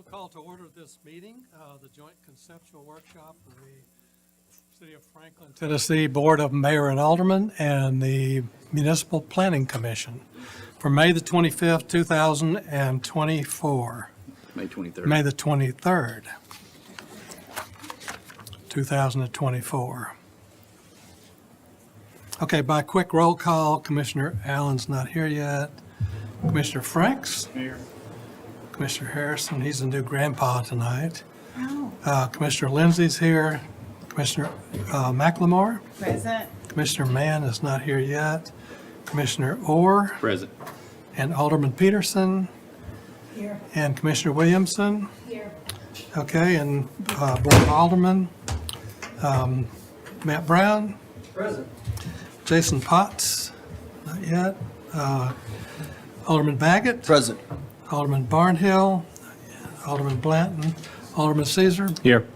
Call to order this meeting, the joint conceptual workshop of the City of Franklin, Tennessee Board of Mayor and Aldermen and the Municipal Planning Commission for May the 25th, 2024. May 23rd. May the 23rd, 2024. Okay, by quick roll call, Commissioner Allen's not here yet. Commissioner Franks? Here. Commissioner Harrison, he's a new grandpa tonight. Oh. Commissioner Lindsay's here. Commissioner McLemore. Present. Commissioner Mann is not here yet. Commissioner Orr Present. and Alderman Peterson Here. and Commissioner Williamson. Here. Okay, and Board of Alderman, Matt Brown. Present. Jason Potts, not yet. Alderman Baggett. Present. Alderman Barnhill, Alderman Blanton, Alderman Caesar, Here.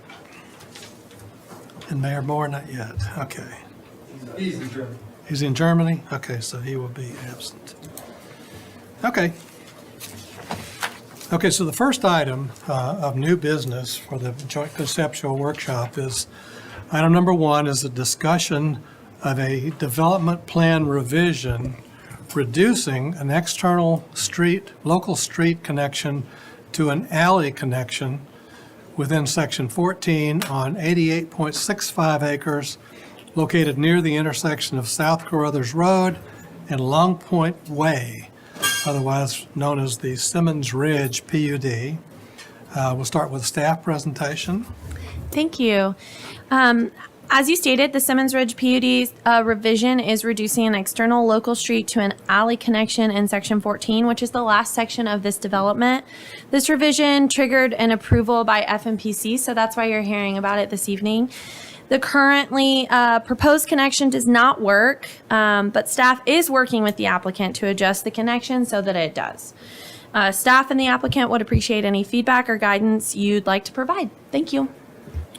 and Mayor Moore, not yet. Okay. Easy, Joe. He's in Germany? Okay, so he will be absent. Okay. Okay, so the first item of new business for the joint conceptual workshop is, item number 1 is a discussion of a development plan revision reducing an external street, local street connection to an alley connection within Section 14 on 88.65 acres located near the intersection of South Carruthers Road and Long Point Way, otherwise known as the Simmons Ridge PUD. We'll start with a staff presentation. Thank you. As you stated, the Simmons Ridge PUD revision is reducing an external local street to an alley connection in Section 14, which is the last section of this development. This revision triggered an approval by FMPC, so that's why you're hearing about it this evening. The currently proposed connection does not work, but staff is working with the applicant to adjust the connection so that it does. Staff and the applicant would appreciate any feedback or guidance you'd like to provide. Thank you.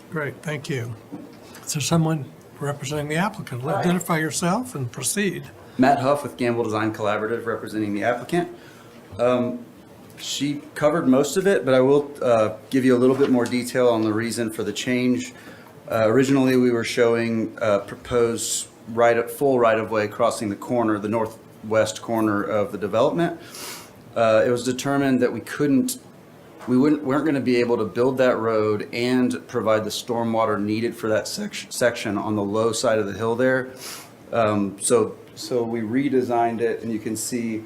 Great, thank you. Is there someone representing the applicant? Identify yourself and proceed. Matt Huff with Gamble Design Collaborative representing the applicant. She covered most of it, but I will give you a little bit more detail on the reason for the change. Originally, we were showing proposed full right-of-way crossing the corner, the northwest corner of the development. It was determined that we weren't going to be able to build that road and provide the stormwater needed for that section on the low side of the hill there. So we redesigned it, and you can see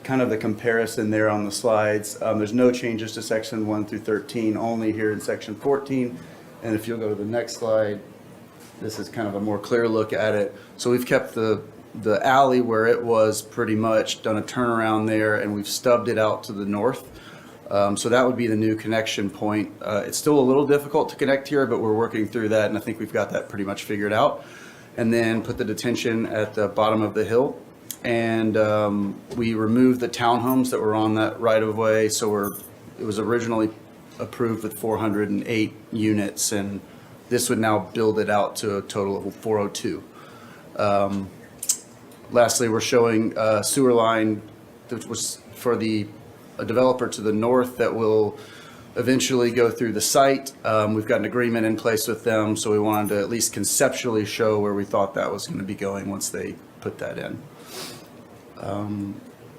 kind of the comparison there on the slides. There's no changes to section 1 through 13, only here in section 14. And if you'll go to the next slide, this is kind of a more clear look at it. So we've kept the alley where it was pretty much, done a turnaround there, and we've stubbed it out to the north. So that would be the new connection point. It's still a little difficult to connect here, but we're working through that, and I think we've got that pretty much figured out. And then put the detention at the bottom of the hill. And we removed the townhomes that were on that right-of-way. So it was originally approved with 408 units, and this would now build it out to a total of 402. Lastly, we're showing a sewer line that was for a developer to the north that will eventually go through the site. We've got an agreement in place with them, so we wanted to at least conceptually show where we thought that was going to be going once they put that in.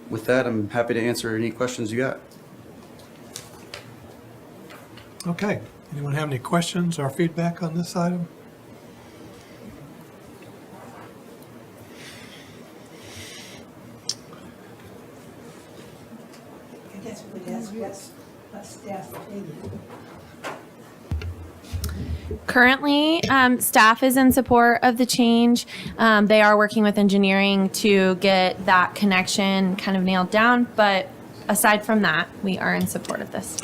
With that, I'm happy to answer any questions you got. Okay, anyone have any questions or feedback on this item? I guess we could ask what staff opinion. Currently, staff is in support of the change. They are working with engineering to get that connection kind of nailed down, but aside from that, we are in support of this.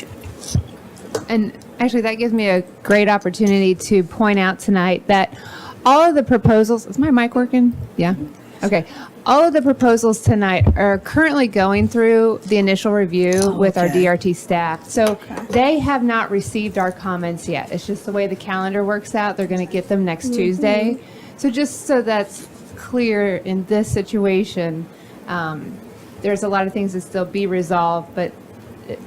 And actually, that gives me a great opportunity to point out tonight that all of the proposals, is my mic working? Yeah? Okay. All of the proposals tonight are currently going through the initial review with our okay. DRT staff. So they have not received our comments yet. It's just the way the calendar works out. They're going to get them next Tuesday. So just so that's clear in this situation, there's a lot of things that still be resolved, but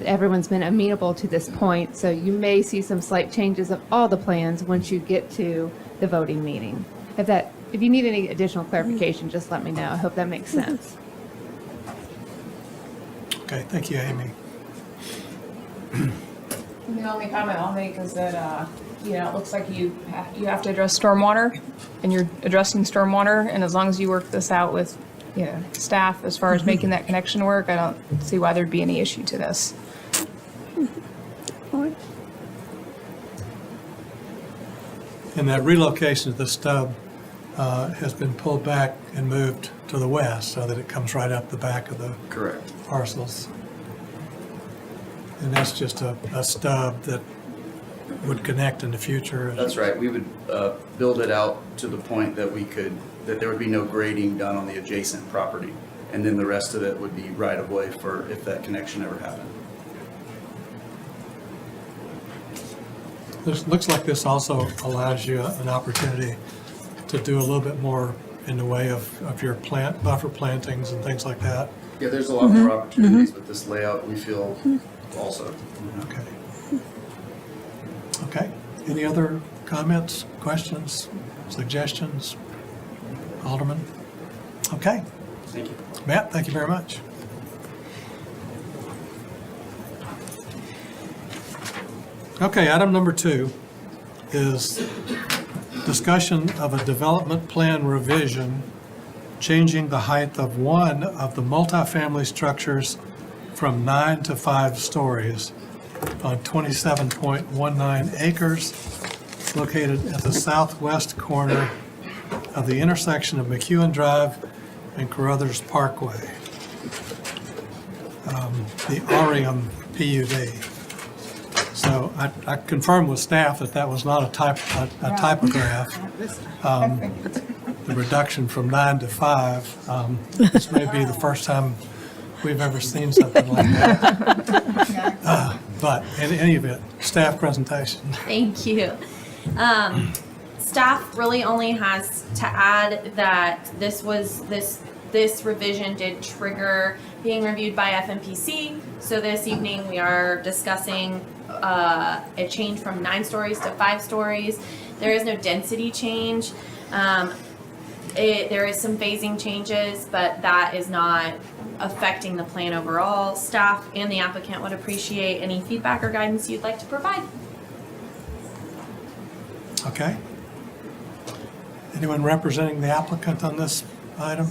everyone's been amenable to this point. So you may see some slight changes of all the plans once you get to the voting meeting. If you need any additional clarification, just let me know. I hope that makes sense. Okay, thank you, Amy. The only comment I'll make is that, it looks like you have to address stormwater, and you're addressing stormwater, and as long as you work this out with, staff as far as making that connection work, I don't see why there'd be any issue to this. And that relocation of the stub has been pulled back and moved to the west so that it comes right up the back of the Correct. parcels. And that's just a stub that would connect in the future. That's right. We would build it out to the point that that there would be no grading done on the adjacent property. And then the rest of it would be right of way for if that connection ever happened. This looks like this also allows you an opportunity to do a little bit more in the way of your buffer plantings and things like that. Yeah, there's a lot more opportunities with this layout, we feel also. Okay. Okay. Any other comments, questions, suggestions? Alderman? Okay. Thank you. Matt, thank you very much. Okay, item number 2 is discussion of a development plan revision, changing the height of one of the multifamily structures from 9 to 5 stories on 27.19 acres located at the southwest corner of the intersection of McEwen Drive and Carruthers Parkway. The Orium PUD. So I confirmed with staff that was not a typograph. The reduction from 9 to 5. This may be the first time we've ever seen something like that. But in any event, staff presentation. Thank you. Staff really only has to add that this revision did trigger being reviewed by FMPC. So this evening we are discussing a change from 9 stories to 5 stories. There is no density change. There is some phasing changes, but that is not affecting the plan overall. Staff and the applicant would appreciate any feedback or guidance you'd like to provide. Okay. Anyone representing the applicant on this item?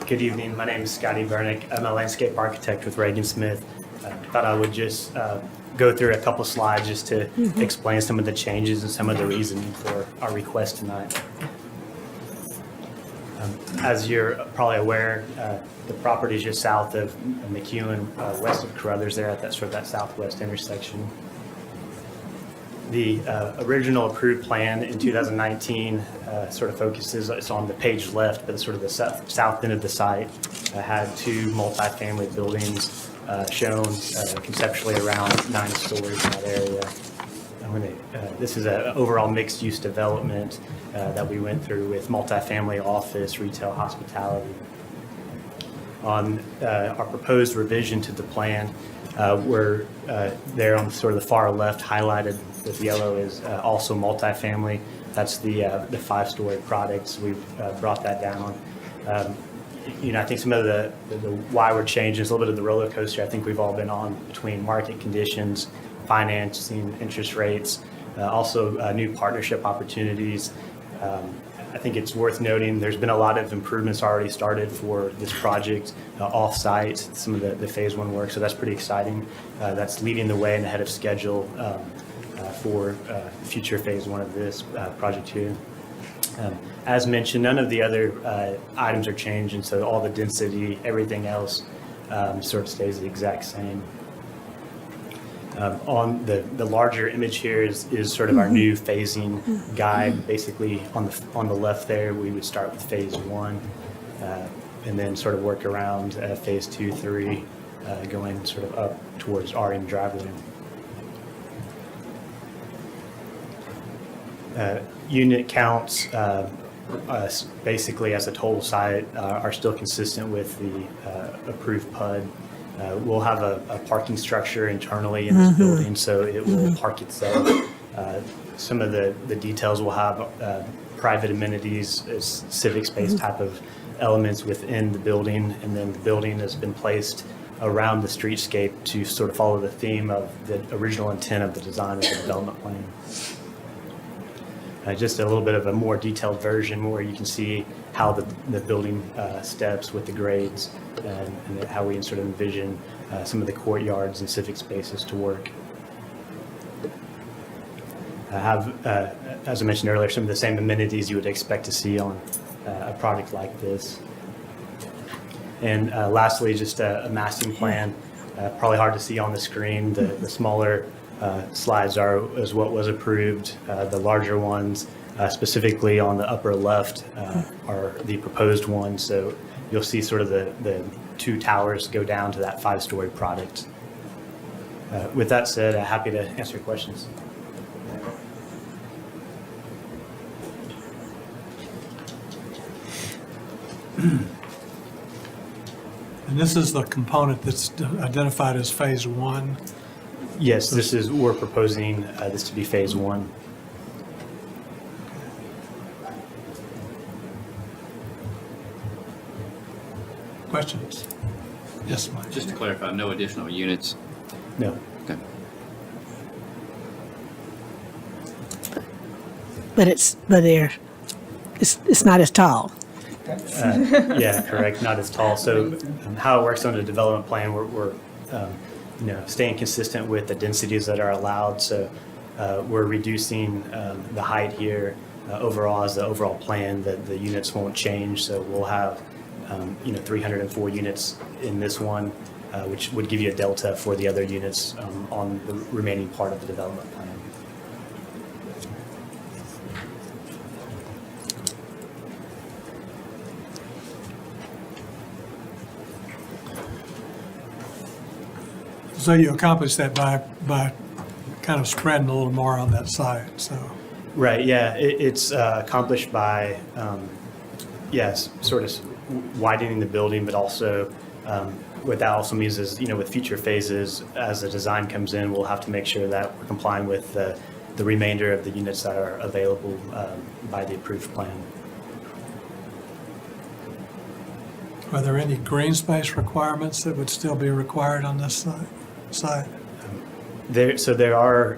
Good evening. My name is Scotty Bernick. I'm a landscape architect with Reagan Smith. I thought I would just go through a couple slides just to explain some of the changes and some of the reasoning for our request tonight. As you're probably aware, the property is just south of McEwen, west of Carruthers there at that southwest intersection. The original approved plan in 2019 sort of focuses, it's on the page left, but it's sort of the south end of the site. Had 2 multifamily buildings shown conceptually around 9 stories in that area. This is an overall mixed-use development that we went through with multifamily office, retail, hospitality. On our proposed revision to the plan, we're there on sort of the far left, highlighted with yellow, is also multifamily. That's the 5-story products. We've brought that down. I think some of the why we're changing is a little bit of the roller coaster I think we've all been on between market conditions, financing, interest rates, also new partnership opportunities. I think it's worth noting there's been a lot of improvements already started for this project off-site, some of the phase 1 work, so that's pretty exciting. That's leading the way and ahead of schedule for future phase 1 of this project here. As mentioned, none of the other items are changed, and so all the density, everything else sort of stays the exact same. On the larger image here is sort of our new phasing guide. Basically, on the left there, we would start with phase 1, and then sort of work around phase 2, 3, going sort of up towards RM driveway. Unit counts basically as a total site are still consistent with the approved PUD. We'll have a parking structure internally in this building, so it will park itself. Some of the details will have private amenities, civic space type of elements within the building, and then the building has been placed around the streetscape to sort of follow the theme of the original intent of the design of the development plan. Just a little bit of a more detailed version where you can see how the building steps with the grades and how we sort of envision some of the courtyards and civic spaces to work. I have, as I mentioned earlier, some of the same amenities you would expect to see on a project like this. And lastly, just a massing plan. Probably hard to see on the screen. The smaller slides is what was approved. The larger ones, specifically on the upper left, are the proposed ones. So you'll see sort of the two towers go down to that 5-story product. With that said, happy to answer your questions. And this is the component that's identified as Phase 1. Yes, we're proposing this to be phase 1. Questions? Yes, Mike. Just to clarify, no additional units? No. Okay. But it's not as tall. Yeah, correct. Not as tall. So how it works on the development plan, we're staying consistent with the densities that are allowed. So we're reducing the height here overall as the overall plan. That the units won't change. So we'll have 304 units in this one, which would give you a delta for the other units on the remaining part of the development plan. So you accomplish that by kind of spreading a little more on that site, so. Right, yeah, it's accomplished by, yes, sort of widening the building, but also what that also means is, with future phases, as the design comes in, we'll have to make sure that we're complying with the remainder of the units that are available by the approved plan. Are there any green space requirements that would still be required on this site? There are,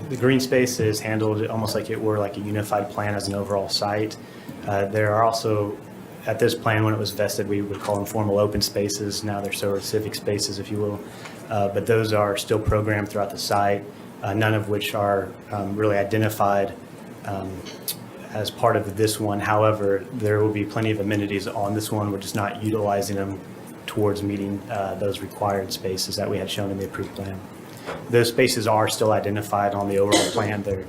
the green space is handled almost like it were like a unified plan as an overall site. There are also, at this plan, when it was vested, we would call them formal open spaces. Now they're sort of civic spaces, if you will. But those are still programmed throughout the site, none of which are really identified as part of this one. However, there will be plenty of amenities on this one. We're just not utilizing them towards meeting those required spaces that we had shown in the approved plan. Those spaces are still identified on the overall plan. They're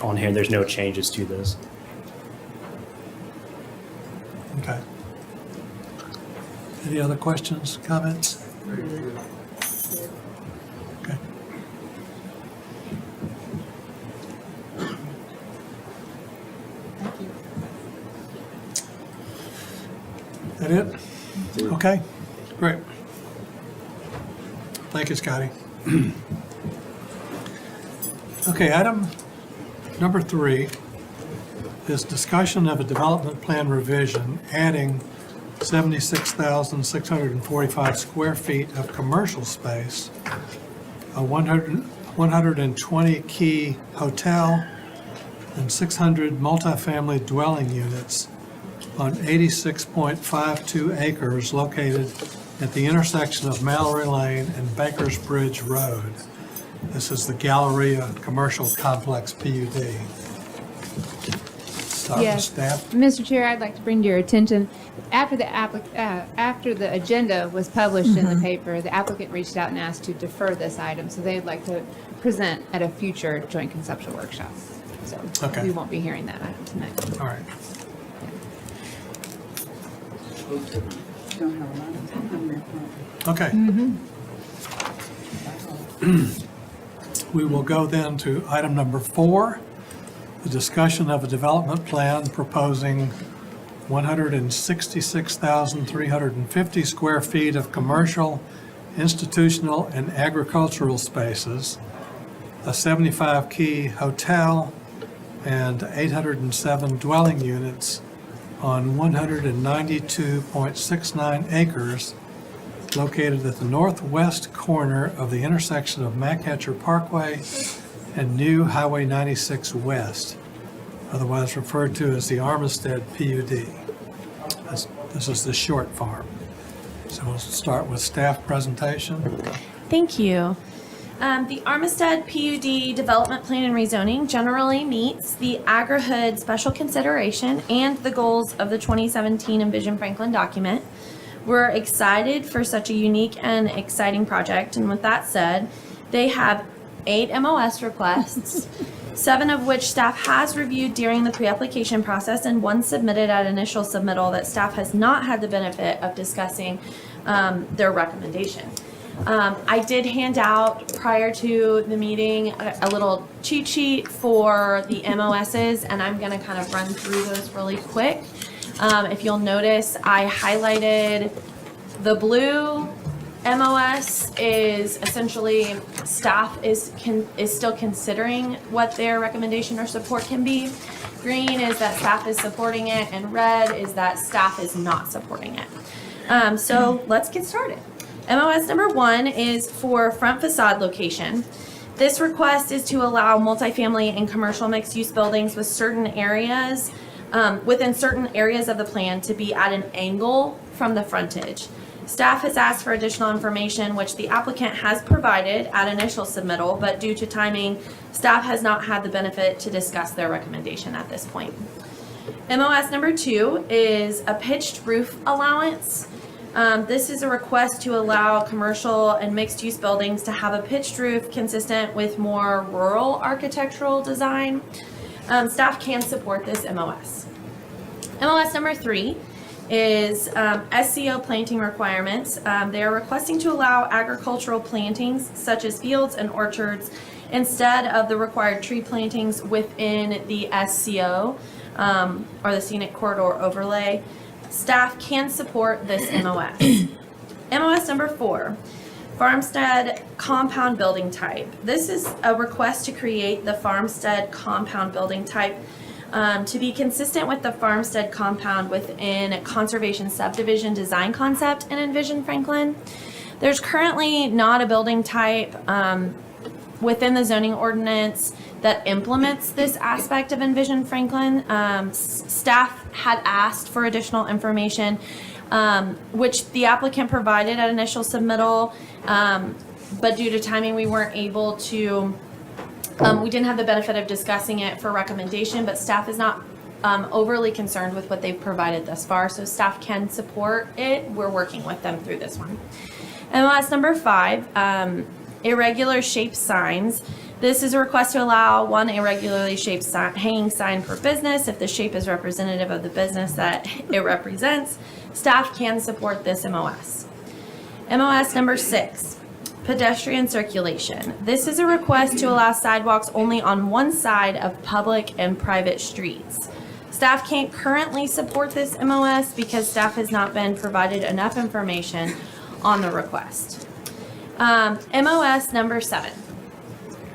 on here. There's no changes to those. Okay. Any other questions, comments? Okay. That it? Okay, great. Thank you, Scotty. Okay, item number 3 is discussion of a development plan revision adding 76,645 square feet of commercial space, a 120 key hotel, and 600 multifamily dwelling units on 86.52 acres located at the intersection of Mallory Lane and Baker's Bridge Road. This is the Galleria Commercial Complex PUD. Start with Yes. staff. Mr. Chair, I'd like to bring to your attention, after the agenda was published in the paper, the applicant reached out and asked to defer this item, so they'd like to present at a future joint conceptual workshop. So Okay. we won't be hearing that item tonight. All right. Okay. We will go then to item number 4, the discussion of a development plan proposing 166,350 square feet of commercial, institutional, and agricultural spaces, a 75-key hotel, and 807 dwelling units on 192.69 acres located at the northwest corner of the intersection of MacHatcher Parkway and New Highway 96 West, otherwise referred to as the Armistead PUD. This is the short form. So we'll start with staff presentation. Thank you. The Armistead PUD Development Plan and Rezoning generally meets the Agri-HOOD special consideration and the goals of the 2017 Envision Franklin document. We're excited for such a unique and exciting project, and with that said, they have 8 MOS requests, 7 of which staff has reviewed during the pre-application process, and 1 submitted at initial submittal that staff has not had the benefit of discussing their recommendation. I did hand out prior to the meeting a little cheat sheet for the MOSs, and I'm going to kind of run through those really quick. If you'll notice, I highlighted the blue MOS is essentially staff is still considering what their recommendation or support can be. Green is that staff is supporting it, and red is that staff is not supporting it. So let's get started. MOS number 1 is for front facade location. This request is to allow multifamily and commercial mixed-use buildings with certain areas, within certain areas of the plan to be at an angle from the frontage. Staff has asked for additional information, which the applicant has provided at initial submittal, but due to timing, staff has not had the benefit to discuss their recommendation at this point. MOS number 2 is a pitched roof allowance. This is a request to allow commercial and mixed-use buildings to have a pitched roof consistent with more rural architectural design. Staff can support this MOS. MOS number 3 is SCO planting requirements. They are requesting to allow agricultural plantings such as fields and orchards instead of the required tree plantings within the SCO or the Scenic Corridor Overlay. Staff can support this MOS. MOS number 4, farmstead compound building type. This is a request to create the farmstead compound building type to be consistent with the farmstead compound within conservation subdivision design concept in Envision Franklin. There's currently not a building type within the zoning ordinance that implements this aspect of Envision Franklin. Staff had asked for additional information, which the applicant provided at initial submittal, but due to timing, we weren't able to, we didn't have the benefit of discussing it for recommendation, but staff is not overly concerned with what they've provided thus far, so staff can support it. We're working with them through this one. MOS number 5, irregular shaped signs. This is a request to allow 1 irregularly shaped hanging sign per business if the shape is representative of the business that it represents. Staff can support this MOS. MOS number 6, pedestrian circulation. This is a request to allow sidewalks only on one side of public and private streets. Staff can't currently support this MOS because staff has not been provided enough information on the request. MOS number 7.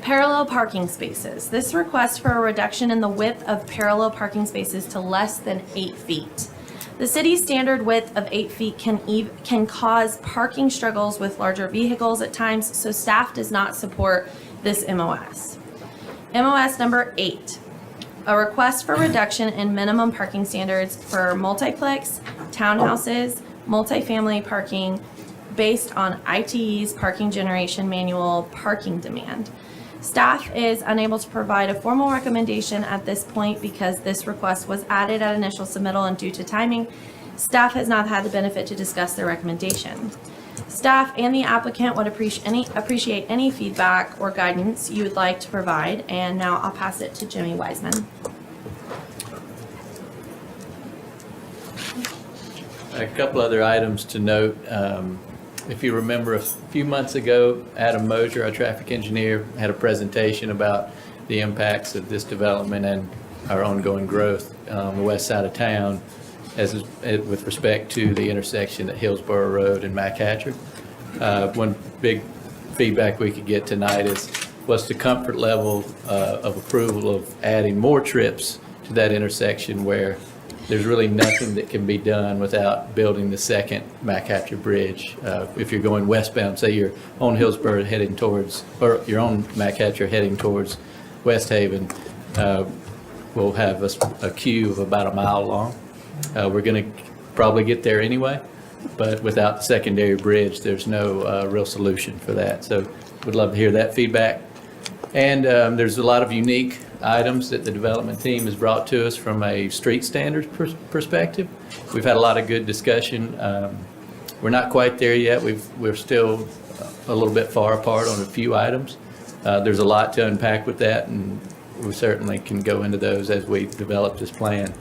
Parallel parking spaces. This request for a reduction in the width of parallel parking spaces to less than 8 feet. The city's standard width of 8 feet can cause parking struggles with larger vehicles at times, so staff does not support this MOS. MOS number 8, a request for reduction in minimum parking standards for multiplex, townhouses, multifamily parking based on ITE's parking generation manual parking demand. Staff is unable to provide a formal recommendation at this point because this request was added at initial submittal, and due to timing, staff has not had the benefit to discuss their recommendation. Staff and the applicant would appreciate any feedback or guidance you would like to provide, and now I'll pass it to Jimmy Wiseman. A couple other items to note. If you remember, a few months ago, Adam Mosier, our traffic engineer, had a presentation about the impacts of this development and our ongoing growth on the west side of town with respect to the intersection at Hillsborough Road and McHatcher. One big feedback we could get tonight was the comfort level of approval of adding more trips to that intersection where there's really nothing that can be done without building the second McHatcher Bridge. If you're going westbound, say you're on Hillsborough heading towards, or you're on McHatcher heading towards West Haven, we'll have a queue of about a mile long. We're going to probably get there anyway, but without the secondary bridge, there's no real solution for that. So we'd love to hear that feedback. And there's a lot of unique items that the development team has brought to us from a street standards perspective. We've had a lot of good discussion. We're not quite there yet. We're still a little bit far apart on a few items. There's a lot to unpack with that, and we certainly can go into those as we develop this plan.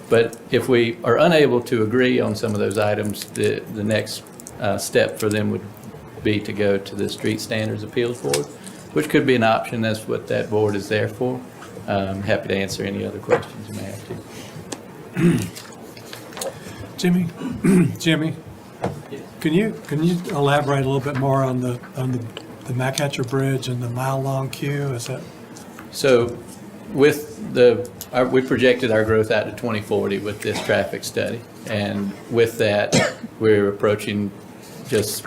But if we are unable to agree on some of those items, the next step for them would be to go to the Street Standards Appeals Board, which could be an option. That's what that board is there for. I'm happy to answer any other questions you may have to. Jimmy, can you elaborate a little bit more on the McHatcher Bridge and the mile-long queue? Is that? So with we projected our growth out to 2040 with this traffic study. And with that, we're approaching just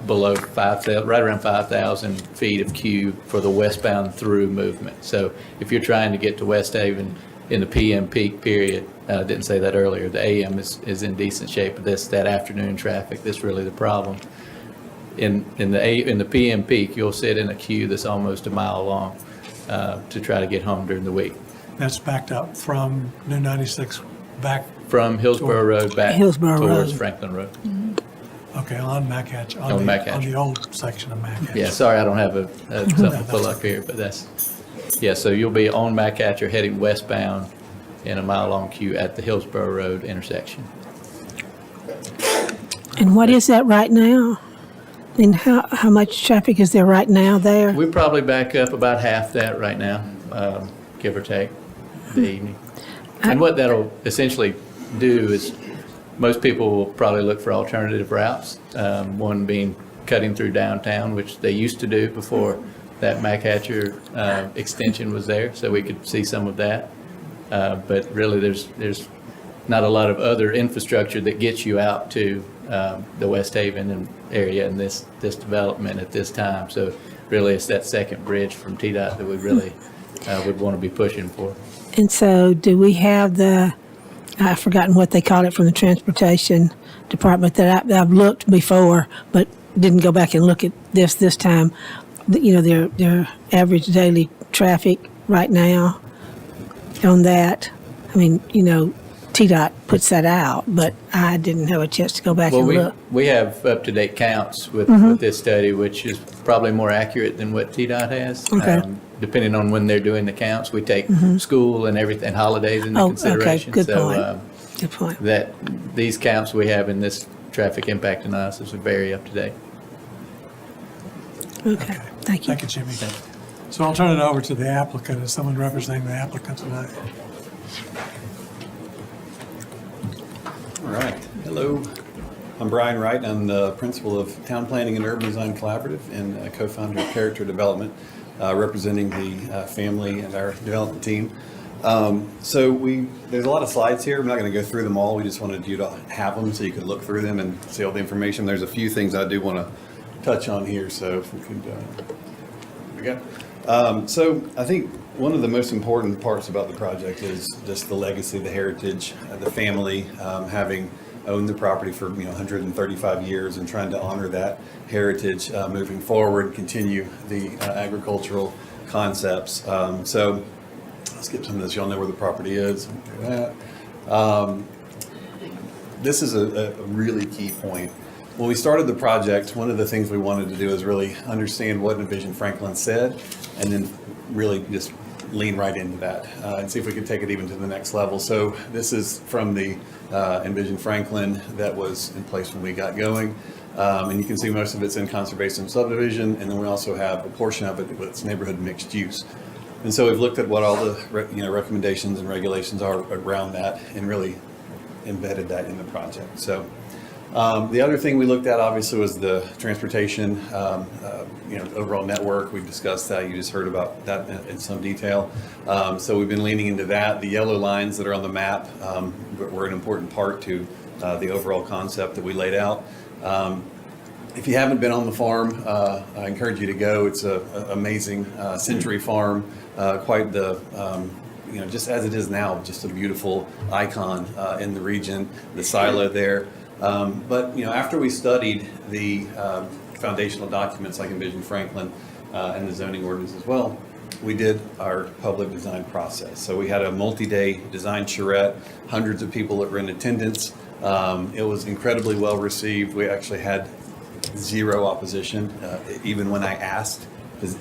below 5,000, right around 5,000 feet of queue for the westbound through movement. So if you're trying to get to West Haven in the PM peak period, I didn't say that earlier, the AM is in decent shape, but that afternoon traffic, that's really the problem. In the PM peak, you'll sit in a queue that's almost a mile long to try to get home during the week. That's backed up from New 96 back, From Hillsborough Road back Hillsborough towards Road. Franklin Road. okay, on McHatcher, On on McHatcher. the old section of McHatcher. Yeah, sorry, I don't have something to pull up here, but so you'll be on McHatcher heading westbound in a mile-long queue at the Hillsborough Road intersection. And what is that right now? And how much traffic is there right now there? We probably back up about half that right now, give or take, the evening. And what that'll essentially do is, most people will probably look for alternative routes. One being cutting through downtown, which they used to do before that McHatcher extension was there, so we could see some of that. But really, there's not a lot of other infrastructure that gets you out to the West Haven area in this development at this time. So really, it's that second bridge from TDOT that we really would want to be pushing for. And so do we have I've forgotten what they call it from the transportation department that I've looked before, but didn't go back and look at this time. Their average daily traffic right now on that. I mean, TDOT puts that out, but I didn't have a chance to go back and look. We have up-to-date counts with this study, which is probably more accurate than what TDOT has. Okay. Depending on when they're doing the counts, we take school and everything, holidays into Oh, consideration. okay, good So, point. Good point. that these counts we have in this traffic impact analysis are very up-to-date. Okay, thank you. Thank you, Jimmy. So I'll turn it over to the applicant. Is someone representing the applicant tonight? All right. Hello. I'm Brian Wright. I'm the principal of Town Planning and Urban Design Collaborative and a co-founder of Character Development, representing the family and our development team. There's a lot of slides here. I'm not going to go through them all. We just wanted you to have them so you could look through them and see all the information. There's a few things I do want to touch on here. So if we could, there we go. So I think one of the most important parts about the project is just the legacy, the heritage, the family having owned the property for 135 years and trying to honor that heritage moving forward, continue the agricultural concepts. So I'll skip some of this. Y'all know where the property is. This is a really key point. When we started the project, one of the things we wanted to do is really understand what Envision Franklin said, and then really just lean right into that and see if we could take it even to the next level. So this is from the Envision Franklin that was in place when we got going. And you can see most of it's in conservation subdivision, and then we also have a portion of it that's neighborhood mixed use. And so we've looked at what all the recommendations and regulations are around that and really embedded that in the project. So the other thing we looked at obviously was the transportation, overall network. We discussed that. You just heard about that in some detail. So we've been leaning into that. The yellow lines that are on the map were an important part to the overall concept that we laid out. If you haven't been on the farm, I encourage you to go. It's an amazing century farm, quite the, just as it is now, just a beautiful icon in the region, the silo there. But after we studied the foundational documents like Envision Franklin and the zoning ordinance as well, we did our public design process. So we had a multi-day design charrette, hundreds of people that were in attendance. It was incredibly well received. We actually had zero opposition, even when I asked, because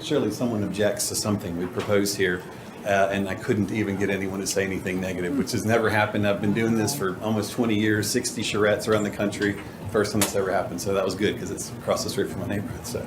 surely someone objects to something we proposed here. And I couldn't even get anyone to say anything negative, which has never happened. I've been doing this for almost 20 years, 60 charrettes around the country. First time that's ever happened. So that was good because it's across the street from my neighborhood. So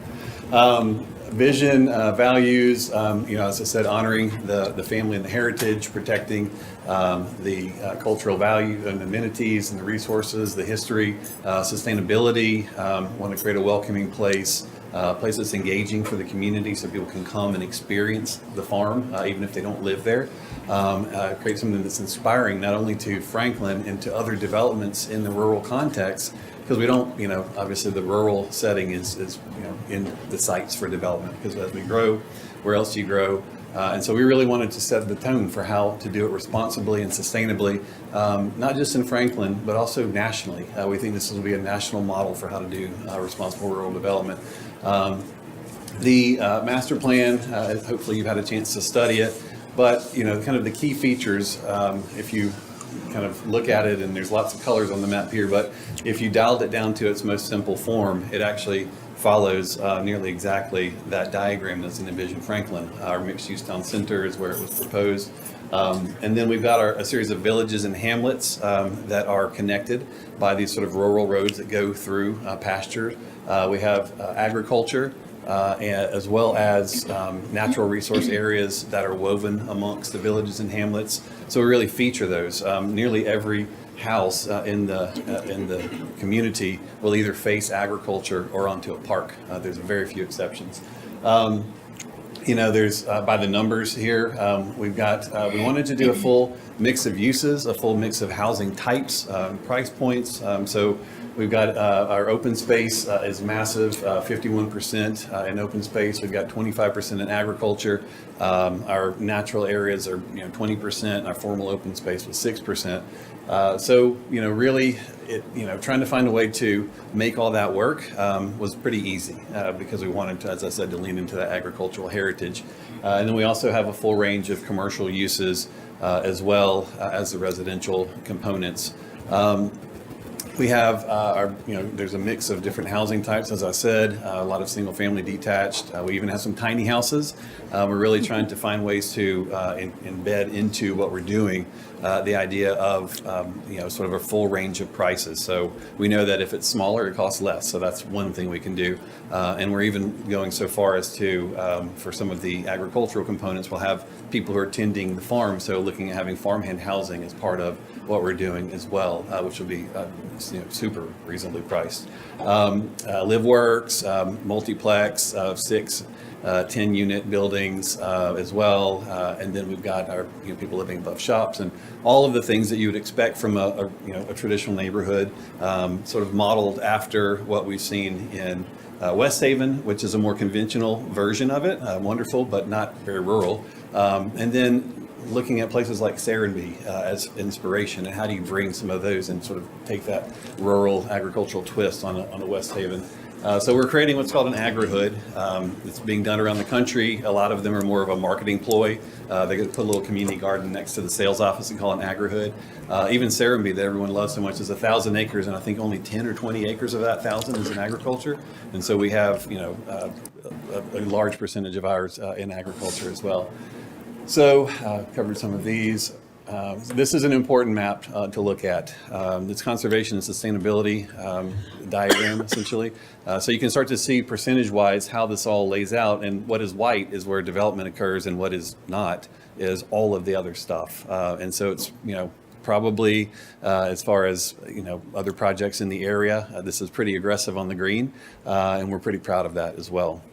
vision, values, as I said, honoring the family and the heritage, protecting the cultural value and amenities and the resources, the history, sustainability, want to create a welcoming place. Place that's engaging for the community so people can come and experience the farm, even if they don't live there. Create something that's inspiring not only to Franklin and to other developments in the rural context, because we don't, obviously the rural setting is in the sites for development, because as we grow, where else do you grow? And so we really wanted to set the tone for how to do it responsibly and sustainably, not just in Franklin, but also nationally. We think this will be a national model for how to do responsible rural development. The master plan, hopefully you've had a chance to study it, but kind of the key features, if you kind of look at it, and there's lots of colors on the map here, but if you dialed it down to its most simple form, it actually follows nearly exactly that diagram that's in Envision Franklin. Our mixed-use town center is where it was proposed. And then we've got a series of villages and hamlets that are connected by these sort of rural roads that go through pasture. We have agriculture, as well as natural resource areas that are woven amongst the villages and hamlets. So we really feature those. Nearly every house in the community will either face agriculture or onto a park. There's very few exceptions. There's by the numbers here, we wanted to do a full mix of uses, a full mix of housing types, price points. So we've got our open space is massive, 51% in open space. We've got 25% in agriculture. Our natural areas are 20%. Our formal open space was 6%. So really, trying to find a way to make all that work was pretty easy because we wanted to, as I said, to lean into that agricultural heritage. And then we also have a full range of commercial uses as well as the residential components. We have there's a mix of different housing types, as I said, a lot of single family detached. We even have some tiny houses. We're really trying to find ways to embed into what we're doing the idea of sort of a full range of prices. So we know that if it's smaller, it costs less. So that's one thing we can do. And we're even going so far as to, for some of the agricultural components, we'll have people who are tending the farm. So looking at having farmhand housing as part of what we're doing as well, which will be super reasonably priced. LiveWorks, multiplex, 6, 10-unit buildings as well, and then we've got our people living above shops and all of the things that you would expect from a traditional neighborhood, sort of modeled after what we've seen in West Haven, which is a more conventional version of it, wonderful but not very rural, and then looking at places like Serenbe as inspiration, and how do you bring some of those and sort of take that rural agricultural twist on a West Haven. So we're creating what's called an agri-hood. It's being done around the country. A lot of them are more of a marketing ploy. They put a little community garden next to the sales office and call it an agri-hood. Even Serenbe, that everyone loves so much, is 1,000 acres, and I think only 10 or 20 acres of that 1,000 is in agriculture. And so we have, a large percentage of ours in agriculture as well. So covered some of these. This is an important map to look at. It's conservation and sustainability diagram, essentially. So you can start to see percentage-wise how this all lays out, and what is white is where development occurs, and what is not is all of the other stuff. And so it's, probably as far as, other projects in the area, this is pretty aggressive on the green, and we're pretty proud of that as well.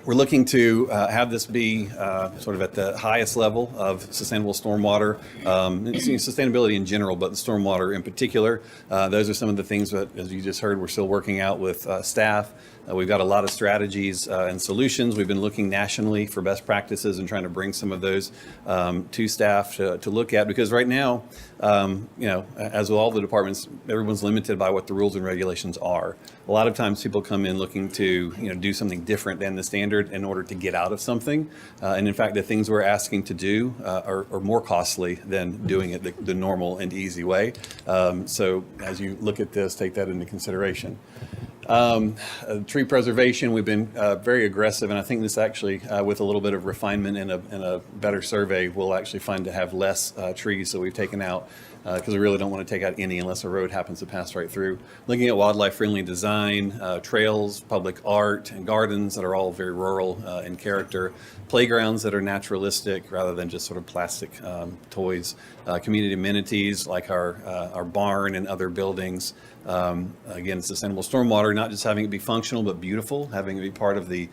We're looking to have this be sort of at the highest level of sustainable stormwater, sustainability in general, but the stormwater in particular. Those are some of the things that, as you just heard, we're still working out with staff. We've got a lot of strategies and solutions. We've been looking nationally for best practices and trying to bring some of those to staff to look at, because right now, as with all the departments, everyone's limited by what the rules and regulations are. A lot of times people come in looking to do something different than the standard in order to get out of something. And in fact, the things we're asking to do are more costly than doing it the normal and easy way. So as you look at this, take that into consideration. Tree preservation, we've been very aggressive, and I think this actually, with a little bit of refinement and a better survey, will actually find to have less trees that we've taken out, because we really don't want to take out any unless a road happens to pass right through. Looking at wildlife-friendly design, trails, public art, and gardens that are all very rural in character, playgrounds that are naturalistic rather than just sort of plastic toys, community amenities like our barn and other buildings. Again, sustainable stormwater, not just having it be functional but beautiful, having it be part of the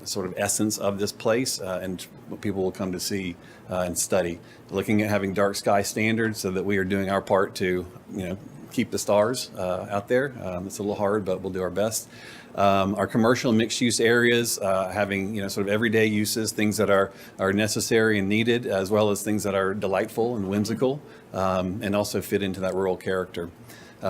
sort of essence of this place, and what people will come to see and study. Looking at having dark sky standards so that we are doing our part to keep the stars out there. It's a little hard, but we'll do our best. Our commercial mixed use areas, having sort of everyday uses, things that are necessary and needed, as well as things that are delightful and whimsical, and also fit into that rural character.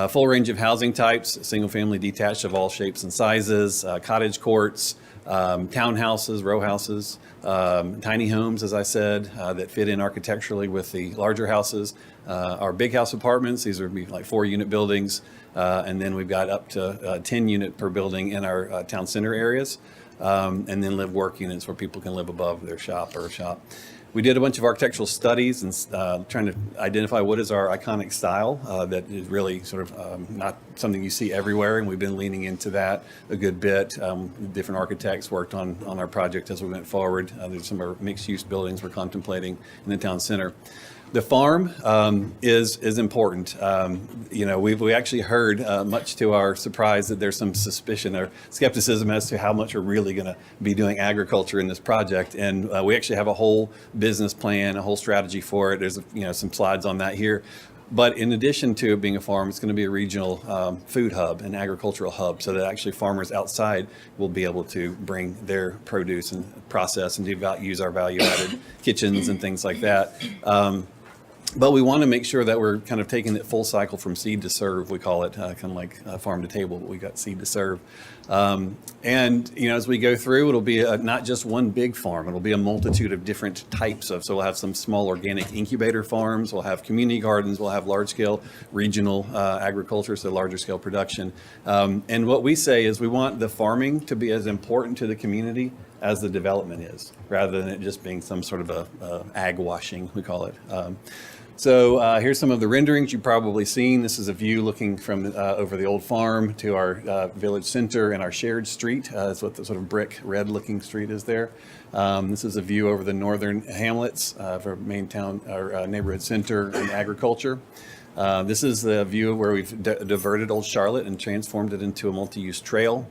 Full range of housing types, single family detached of all shapes and sizes, cottage courts, townhouses, row houses, tiny homes, as I said, that fit in architecturally with the larger houses. Our big house apartments, these would be like 4-unit buildings, and then we've got up to 10 unit per building in our town center areas, and then live work units where people can live above their shop or a shop. We did a bunch of architectural studies and trying to identify what is our iconic style that is really sort of not something you see everywhere, and we've been leaning into that a good bit. Different architects worked on our project as we went forward. There's some of our mixed-use buildings we're contemplating in the town center. The farm is important. We actually heard, much to our surprise, that there's some suspicion or skepticism as to how much we're really going to be doing agriculture in this project. And we actually have a whole business plan, a whole strategy for it. There's some slides on that here. But in addition to it being a farm, it's going to be a regional food hub, an agricultural hub, so that actually farmers outside will be able to bring their produce and process and use our value-added kitchens and things like that. But we want to make sure that we're kind of taking it full cycle from seed to serve, we call it, kind of like farm to table, but we got seed to serve. And as we go through, it'll be not just one big farm. It'll be a multitude of different types of, so we'll have some small organic incubator farms, we'll have community gardens, we'll have large scale regional agriculture, so larger scale production. And what we say is we want the farming to be as important to the community as the development is, rather than it just being some sort of a ag washing, we call it. So here's some of the renderings you've probably seen. This is a view looking from over the old farm to our village center and our shared street. That's what the sort of brick red looking street is there. This is a view over the northern hamlets for main town, our neighborhood center and agriculture. This is the view where we've diverted Old Charlotte and transformed it into a multi-use trail.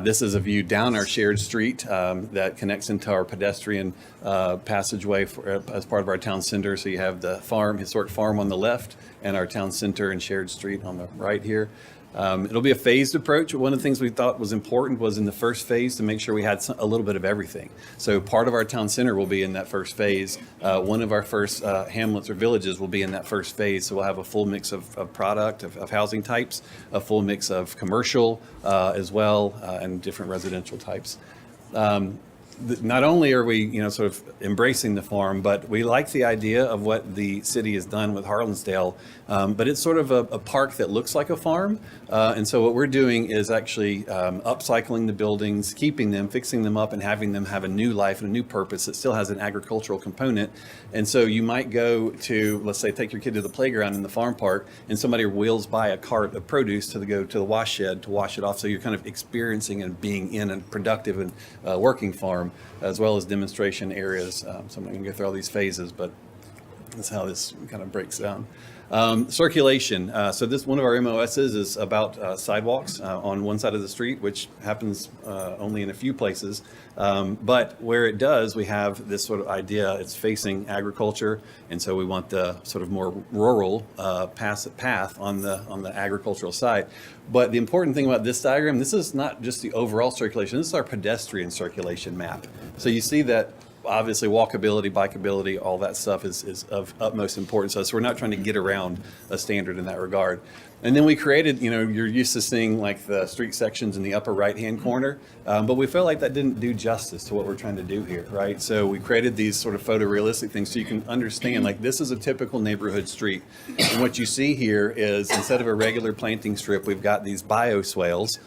This is a view down our shared street that connects into our pedestrian passageway as part of our town center. So you have the historic farm on the left, and our town center and shared street on the right here. It'll be a phased approach. One of the things we thought was important was in the first phase to make sure we had a little bit of everything. So part of our town center will be in that first phase. One of our first hamlets or villages will be in that first phase. So we'll have a full mix of product, of housing types, a full mix of commercial as well, and different residential types. not only are we, sort of embracing the farm, but we like the idea of what the city has done with Harlansdale. But it's sort of a park that looks like a farm. And so what we're doing is actually upcycling the buildings, keeping them, fixing them up, and having them have a new life and a new purpose that still has an agricultural component. And so you might go to, let's say, take your kid to the playground in the farm park, and somebody wheels by a cart of produce to go to the wash shed to wash it off. So you're kind of experiencing and being in a productive and working farm, as well as demonstration areas. So I'm not going to go through all these phases, but that's how this kind of breaks down. Circulation. So this, one of our MOSs is about sidewalks on one side of the street, which happens only in a few places. But where it does, we have this sort of idea. It's facing agriculture, and so we want the sort of more rural path on the agricultural side. But the important thing about this diagram, this is not just the overall circulation. This is our pedestrian circulation map. So you see that obviously walkability, bikeability, all that stuff is of utmost importance to us. So we're not trying to get around a standard in that regard. And then we created, you're used to seeing like the street sections in the upper right-hand corner, but we felt like that didn't do justice to what we're trying to do here, right? So we created these sort of photorealistic things so you can understand, like, this is a typical neighborhood street. And what you see here is, instead of a regular planting strip, we've got these bioswales.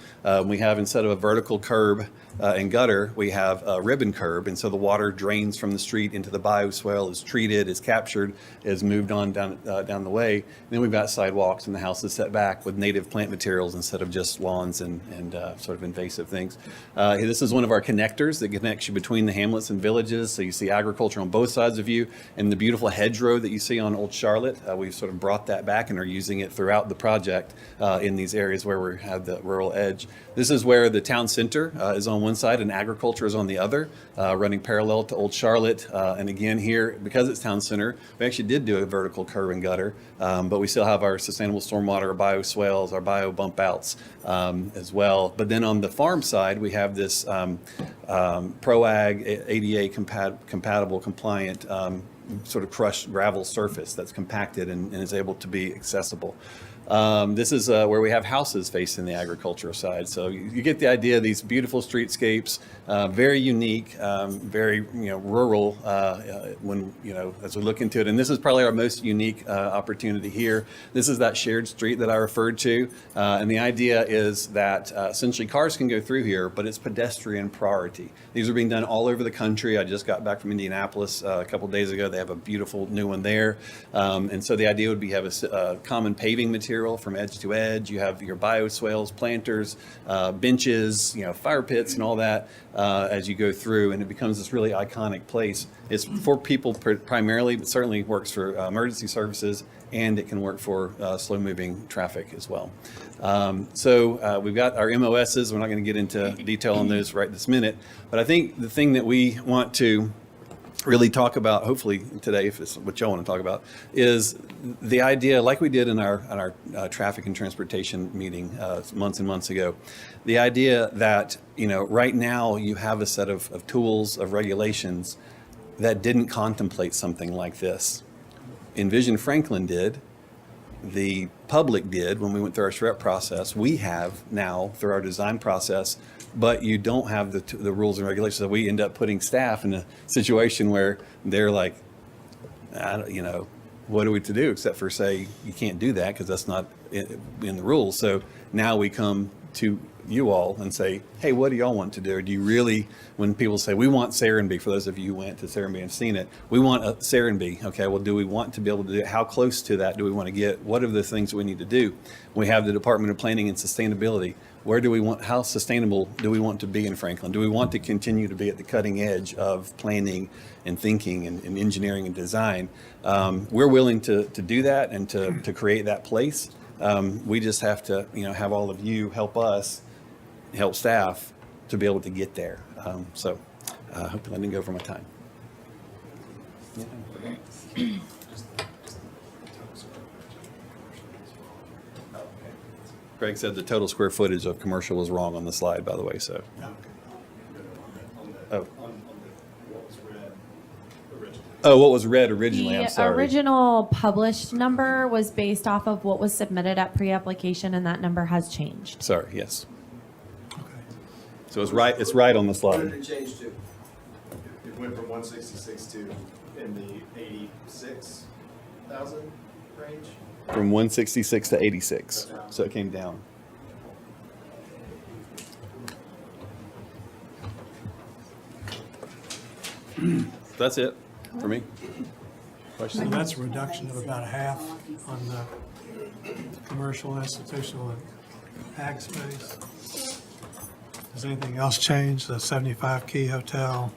We have, instead of a vertical curb and gutter, we have a ribbon curb. And so the water drains from the street into the bioswale, is treated, is captured, is moved on down the way. And then we've got sidewalks and the houses set back with native plant materials instead of just lawns and sort of invasive things. This is one of our connectors that connects you between the hamlets and villages. So you see agriculture on both sides of you, and the beautiful hedgerow that you see on Old Charlotte. We've sort of brought that back and are using it throughout the project in these areas where we have the rural edge. This is where the town center is on one side and agriculture is on the other, running parallel to Old Charlotte. And again here, because it's town center, we actually did do a vertical curb and gutter, but we still have our sustainable stormwater, our bioswales, our bio bump outs as well. But then on the farm side, we have this ProAg ADA compatible, compliant sort of crushed gravel surface that's compacted and is able to be accessible. This is where we have houses facing the agricultural side. So you get the idea of these beautiful streetscapes, very unique, very rural when as we look into it. And this is probably our most unique opportunity here. This is that shared street that I referred to. And the idea is that essentially cars can go through here, but it's pedestrian priority. These are being done all over the country. I just got back from Indianapolis a couple days ago. They have a beautiful new one there. And so the idea would be have a common paving material from edge to edge. You have your bioswales, planters, benches, fire pits and all that as you go through, and it becomes this really iconic place. It's for people primarily, but certainly works for emergency services, and it can work for slow-moving traffic as well. So we've got our MOSs. We're not going to get into detail on those right this minute, but I think the thing that we want to really talk about, hopefully today, if it's what y'all want to talk about, is the idea, like we did in our traffic and transportation meeting months and months ago, the idea that right now you have a set of tools, of regulations that didn't contemplate something like this. Envision Franklin did. The public did when we went through our SREP process. We have now through our design process, but you don't have the rules and regulations. So we end up putting staff in a situation where they're like, what are we to do except for say you can't do that because that's not in the rules. So now we come to you all and say, hey, what do y'all want to do? Or do you really, when people say, we want Serenbe, for those of you who went to Serenbe and seen it, we want a Serenbe. Okay, well, do we want to be able to do it? How close to that do we want to get? What are the things we need to do? We have the Department of Planning and Sustainability. Where do we want, how sustainable do we want to be in Franklin? Do we want to continue to be at the cutting edge of planning and thinking and engineering and design? We're willing to do that and to create that place. We just have to, have all of you help us, help staff to be able to get there. So I hope I didn't go over my time. Craig said the total square footage of commercial was wrong on the slide, by the way, so. Oh, what was read originally, I'm The sorry. original published number was based off of what was submitted at pre-application, and that number has changed. Sorry, yes. So it's right on the slide. change to? It went from 166 to in the 86,000 range. From 166 to 86, so it came down. That's it for me. So Questions? that's a reduction of about a half on the commercial, institutional, and ag space. Does anything else change? The 75 Key Hotel?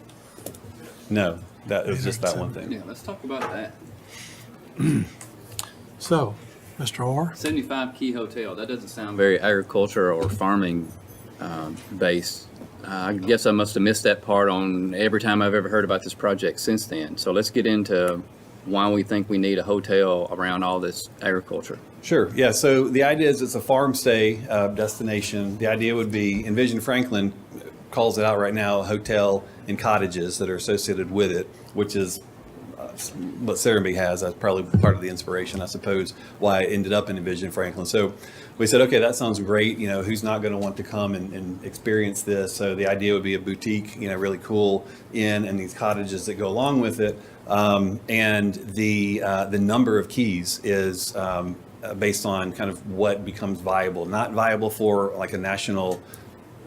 No, that was just that one thing. Yeah, let's talk about that. So, Mr. Orr? 75 Key Hotel, that doesn't sound very agriculture or farming based. I guess I must have missed that part on every time I've ever heard about this project since then. So let's get into why we think we need a hotel around all this agriculture. Sure, yeah, so the idea is it's a farm stay destination. The idea would be, Envision Franklin calls it out right now, a hotel and cottages that are associated with it, which is what Serenbe has. That's probably part of the inspiration, I suppose, why it ended up in Envision Franklin. So we said, okay, that sounds great. You know, who's not going to want to come and experience this? So the idea would be a boutique, you know, really cool inn and these cottages that go along with it. And the number of keys is based on kind of what becomes viable, not viable for like a national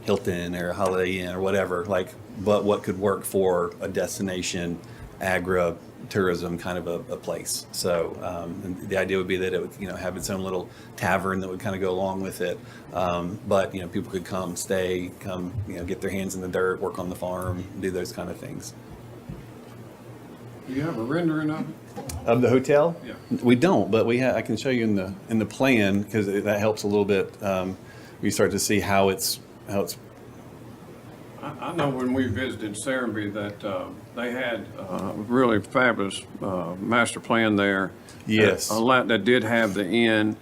Hilton or a Holiday Inn or whatever, like, but what could work for a destination agri-tourism kind of a place. So and the idea would be that it would, you know, have its own little tavern that would kind of go along with it. But, you know, people could come, stay, come, you know, get their hands in the dirt, work on the farm, do those kind of things. Do you have a rendering of it? Of the hotel? Yeah. We don't, but I can show you in the plan, because that helps a little bit. We start to see how it's. I know when we visited Serenbe that they had a really fabulous master plan there. Yes. A lot that did have the inn,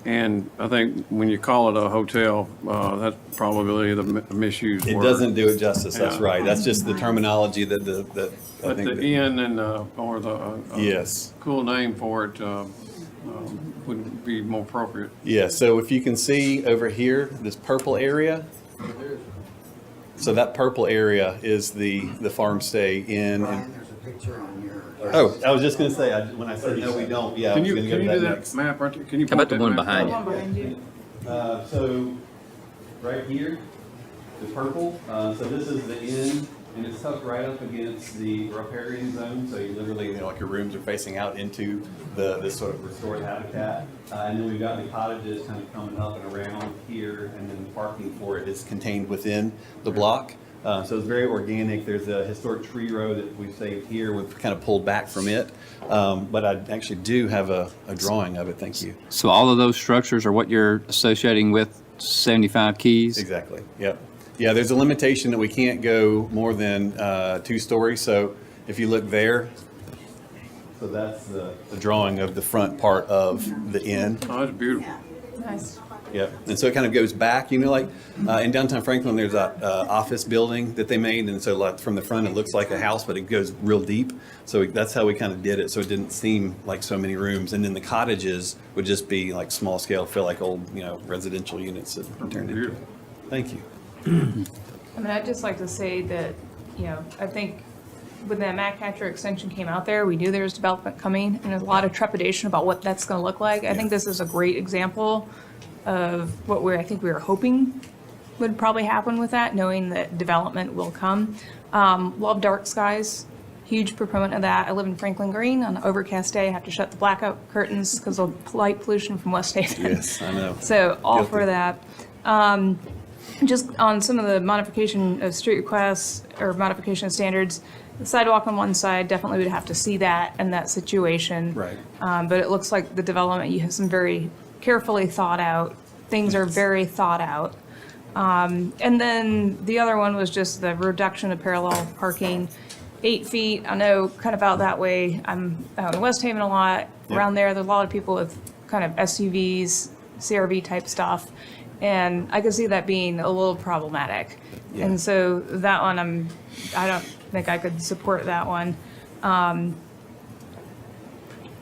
and I think when you call it a hotel, that's probably the misused It word. doesn't do it justice. That's Yeah. right. That's just the terminology that I But think. the inn and or the Yes. cool name for it would be more appropriate. Yeah, so if you can see over here, this purple area. So that purple area is the farm stay inn. Brian, there's a picture on your. Oh, I was just gonna say, when I said no, we don't, yeah. I Can was you gonna go to do that next. map right there? Can you How about point the that one map behind up? you? Behind you. So, right here, the purple, so this is the inn, and it's tucked right up against the riparian zone, so you literally, you know, like your rooms are facing out into this sort of restored habitat. And then we've got the cottages kind of coming up and around here, and then the parking for it is contained within the block. So it's very organic. There's a historic tree row that we've saved here. We've kind of pulled back from it. But I actually do have a drawing of it, thank you. So all of those structures are what you're associating with 75 Keys? Exactly, yep. Yeah, there's a limitation that we can't go more than 2 stories, so if you look there, so that's the drawing of the front part of the inn. Oh, that's beautiful. Nice. Yep, and so it kind of goes back, you know, like in downtown Franklin, there's that office building that they made, and so like from the front, it looks like a house, but it goes real deep. So that's how we kind of did it, so it didn't seem like so many rooms. And then the cottages would just be like small scale, feel like old, you know, residential units that turned into. Beautiful. Thank you. I mean, I'd just like to say that, you know, I think when the Matt Catcher extension came out there, we knew there was development coming, and there's a lot of trepidation about what that's going to look like. I think this is a great example of what I think we were hoping would probably happen with that, knowing that development will come. Love dark skies, huge proponent of that. I live in Franklin Green. On an overcast day, I have to shut the blackout curtains because of light pollution from West Haven. Yes, I know. So all Guilty. for that. Just on some of the modification of street requests or modification of standards, the sidewalk on one side, definitely would have to see that in that situation. Right. But it looks like the development, you have some very carefully thought out, things are very thought out. And then the other one was just the reduction of parallel parking. 8 feet, I know kind of out that way, I'm out in West Haven a lot. Around there's a lot of people with kind of SUVs, CRV type stuff. And I could see that being a little problematic. Yeah. And so that one, I don't think I could support that one.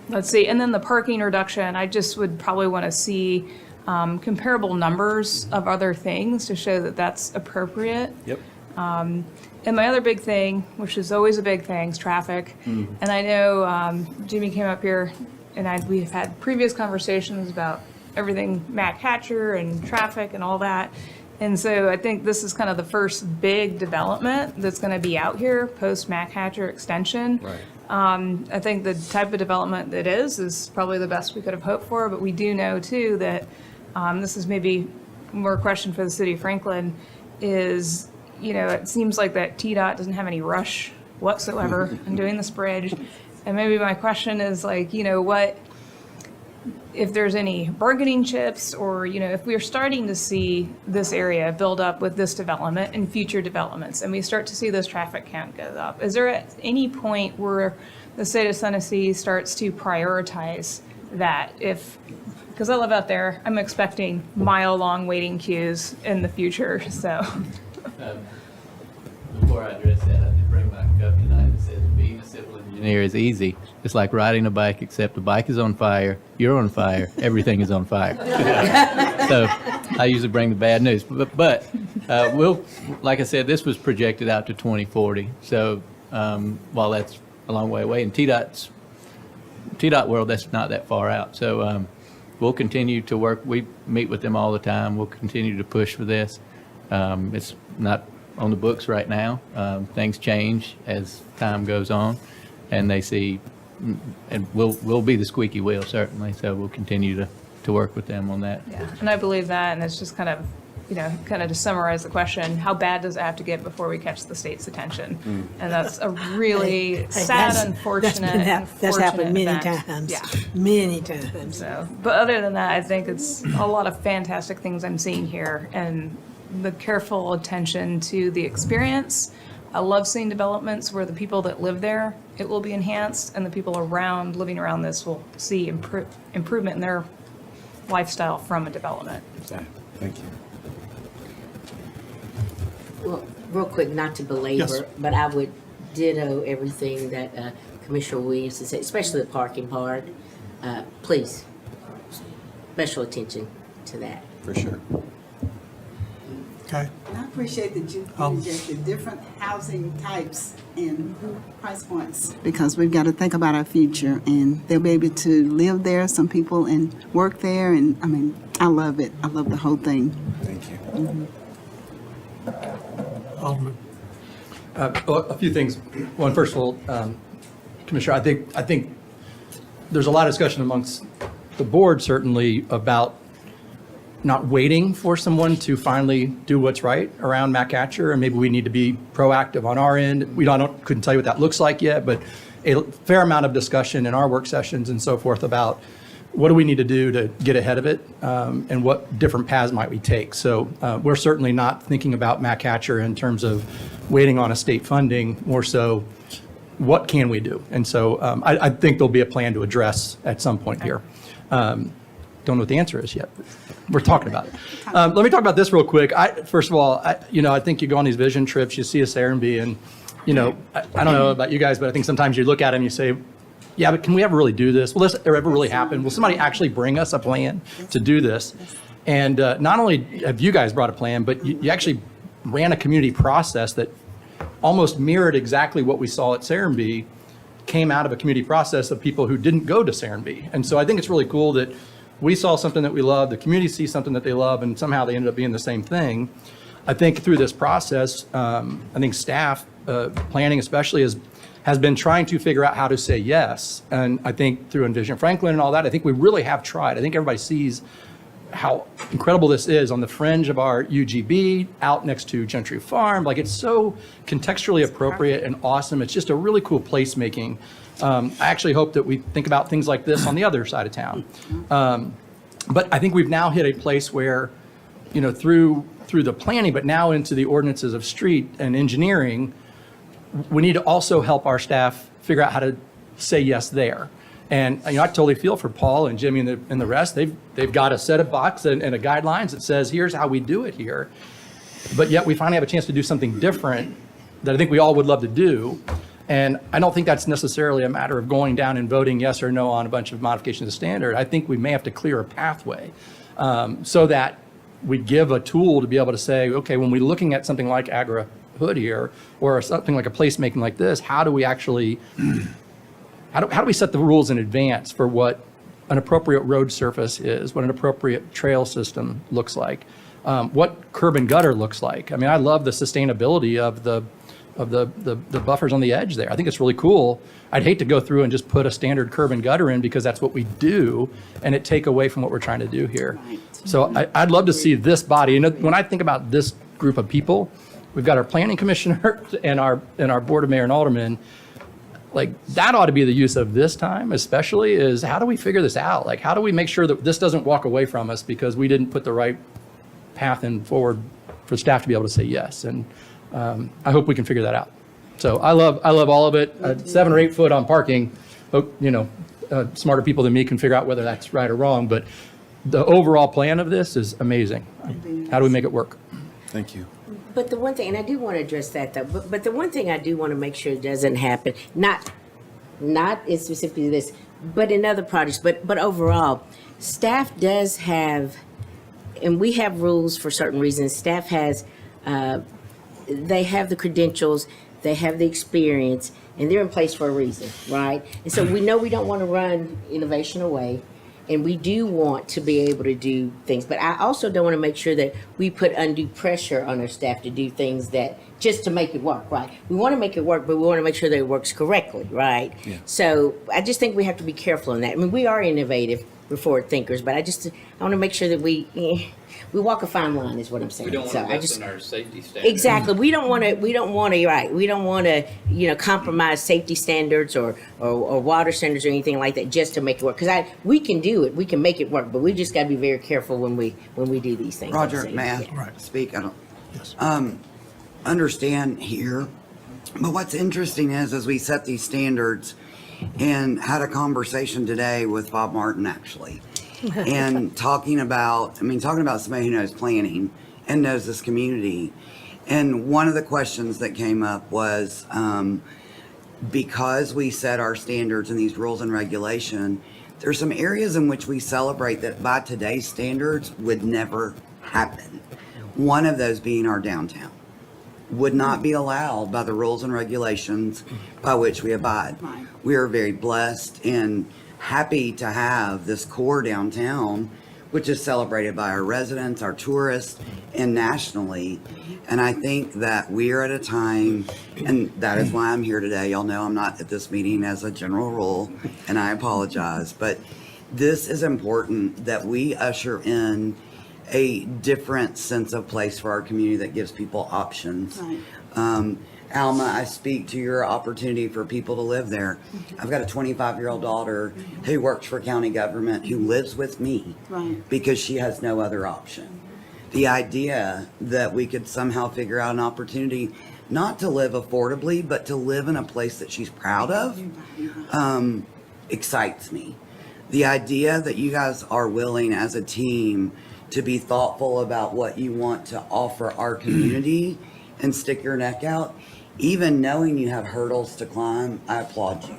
Let's see, and then the parking reduction, I just would probably want to see comparable numbers of other things to show that that's appropriate. Yep. And my other big thing, which is always a big thing, is traffic. And I know Jimmy came up here, and we've had previous conversations about everything Matt Hatcher and traffic and all that. And so I think this is kind of the first big development that's going to be out here post Mac Hatcher extension. Right. I think the type of development that is probably the best we could have hoped for, but we do know too that this is maybe more a question for the city of Franklin is, it seems like that TDOT doesn't have any rush whatsoever in doing this bridge. And maybe my question is like, what, if there's any bargaining chips or, if we're starting to see this area build up with this development and future developments, and we start to see this traffic count go up, is there at any point where the state of Tennessee starts to prioritize that? Because I live out there, I'm expecting mile-long waiting queues in the future, so. Before I address that, I did bring my cup tonight that says being a civil engineer is easy. It's like riding a bike, except the bike is on fire, you're on fire, everything is on fire. So I usually bring the bad news. But like I said, this was projected out to 2040. So while that's a long way away, in TDOT world, that's not that far out. So we'll continue to work. We meet with them all the time. We'll continue to push for this. It's not on the books right now. Things change as time goes on, and they see, and we'll be the squeaky wheel, certainly. So we'll continue to work with them on that. Yeah, and I believe that, and it's just kind of to summarize the question, how bad does it have to get before we catch the state's attention? And that's a really sad, unfortunate, That's happened many event. times. Yeah. Many times. So, but other than that, I think it's a lot of fantastic things I'm seeing here, and the careful attention to the experience. I love seeing developments where the people that live there, it will be enhanced, and the people living around this will see improvement in their lifestyle from a development. So. Thank you. Well, real quick, not to belabor, Yes. but I would ditto everything that Commissioner Williams has said, especially the parking part. Please, special attention to that. For sure. Okay, I appreciate that you projected different housing types and price points, because we've got to think about our future, and they'll be able to live there, some people, and work there, and I love it. I love the whole thing. Thank you. Alderman. A few things. One, first of all, Commissioner, I think there's a lot of discussion amongst the board certainly about not waiting for someone to finally do what's right around Mac Hatcher, and maybe we need to be proactive on our end. Couldn't tell you what that looks like yet, but a fair amount of discussion in our work sessions and so forth about what do we need to do to get ahead of it, and what different paths might we take. So we're certainly not thinking about Mac Hatcher in terms of waiting on a state funding, more so what can we do? And so I think there'll be a plan to address at some point here. Don't know what the answer is yet. But we're talking about it. Let me talk about this real quick. First of all, I think you go on these vision trips, you see a Serenbe, and I don't know about you guys, but I think sometimes you look at them, you say, yeah, but can we ever really do this? Will this ever really happen? Will somebody actually bring us a plan to do this? And not only have you guys brought a plan, but you actually ran a community process that almost mirrored exactly what we saw at Serenbe, came out of a community process of people who didn't go to Serenbe. And so I think it's really cool that we saw something that we love, the community sees something that they love, and somehow they ended up being the same thing. I think through this process, I think staff, planning especially, has been trying to figure out how to say yes. And I think through Envision Franklin and all that, I think we really have tried. I think everybody sees how incredible this is on the fringe of our UGB, out next to Gentry Farm. Like, it's so contextually appropriate and awesome. It's just a really cool placemaking. I actually hope that we think about things like this on the other side of town. But I think we've now hit a place where, through the planning, but now into the ordinances of street and engineering, we need to also help our staff figure out how to say yes there. And I totally feel for Paul and Jimmy and the rest. They've got a set of box and a guidelines that says, here's how we do it here. But yet we finally have a chance to do something different that I think we all would love to do. And I don't think that's necessarily a matter of going down and voting yes or no on a bunch of modifications of standard. I think we may have to clear a pathway so that we give a tool to be able to say, okay, when we're looking at something like hood here, or something like a placemaking like this, how do we actually, how do we set the rules in advance for what an appropriate road surface is, what an appropriate trail system looks like, what curb and gutter looks like? I mean, I love the sustainability of the buffers on the edge there. I think it's really cool. I'd hate to go through and just put a standard curb and gutter in because that's what we do, and it take away from what we're trying to do here. So I'd love to see this body. When I think about this group of people, we've got our planning commissioner and our board of mayor and aldermen. Like, that ought to be the use of this time, especially, is how do we figure this out? Like, how do we make sure that this doesn't walk away from us because we didn't put the right path in forward for staff to be able to say yes? And I hope we can figure that out. So I love all of it. 7 or 8 foot on parking, smarter people than me can figure out whether that's right or wrong, but the overall plan of this is amazing. How do we make it work? Thank you. But the one thing, and I do want to address that though, but the one thing I do want to make sure doesn't happen, not in specifically this, but in other projects, but overall, staff does have, and we have rules for certain reasons. Staff has, they have the credentials, they have the experience, and they're in place for a reason, right? And so we know we don't want to run innovation away. And we do want to be able to do things, but I also don't want to make sure that we put undue pressure on our staff to do things that just to make it work, right? We want to make it work, but we want to make sure that it works correctly, right? Yeah. So I just think we have to be careful on that. I mean, we are innovative, we're forward thinkers, but I want to make sure that we walk a fine line, is what I'm saying. We don't want So to I lessen just our safety standards. exactly. We don't want to. You're right. We don't want to, compromise safety standards or water standards or anything like that just to make it work. Because we can do it. We can make it work. But we just got to be very careful when we do these things. Roger, may I speak? I don't understand here. But what's interesting is, as we set these standards, and had a conversation today with Bob Martin, actually, and talking about somebody who knows planning and knows this community. And one of the questions that came up was, because we set our standards and these rules and regulation, there's some areas in which we celebrate that by today's standards would never happen. One of those being our downtown would not be allowed by the rules and regulations by which we abide. Right. We are very blessed and happy to have this core downtown, which is celebrated by our residents, our tourists, and nationally. And I think that we are at a time, and that is why I'm here today. Y'all know I'm not at this meeting as a general rule, and I apologize, but this is important that we usher in a different sense of place for our community that gives people options. Right. Alma, I speak to your opportunity for people to live there. I've got a 25-year-old daughter who works for county government who lives with me Right. because she has no other option. The idea that we could somehow figure out an opportunity not to live affordably, but to live in a place that she's proud of, excites me. The idea that you guys are willing as a team to be thoughtful about what you want to offer our community and stick your neck out, even knowing you have hurdles to climb, I applaud you.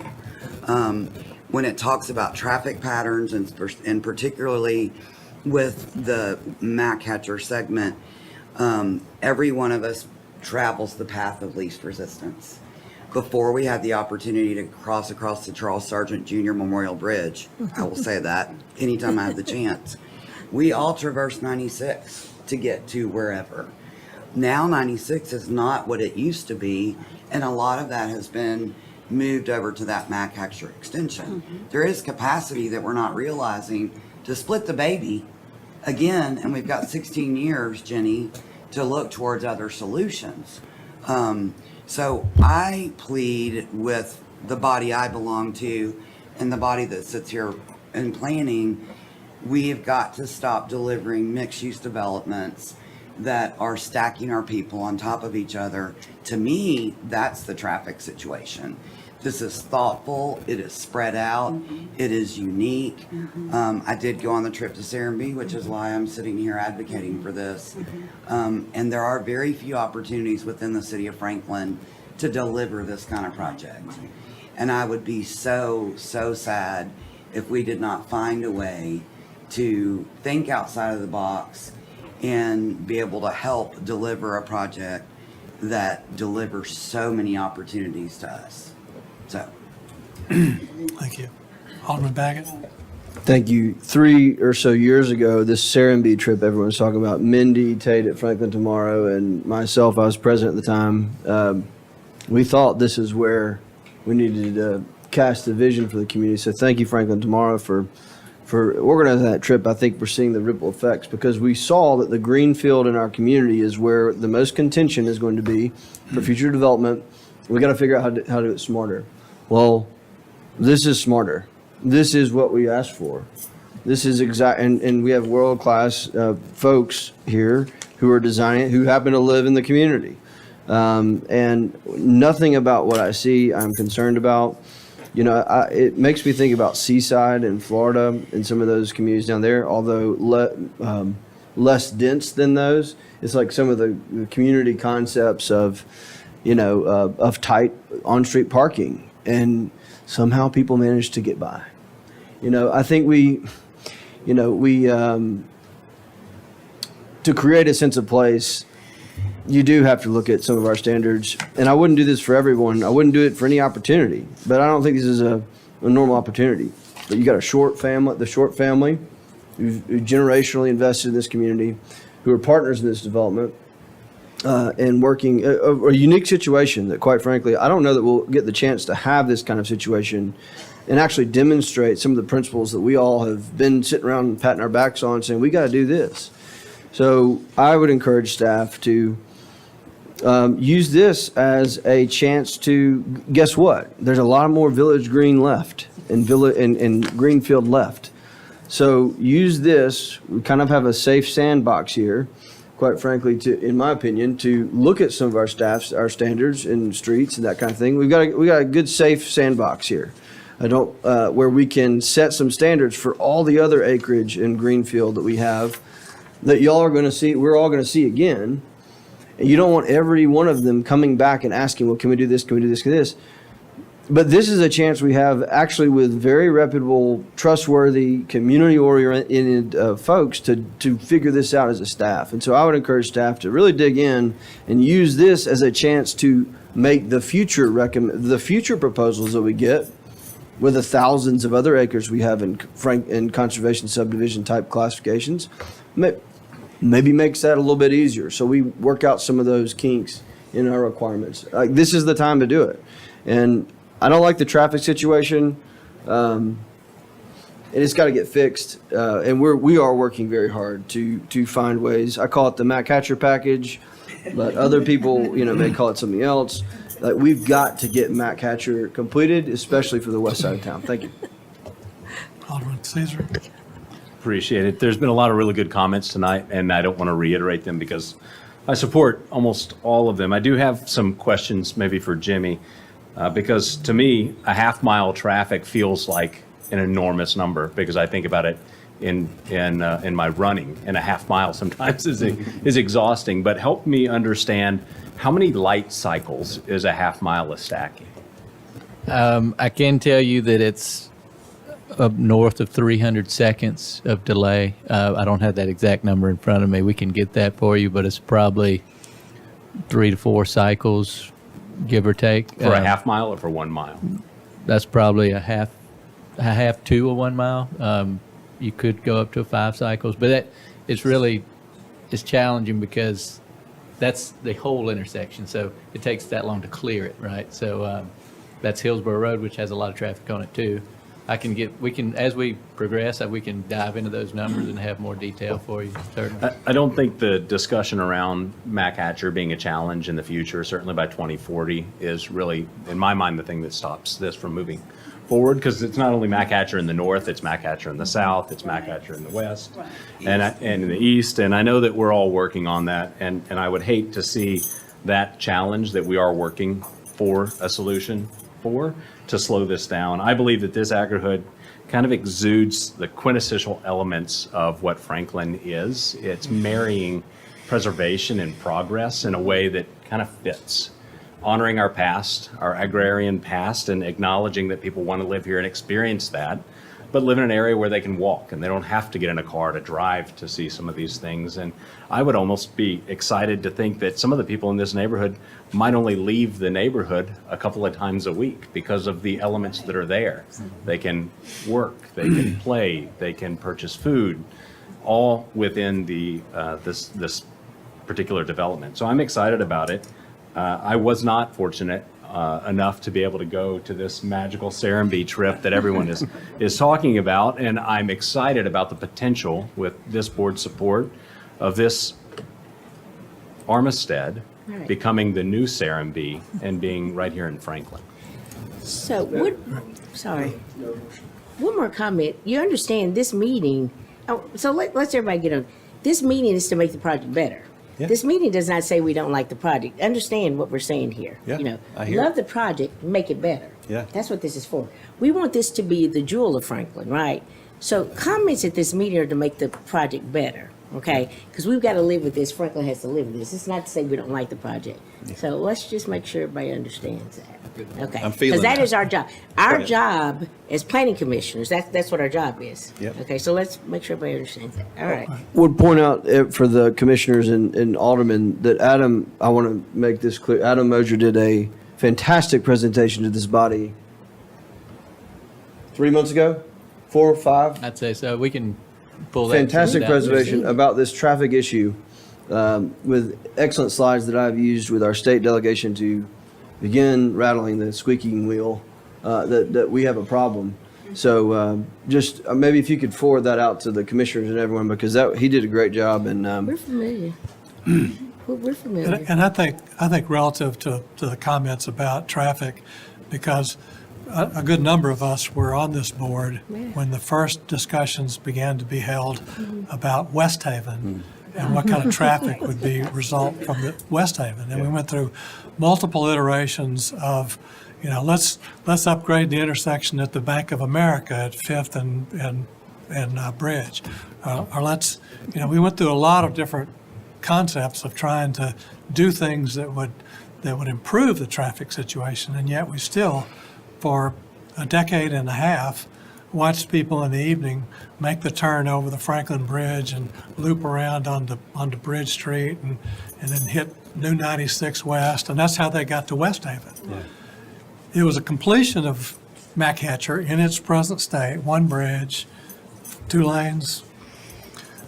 When it talks about traffic patterns and particularly with the Mac-Hatcher segment, every one of us travels the path of least resistance. Before we had the opportunity to cross across the Charles Sargent Jr. Memorial Bridge, I will say that anytime I have the chance, we all traverse 96 to get to wherever. Now 96 is not what it used to be, and a lot of that has been moved over to that Mac-Hatcher extension. There is capacity that we're not realizing to split the baby again, and we've got 16 years, Jenny, to look towards other solutions. So I plead with the body I belong to and the body that sits here in planning, we've got to stop delivering mixed-use developments that are stacking our people on top of each other. To me, that's the traffic situation. This is thoughtful, it is spread out, it is unique. I did go on the trip to Serenbe, which is why I'm sitting here advocating for this. And there are very few opportunities within the city of Franklin to deliver this kind of project. And I would be so sad if we did not find a way to think outside of the box and be able to help deliver a project that deliver so many opportunities to us. So. Thank you. Alderman Baggett? Thank you. 3 or so years ago, this Serenbe trip everyone was talking about, Mindy, Tate at Franklin Tomorrow, and myself, I was president at the time. We thought this is where we needed to cast a vision for the community. So thank you, Franklin Tomorrow, for organizing that trip. I think we're seeing the ripple effects because we saw that the green field in our community is where the most contention is going to be for future development. We got to figure out how to do it smarter. Well, this is smarter. This is what we asked for. This is exact, and we have world-class folks here who are designing it, who happen to live in the community. And nothing about what I see I'm concerned about. You know, it makes me think about Seaside in Florida and some of those communities down there, although less dense than those. It's like some of the community concepts of, you know, of tight on-street parking, and somehow people manage to get by. You know, I think to create a sense of place, you do have to look at some of our standards. And I wouldn't do this for everyone. I wouldn't do it for any opportunity. But I don't think this is a normal opportunity. But you got the Short family, who generationally invested in this community, who are partners in this development, and working a unique situation that, quite frankly, I don't know that we'll get the chance to have this kind of situation and actually demonstrate some of the principles that we all have been sitting around and patting our backs on, saying we got to do this. So I would encourage staff to use this as a chance to, guess what? There's a lot more Village Green left and Greenfield left. So use this. We kind of have a safe sandbox here, quite frankly, in my opinion, to look at some of our our standards in streets and that kind of thing. We got a good safe sandbox here. Where we can set some standards for all the other acreage in Greenfield that we have, that y'all are going to see, we're all going to see again. And you don't want every one of them coming back and asking, well, can we do this? Can we do this? Can we do this? But this is a chance we have actually with very reputable, trustworthy, community-oriented folks to figure this out as a staff. And so I would encourage staff to really dig in and use this as a chance to make the future proposals that we get with the thousands of other acres we have in conservation subdivision type classifications, maybe makes that a little bit easier. So we work out some of those kinks in our requirements. Like, this is the time to do it. And I don't like the traffic situation. And it's got to get fixed. And we are working very hard to find ways. I call it the Matt Hatcher package, but other people, may call it something else. Like, we've got to get Matt Hatcher completed, especially for the west side of town. Thank you. Alderman Caesar? Appreciate it. There's been a lot of really good comments tonight, and I don't want to reiterate them because I support almost all of them. I do have some questions maybe for Jimmy, because to me, a half-mile traffic feels like an enormous number because I think about it in my running, and a half mile sometimes is exhausting. But help me understand, how many light cycles is a half mile of stacking? I can tell you that it's up north of 300 seconds of delay. I don't have that exact number in front of me. We can get that for you, but it's probably 3 to 4 cycles, give or take. For a half mile or for 1 mile? That's probably a half to a 1 mile. You could go up to 5 cycles, but it's challenging because that's the whole intersection. So it takes that long to clear it, right? So that's Hillsborough Road, which has a lot of traffic on it too. As we progress, we can dive into those numbers and have more detail for you, certainly. I don't think the discussion around Mac Hatcher being a challenge in the future, certainly by 2040, is really, in my mind, the thing that stops this from moving forward, because it's not only Mac Hatcher in the north, it's Mac Hatcher in the south, it's Mac Hatcher in the west, and in the east. And I know that we're all working on that, and I would hate to see that challenge that we are working for a solution for to slow this down. I believe that this neighborhood kind of exudes the quintessential elements of what Franklin is. It's marrying preservation and progress in a way that kind of fits. Honoring our past, our agrarian past, and acknowledging that people want to live here and experience that, but live in an area where they can walk and they don't have to get in a car to drive to see some of these things. And I would almost be excited to think that some of the people in this neighborhood might only leave the neighborhood a couple of times a week because of the elements that are there. They can work, they can play, they can purchase food, all within the this particular development. So I'm excited about it. I was not fortunate enough to be able to go to this magical Serenbe trip that everyone is talking about, and I'm excited about the potential with this board's support of this Armistead Right. becoming the new Serenbe and being right here in Franklin. So, sorry. One more comment. You understand this meeting, so let's everybody get on. This meeting is to make the project better. Yeah. This meeting does not say we don't like the project. Understand what we're saying here. Yeah, You know, I hear love it. the project, make it better. Yeah. That's what this is for. We want this to be the jewel of Franklin, right? So comments at this meeting are to make the project better, okay? Because we've got to live with this. Franklin has to live with this. It's not to say we don't like the project. So let's just make sure everybody understands that. Okay. I'm feeling Because that that. is our job. Our Yeah. job as planning commissioners, that's what our job is. Yep. Okay, so let's make sure everybody understands that. All right. Would point out for the commissioners and aldermen that Adam, I want to make this clear, Adam Moser did a fantastic presentation to this body 3 months ago, 4 or 5. I'd say so. We can pull that. Fantastic that- presentation about this traffic issue with excellent slides that I've used with our state delegation to begin rattling the squeaking wheel that we have a problem. So just maybe if you could forward that out to the commissioners and everyone, because he did a great job. And We're familiar. We're familiar. And I think relative to the comments about traffic, because a good number of us were on this board when the first discussions began to be held about West Haven and what kind of traffic would be result from the West Haven. And we went through multiple iterations of, let's upgrade the intersection at the Bank of America at 5th and Bridge. Or let's, we went through a lot of different concepts of trying to do things that would improve the traffic situation, and yet we still, for a decade and a half, watched people in the evening make the turn over the Franklin Bridge and loop around onto Bridge Street and then hit New 96 West, and that's how they got to West Haven. It was a completion of McHatcher in its present state, one bridge, 2 lanes,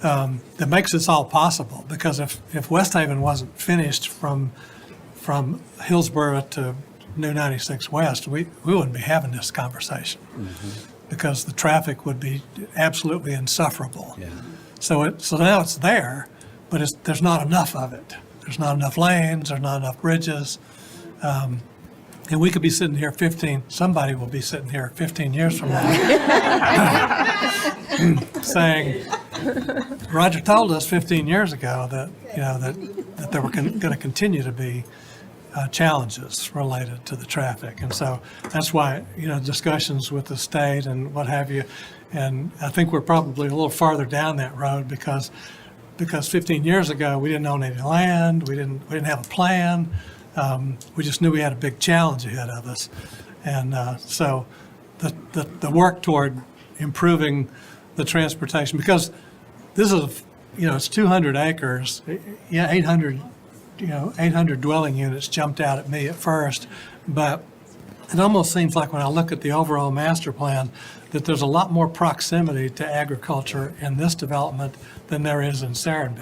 that makes this all possible. Because if West Haven wasn't finished from Hillsborough to New 96 West, we wouldn't be having this conversation. Because the traffic would be absolutely insufferable. So now it's there, but there's not enough of it. There's not enough lanes, there's not enough bridges. And we could be sitting here somebody will be sitting here 15 years from now saying, Roger told us 15 years ago that, that there were going to continue to be challenges related to the traffic. And so that's why, discussions with the state and what have you, and I think we're probably a little farther down that road because 15 years ago, we didn't own any land, we didn't have a plan. We just knew we had a big challenge ahead of us. And so the work toward improving the transportation, because this is, it's 200 acres, 800 dwelling units jumped out at me at first, but it almost seems like when I look at the overall master plan that there's a lot more proximity to agriculture in this development than there is in Serenbe.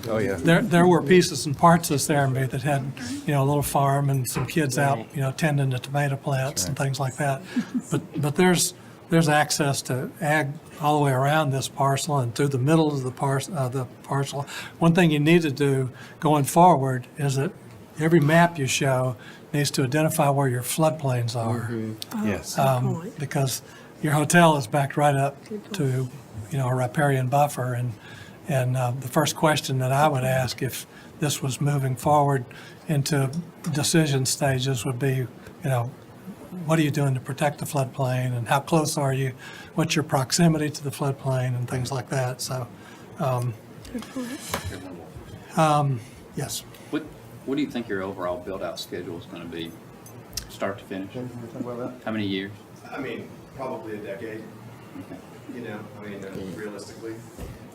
Oh, yeah. There were pieces and parts of Serenbe that had, a little farm and some kids out, tending to tomato plants and things like that. But there's access to ag all the way around this parcel and through the middle of the parcel. One thing you need to do going forward is that every map you show needs to identify where your floodplains are. Yes. Because your hotel is backed right up to, a riparian buffer. And the first question that I would ask if this was moving forward into decision stages would be, what are you doing to protect the floodplain, and how close are you? What's your proximity to the floodplain and things like that? So, yes. What do you think your overall build-out schedule is going to be, start to finish? How many years? I mean, probably a decade. You know, I mean, realistically.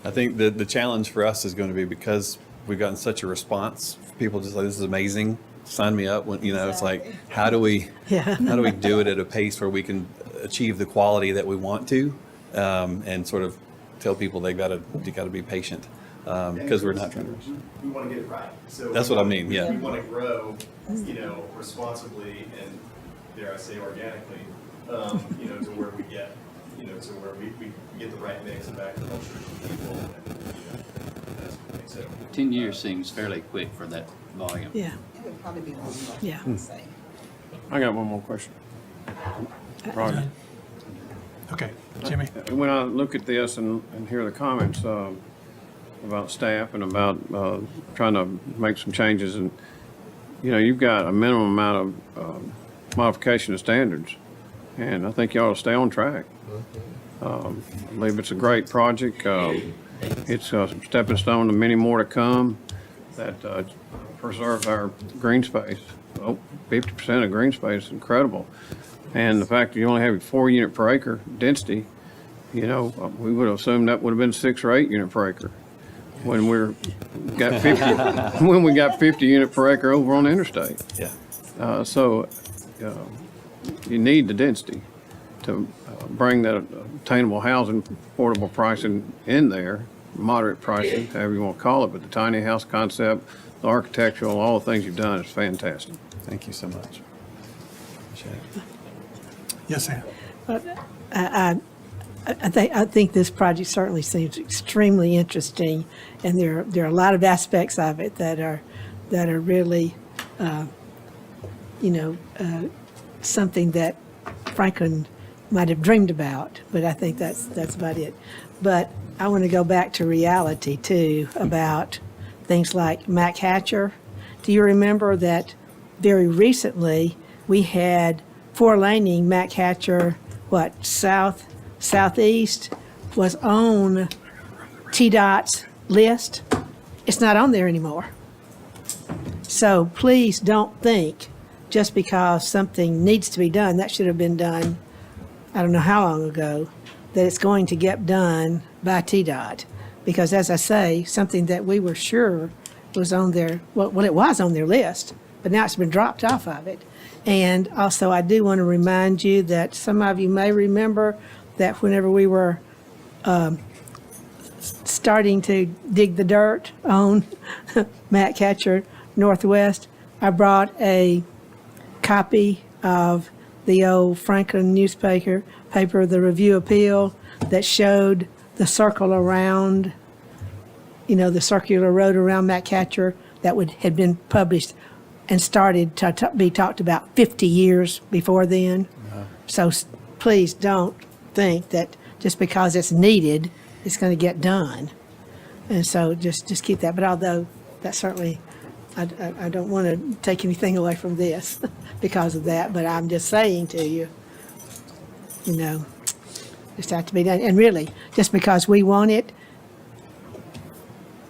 I think the challenge for us is going to be because we've gotten such a response. People just like, this is amazing. Sign me up. When, you know, it's like, how do we do it at a pace where we can achieve the quality that we want to, and sort of tell people they got to be patient, because we're not trying to. We want to get it right. So That's what I mean, yeah. We want to grow, you know, responsibly and, dare I say, organically, you know, to where we get, you know, to where we get the right mix of agriculture from people. And, you know, that's what makes it. 10 years seems fairly quick for that volume. Yeah, It would probably be longer. yeah. I got one more question. Roger. Okay, Jimmy? When I look at this and hear the comments about staff and about trying to make some changes, and, you know, you've got a minimum amount of modification of standards, and I think you ought to stay on track. I believe it's a great project. It's a stepping stone to many more to come that preserve our green space. Oh, 50% of green space is incredible. And the fact that you only have a 4 unit per acre density, you know, we would have assumed that would have been 6 or 8 unit per acre when got 50, when we got 50 unit per acre over on the interstate. Yeah. So you need the density to bring that attainable housing, affordable pricing in there, moderate pricing, however you want to call it, but the tiny house concept, the architectural, all the things you've done is fantastic. Thank you so much. Appreciate it. Yes, Ann? I think this project certainly seems extremely interesting, and there are a lot of aspects of it that are really, something that Franklin might have dreamed about. But I think that's about it. But I want to go back to reality too, about things like Mac Hatcher. Do you remember that very recently we had 4-laning Mac Hatcher, southeast, was on TDOT's list? It's not on there anymore. So please don't think just because something needs to be done, that should have been done, I don't know how long ago, that it's going to get done by TDOT. Because as I say, something that we were sure was on their, well, it was on their list, but now it's been dropped off of it. And also, I do want to remind you that some of you may remember that whenever we were starting to dig the dirt on Mac Hatcher Northwest, I brought a copy of the old Franklin newspaper, the Review Appeal, that showed the circle around, the circular road around Mac Hatcher that had been published and started to be talked about 50 years before then. So please don't think that just because it's needed, it's going to get done. And so just keep that. But although that certainly, I don't want to take anything away from this because of that, but I'm just saying to you, just have to be done. And really, just because we want it,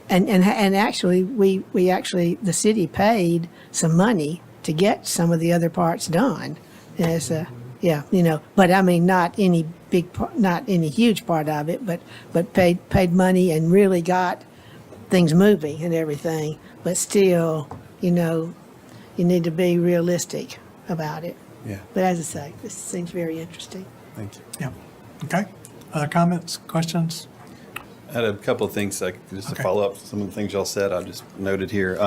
and actually, we actually, the city paid some money to get some of the other parts done. And it's but I mean, not any big part, not any huge part of it, but paid money and really got things moving and everything. But still, you need to be realistic about it. Yeah. But as I say, this seems very interesting. Thank you. Yeah. Okay. Other comments, questions? I had a couple of things just to follow up some of the things y'all said. I just noted here.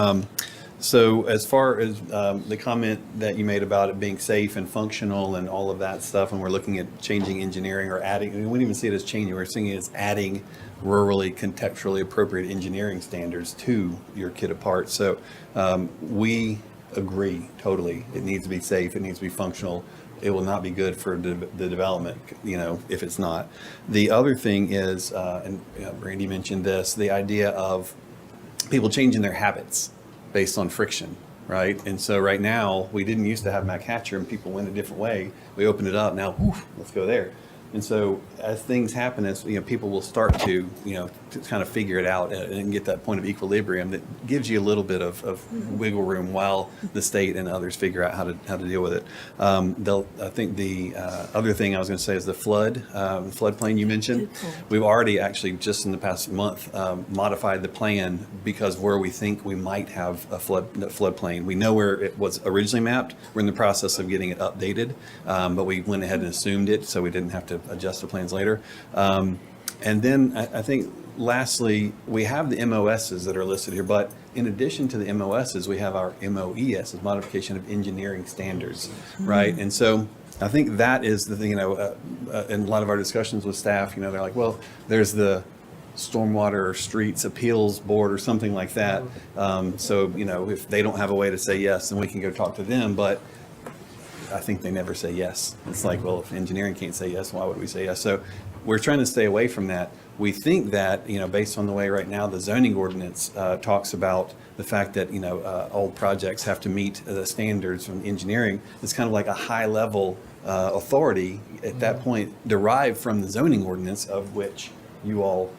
So as far as the comment that you made about it being safe and functional and all of that stuff, and we're looking at changing engineering or adding, we wouldn't even see it as changing, we're seeing it as adding rurally, contextually appropriate engineering standards to your kit of parts. So we agree totally. It needs to be safe, it needs to be functional. It will not be good for the development, if it's not. The other thing is, and Brandy mentioned this, the idea of people changing their habits based on friction, right? And so right now, we didn't used to have Mac Hatcher and people went a different way. We opened it up, now, let's go there. And so as things happen, as people will start to, to kind of figure it out and get that point of equilibrium that gives you a little bit of wiggle room while the state and others figure out how to deal with it. I think the other thing I was going to say is the floodplain you mentioned. We've already actually just in the past month modified the plan because where we think we might have a floodplain. We know where it was originally mapped. We're in the process of getting it updated, but we went ahead and assumed it so we didn't have to adjust the plans later. And then I think lastly, we have the MOSs that are listed here, but in addition to the MOSs, we have our MOES, modification of engineering standards, right? And so I think that is the thing, in a lot of our discussions with staff, they're like, well, there's the Stormwater or Streets Appeals Board or something like that. So, if they don't have a way to say yes, then we can go talk to them, but I think they never say yes. It's like, well, if engineering can't say yes, why would we say yes? So we're trying to stay away from that. We think that, based on the way right now the zoning ordinance talks about the fact that, old projects have to meet the standards from engineering, it's kind of like a high level authority at that point derived from the zoning ordinance, of which you all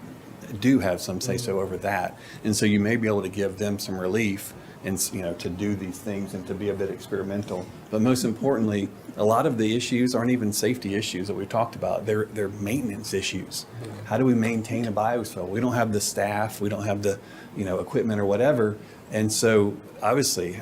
do have some say so over that. And so you may be able to give them some relief and, to do these things and to be a bit experimental. But most importantly, a lot of the issues aren't even safety issues that we've talked about. They're maintenance issues. How do we maintain a bioswale? We don't have the staff, we don't have the, equipment or whatever. And so obviously,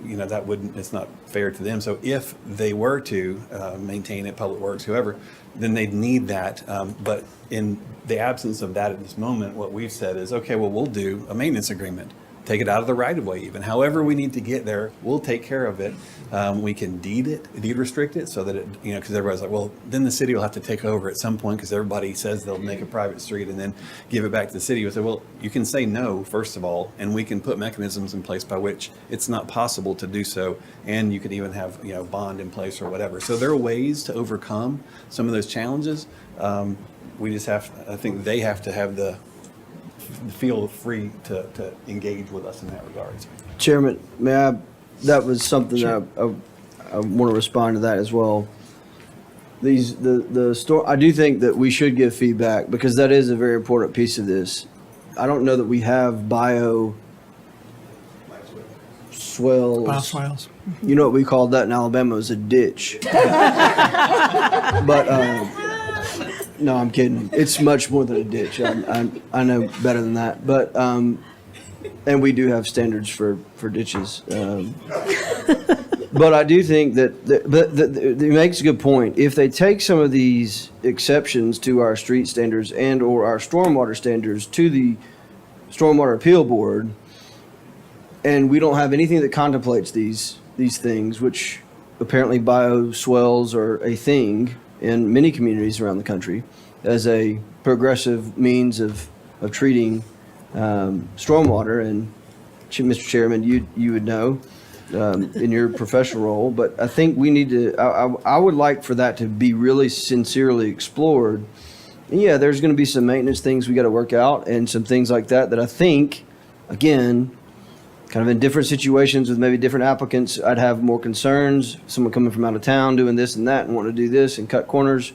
it's not fair to them. So if they were to maintain it, Public Works, whoever, then they'd need that. But in the absence of that at this moment, what we've said is, okay, well, we'll do a maintenance agreement. Take it out of the right of way even. However we need to get there, we'll take care of it. We can deed restrict it so that it, because everybody's like, well, then the city will have to take over at some point because everybody says they'll make a private street and then give it back to the city. We say, well, you can say no, first of all, and we can put mechanisms in place by which it's not possible to do so. And you could even have, bond in place or whatever. So there are ways to overcome some of those challenges. We just I think they have to have the feel free to engage with us in that regard. Chairman, that was something that I want to respond to that as well. I do think that we should give feedback because that is a very important piece of this. I don't know that we have bioswales. Bioswales. You know what we called that in Alabama? It was a ditch. But no, I'm kidding. It's much more than a ditch. I know better than that. But and we do have standards for ditches. But I do think that it makes a good point. If they take some of these exceptions to our street standards and or our stormwater standards to the Stormwater Appeal Board, and we don't have anything that contemplates these things, which apparently bioswales are a thing in many communities around the country as a progressive means of treating stormwater. And Mr. Chairman, you would know in your professional role, but I think we need to, I would like for that to be really sincerely explored. And yeah, there's going to be some maintenance things we got to work out and some things like that I think, again, kind of in different situations with maybe different applicants, I'd have more concerns. Someone coming from out of town doing this and that and wanting to do this and cut corners.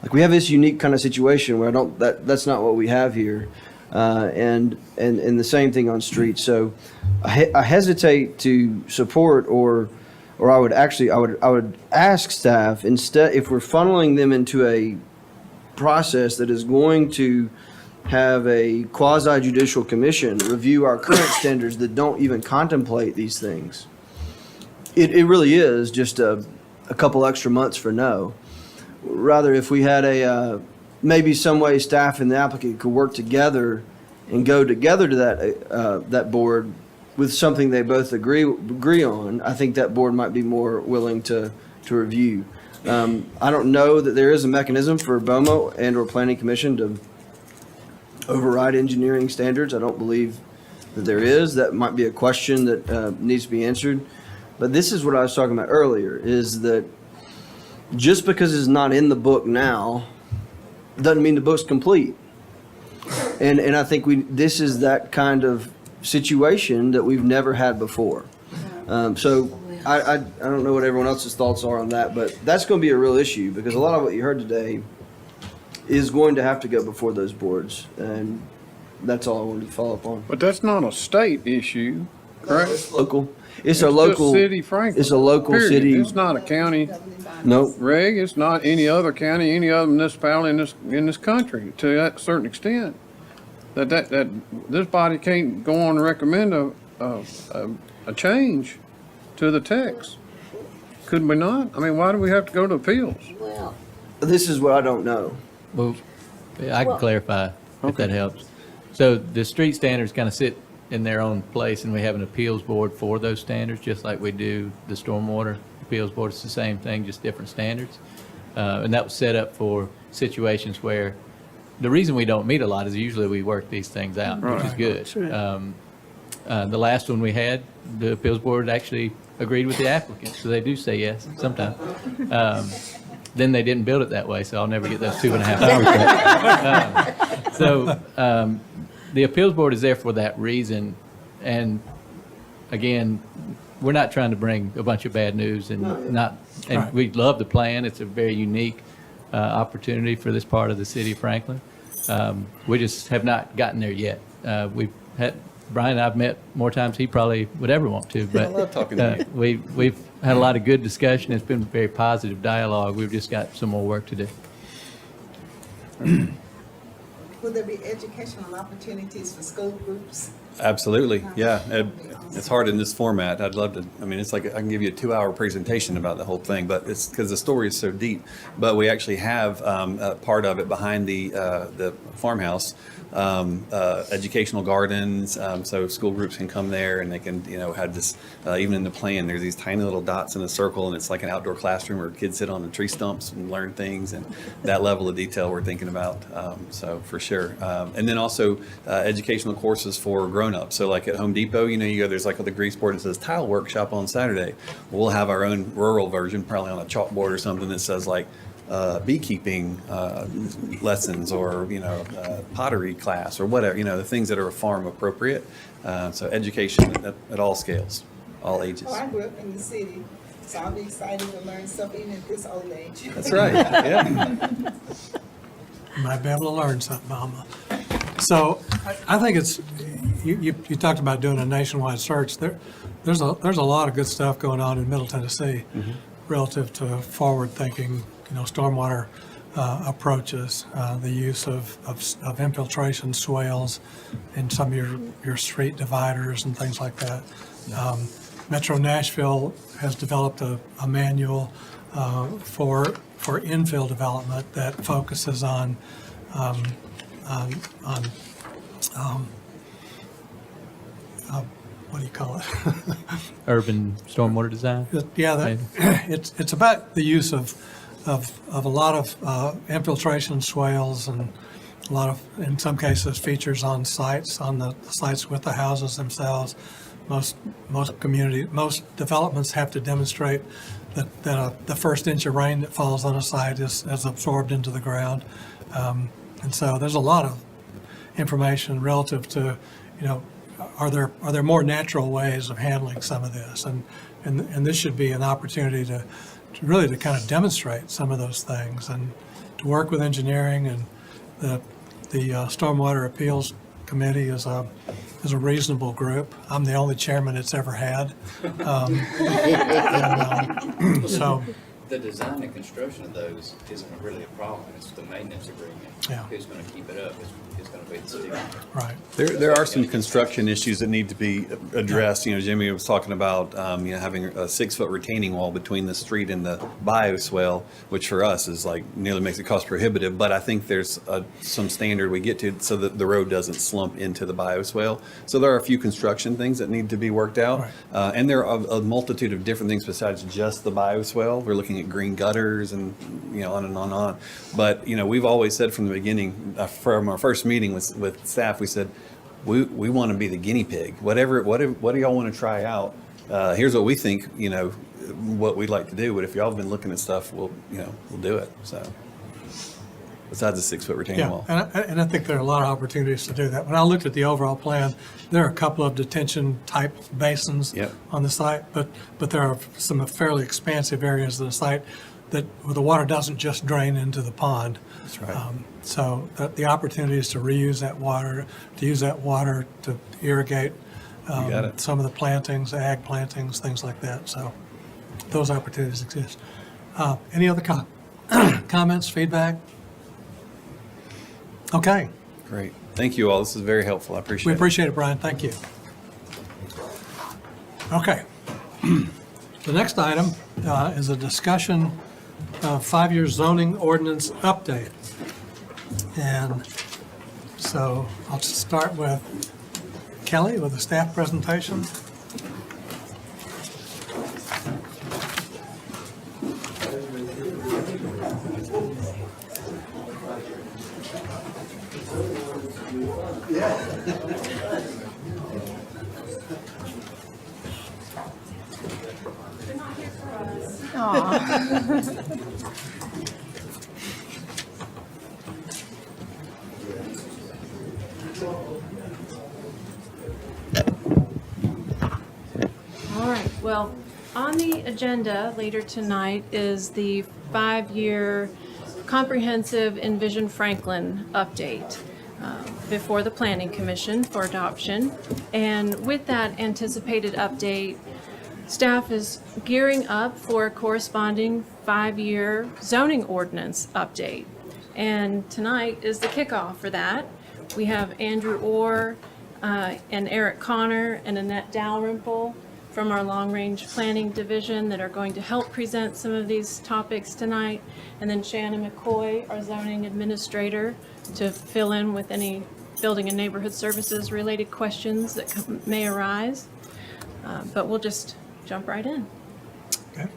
Like we have this unique kind of situation where that's not what we have here. And the same thing on streets. So I hesitate to support or I would ask staff instead, if we're funneling them into a process that is going to have a quasi-judicial commission review our current standards that don't even contemplate these things. It really is just a couple extra months for no. Rather, if we had maybe some way staff and the applicant could work together and go together to that board with something they both agree on, I think that board might be more willing to review. I don't know that there is a mechanism for BOMA and or Planning Commission to override engineering standards. I don't believe that there is. That might be a question that needs to be answered. But this is what I was talking about earlier, is that just because it's not in the book now doesn't mean the book's complete. And I think this is that kind of situation that we've never had before. So I don't know what everyone else's thoughts are on that, but that's going to be a real issue because a lot of what you heard today is going to have to go before those boards. And That's all I wanted to follow up on. But that's not a state issue, correct? Local. It's a just local. City Franklin. It's a local period. city. It's not a county Nope. reg. It's not any other county, any other municipality in this country to that certain extent. That this body can't go on and recommend a change to the text. Could we not? I mean, why do we have to go to appeals? Well, This is what I don't know. Well, I can clarify if that helps. So the street standards kind of sit in their own place, and we have an appeals board for those standards, just like we do the stormwater appeals board. It's the same thing, just different standards. And that was set up for situations where the reason we don't meet a lot is usually we work these things out, which is good. That's right. The last one we had, the appeals board actually agreed with the applicant, so they do say yes sometimes. Then they didn't build it that way, so I'll never get those 2.5 hours back. The appeals board is there for that reason. And again, we're not trying to bring a bunch of bad news and we love the plan. It's a very unique opportunity for this part of the city of Franklin. We just have not gotten there yet. Brian and I've met more times he probably would ever want to, but I love talking to you. We've had a lot of good discussion. It's been very positive dialogue. We've just got some more work to do. Will there be educational opportunities for school groups? Absolutely, yeah. It's hard in this format. I'd love to, I mean, it's like, I can give you a 2-hour presentation about the whole thing, but it's because the story is so deep. But we actually have part of it behind the farmhouse, educational gardens, so school groups can come there and they can, have this, even in the plan, there's these tiny little dots in a circle, and it's like an outdoor classroom where kids sit on the tree stumps and learn things, and that level of detail we're thinking about, so for sure. And then also educational courses for grown-ups. So like at Home Depot, there's like the grease board that says tile workshop on Saturday. We'll have our own rural version, probably on a chalkboard or something that says like beekeeping lessons or, pottery class or whatever, the things that are farm appropriate. So education at all scales, all ages. Oh, I grew up in the city, so I'll be excited to learn stuff even at this old age. That's right, yeah. You might be able to learn something, Mama. So I think it's, you talked about doing a nationwide search. There's a lot of good stuff going on in Middle Tennessee relative to forward-thinking, stormwater approaches, the use of infiltration swales in some of your street dividers and things like that. Metro Nashville has developed a manual for infill development that focuses on what do you call it? Urban stormwater design? Yeah, it's about the use of a lot of infiltration swales and a lot of, in some cases, features on sites with the houses themselves. Most developments have to demonstrate that the first inch of rain that falls on a site is absorbed into the ground. And so there's a lot of information relative to, are there more natural ways of handling some of this? And this should be an opportunity to really kind of demonstrate some of those things and to work with engineering, and the Stormwater Appeals Committee is a reasonable group. I'm the only chairman it's ever had. So The design and construction of those isn't really a problem. It's the maintenance agreement. Yeah. Who's going to keep it up is going to be the city. Right. There are some construction issues that need to be addressed. Jimmy was talking about, having a 6-foot retaining wall between the street and the bioswale, which for us is like nearly makes it cost prohibitive. But I think there's some standard we get to so that the road doesn't slump into the bioswale. So there are a few construction things that need to be worked out. Right. And there are a multitude of different things besides just the bioswale. We're looking at green gutters and, on and on and on. But, we've always said from the beginning, from our first meeting with staff, we said, we want to be the guinea pig. What do y'all want to try out? Here's what we think, what we'd like to do. But if y'all have been looking at stuff, we'll do it. So besides the 6-foot retaining wall. And I think there are a lot of opportunities to do that. When I looked at the overall plan, there are a couple of detention type basins on the site, but there are some fairly expansive areas of the site that the water doesn't just drain into the pond. That's right. So the opportunities to reuse that water, to use that water to irrigate got it. some of the plantings, ag plantings, things like that. So those opportunities exist. Any other comments, feedback? Okay. Great. Thank you all. This is very helpful. I appreciate We it. appreciate it, Brian. Thank you. Okay. The next item is a discussion of 5-year zoning ordinance update. And so I'll start with Kelly with a staff presentation. All right, well, on the agenda later tonight is the 5-year comprehensive Envision Franklin update before the Planning Commission for adoption. And with that anticipated update, staff is gearing up for a corresponding 5-year zoning ordinance update. And tonight is the kickoff for that. We have Andrew Orr and Eric Connor and Annette Dalrymple from our Long Range Planning Division that are going to help present some of these topics tonight. And then Shannon McCoy, our zoning administrator, to fill in with any building and neighborhood services related questions that may arise. But we'll just jump right in. Okay.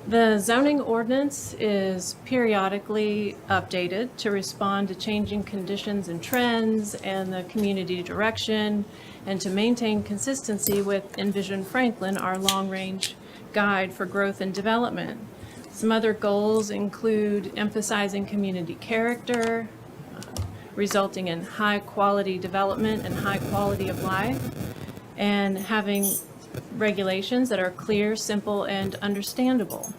The zoning ordinance is periodically updated to respond to changing conditions and trends and the community direction, and to maintain consistency with Envision Franklin, our long-range guide for growth and development. Some other goals include emphasizing community character, resulting in high-quality development and high quality of life, and having regulations that are clear, simple, and understandable.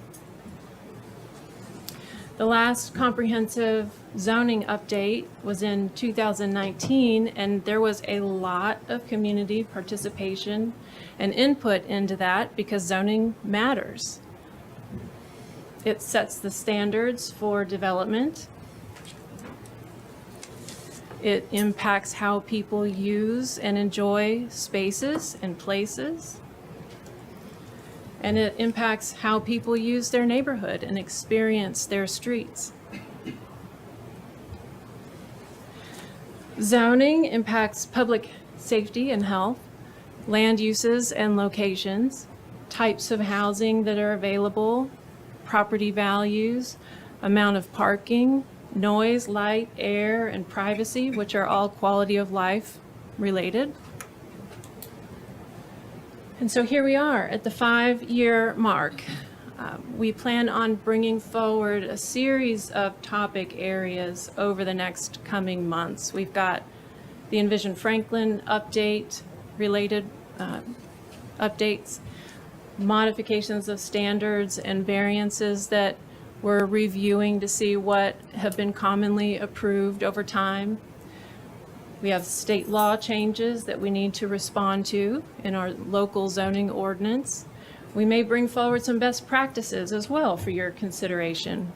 The last comprehensive zoning update was in 2019, and there was a lot of community participation and input into that because zoning matters. It sets the standards for development. It impacts how people use and enjoy spaces and places. And it impacts how people use their neighborhood and experience their streets. Zoning impacts public safety and health, land uses and locations, types of housing that are available, property values, amount of parking, noise, light, air, and privacy, which are all quality of life related. And so here we are at the 5-year mark. We plan on bringing forward a series of topic areas over the next coming months. We've got the Envision Franklin update, related updates, modifications of standards and variances that we're reviewing to see what have been commonly approved over time. We have state law changes that we need to respond to in our local zoning ordinance. We may bring forward some best practices as well for your consideration.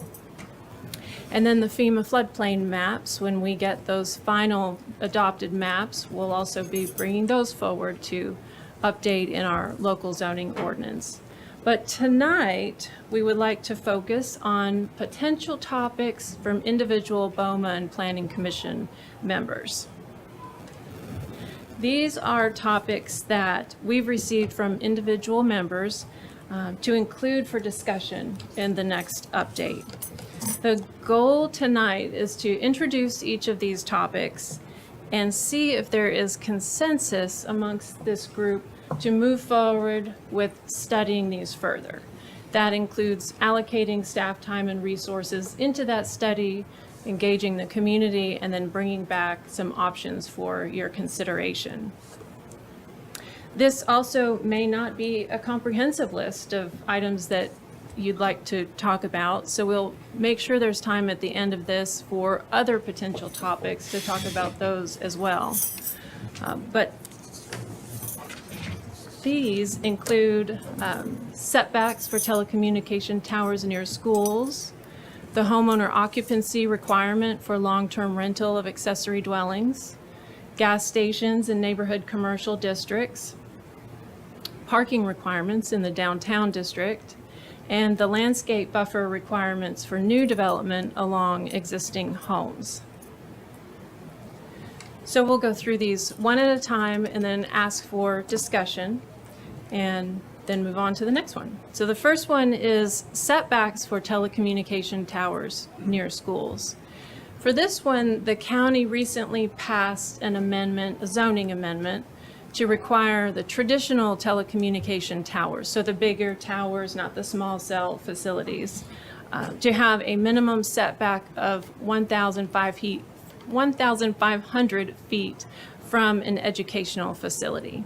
And then the FEMA floodplain maps, when we get those final adopted maps, we'll also be bringing those forward to update in our local zoning ordinance. But tonight, we would like to focus on potential topics from individual BOMA and Planning Commission members. These are topics that we've received from individual members to include for discussion in the next update. The goal tonight is to introduce each of these topics and see if there is consensus amongst this group to move forward with studying these further. That includes allocating staff time and resources into that study, engaging the community, and then bringing back some options for your consideration. This also may not be a comprehensive list of items that you'd like to talk about. So we'll make sure there's time at the end of this for other potential topics to talk about those as well. But these include setbacks for telecommunication towers near schools, the homeowner occupancy requirement for long-term rental of accessory dwellings, gas stations in neighborhood commercial districts, parking requirements in the downtown district, and the landscape buffer requirements for new development along existing homes. So we'll go through these one at a time and then ask for discussion and then move on to the next one. So the first one is setbacks for telecommunication towers near schools. For this one, the county recently passed an amendment, a zoning amendment, to require the traditional telecommunication towers, so the bigger towers, not the small cell facilities, to have a minimum setback of 1,500 feet from an educational facility.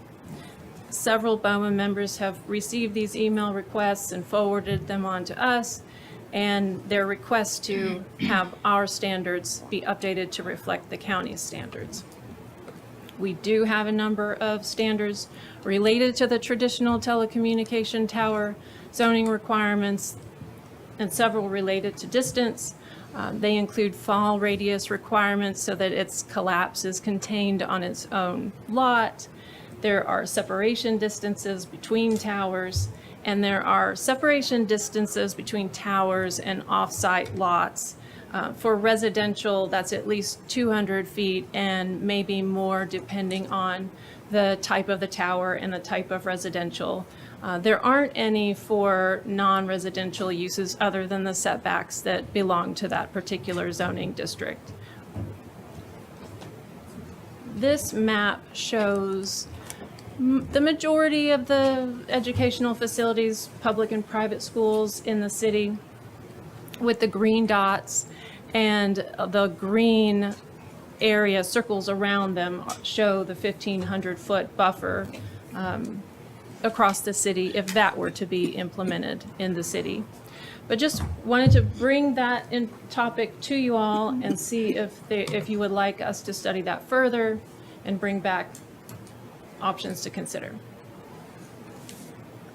Several BOMA members have received these email requests and forwarded them on to us, and their request to have our standards be updated to reflect the county's standards. We do have a number of standards related to the traditional telecommunication tower zoning requirements and several related to distance. They include fall radius requirements so that its collapse is contained on its own lot. There are separation distances between towers, and there are separation distances between towers and off-site lots. For residential, that's at least 200 feet and maybe more depending on the type of the tower and the type of residential. There aren't any for non-residential uses other than the setbacks that belong to that particular zoning district. This map shows the majority of the educational facilities, public and private schools in the city, with the green dots, and the green area circles around them show the 1,500-foot buffer across the city if that were to be implemented in the city. But just wanted to bring that in topic to you all and see if you would like us to study that further and bring back options to consider.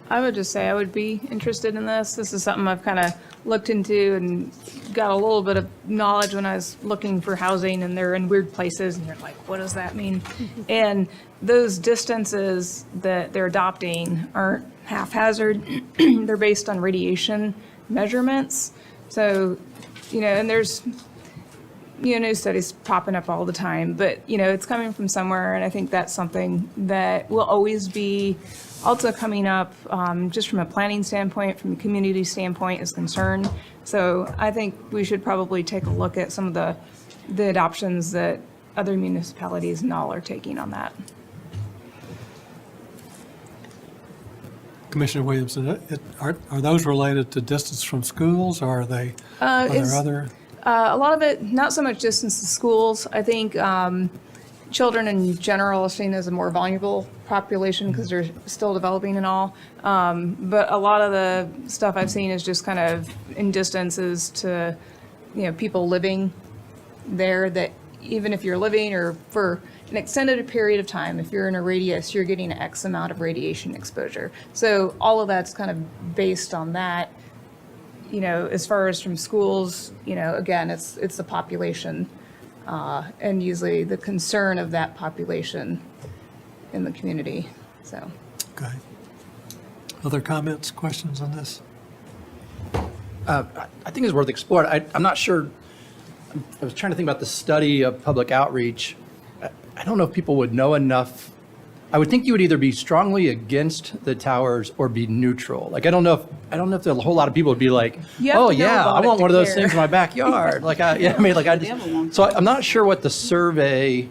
I would just say I would be interested in this. This is something I've kind of looked into and got a little bit of knowledge when I was looking for housing, and they're in weird places and you're like, what does that mean? And those distances that they're adopting aren't haphazard. They're based on radiation measurements. So, and there's, new studies popping up all the time, but, it's coming from somewhere. And I think that's something that will always be also coming up just from a planning standpoint, from a community standpoint is concerned. So I think we should probably take a look at some of the adoptions that other municipalities and all are taking on that. Commissioner Williamson, are those related to distance from schools, or are there other? A lot of it, not so much distance to schools. I think children in general are seen as a more vulnerable population because they're still developing and all. But a lot of the stuff I've seen is just kind of in distances to, people living there, that even if you're living or for an extended period of time, if you're in a radius, you're getting X amount of radiation exposure. So all of that's kind of based on that. As far as from schools, again, it's the population and usually the concern of that population in the community, so. Okay. Other comments, questions on this? I think it's worth exploring. I'm not sure. I was trying to think about the study of public outreach. I don't know if people would know enough. I would think you would either be strongly against the towers or be neutral. Like, I don't know if a whole lot of people would be like, oh yeah, I want one of those things in my backyard. So I'm not sure what the survey,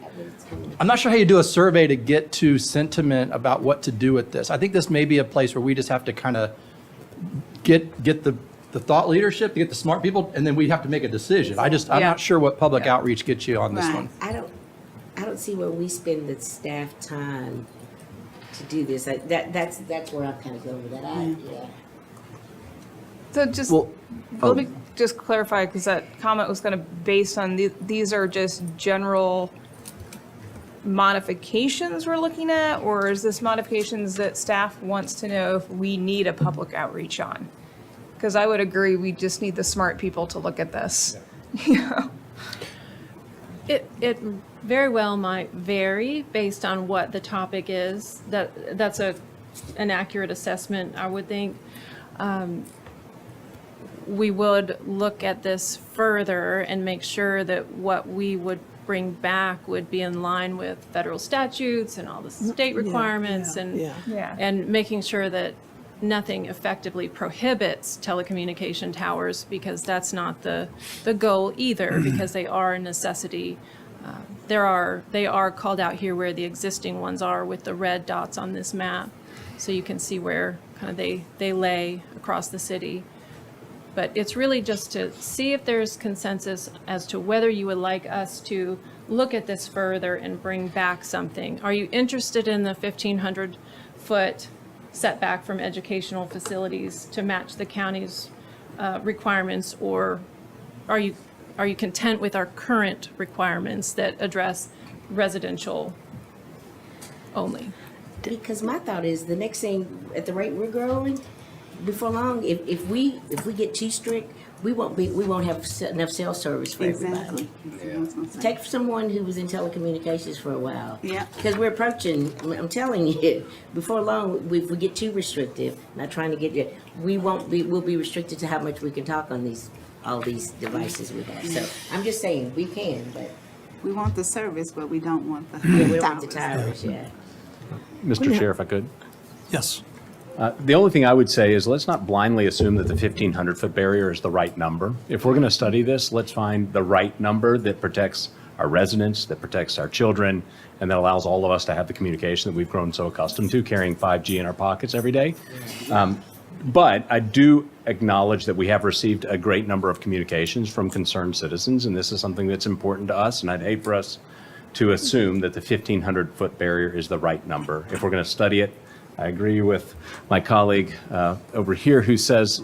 I'm not sure how you do a survey to get to sentiment about what to do with this. I think this may be a place where we just have to kind of get the thought leadership, to get the smart people, and then we have to make a decision. I'm not sure what public outreach gets you on this one. I don't see where we spend the staff time to do this. That's where I'm kind of going with that idea. So just, Well, let me just clarify, because that comment was kind of based on, these are just general modifications we're looking at, or is this modifications that staff wants to know if we need a public outreach on? Because I would agree, we just need the smart people to look at this. It very well might vary based on what the topic is. That's an accurate assessment, I would think. We would look at this further and make sure that what we would bring back would be in line with federal statutes and all the state requirements and making sure that nothing effectively prohibits telecommunication towers, because that's not the goal either, because they are a necessity. They are called out here where the existing ones are with the red dots on this map. So you can see where kind of they lay across the city. But it's really just to see if there's consensus as to whether you would like us to look at this further and bring back something. Are you interested in the 1,500-foot setback from educational facilities to match the county's requirements, or are you content with our current requirements that address residential only? Because my thought is the next thing, at the rate we're growing, before long, if we get too strict, we won't have enough cell service for everybody. Take someone who was in telecommunications for a while. Yeah. Because we're approaching, I'm telling you, before long, if we get too restrictive, not trying to get you, we'll be restricted to how much we can talk on all these devices we have. So I'm just saying, we can, but. We want the service, but we don't want the Yeah, we don't want the towers, yeah. Mr. Chair, if I could. Yes. The only thing I would say is let's not blindly assume that the 1,500-foot barrier is the right number. If we're going to study this, let's find the right number that protects our residents, that protects our children, and that allows all of us to have the communication that we've grown so accustomed to, carrying 5G in our pockets every day. But I do acknowledge that we have received a great number of communications from concerned citizens, and this is something that's important to us, and I'd hate for us to assume that the 1,500-foot barrier is the right number. If we're going to study it, I agree with my colleague over here who says,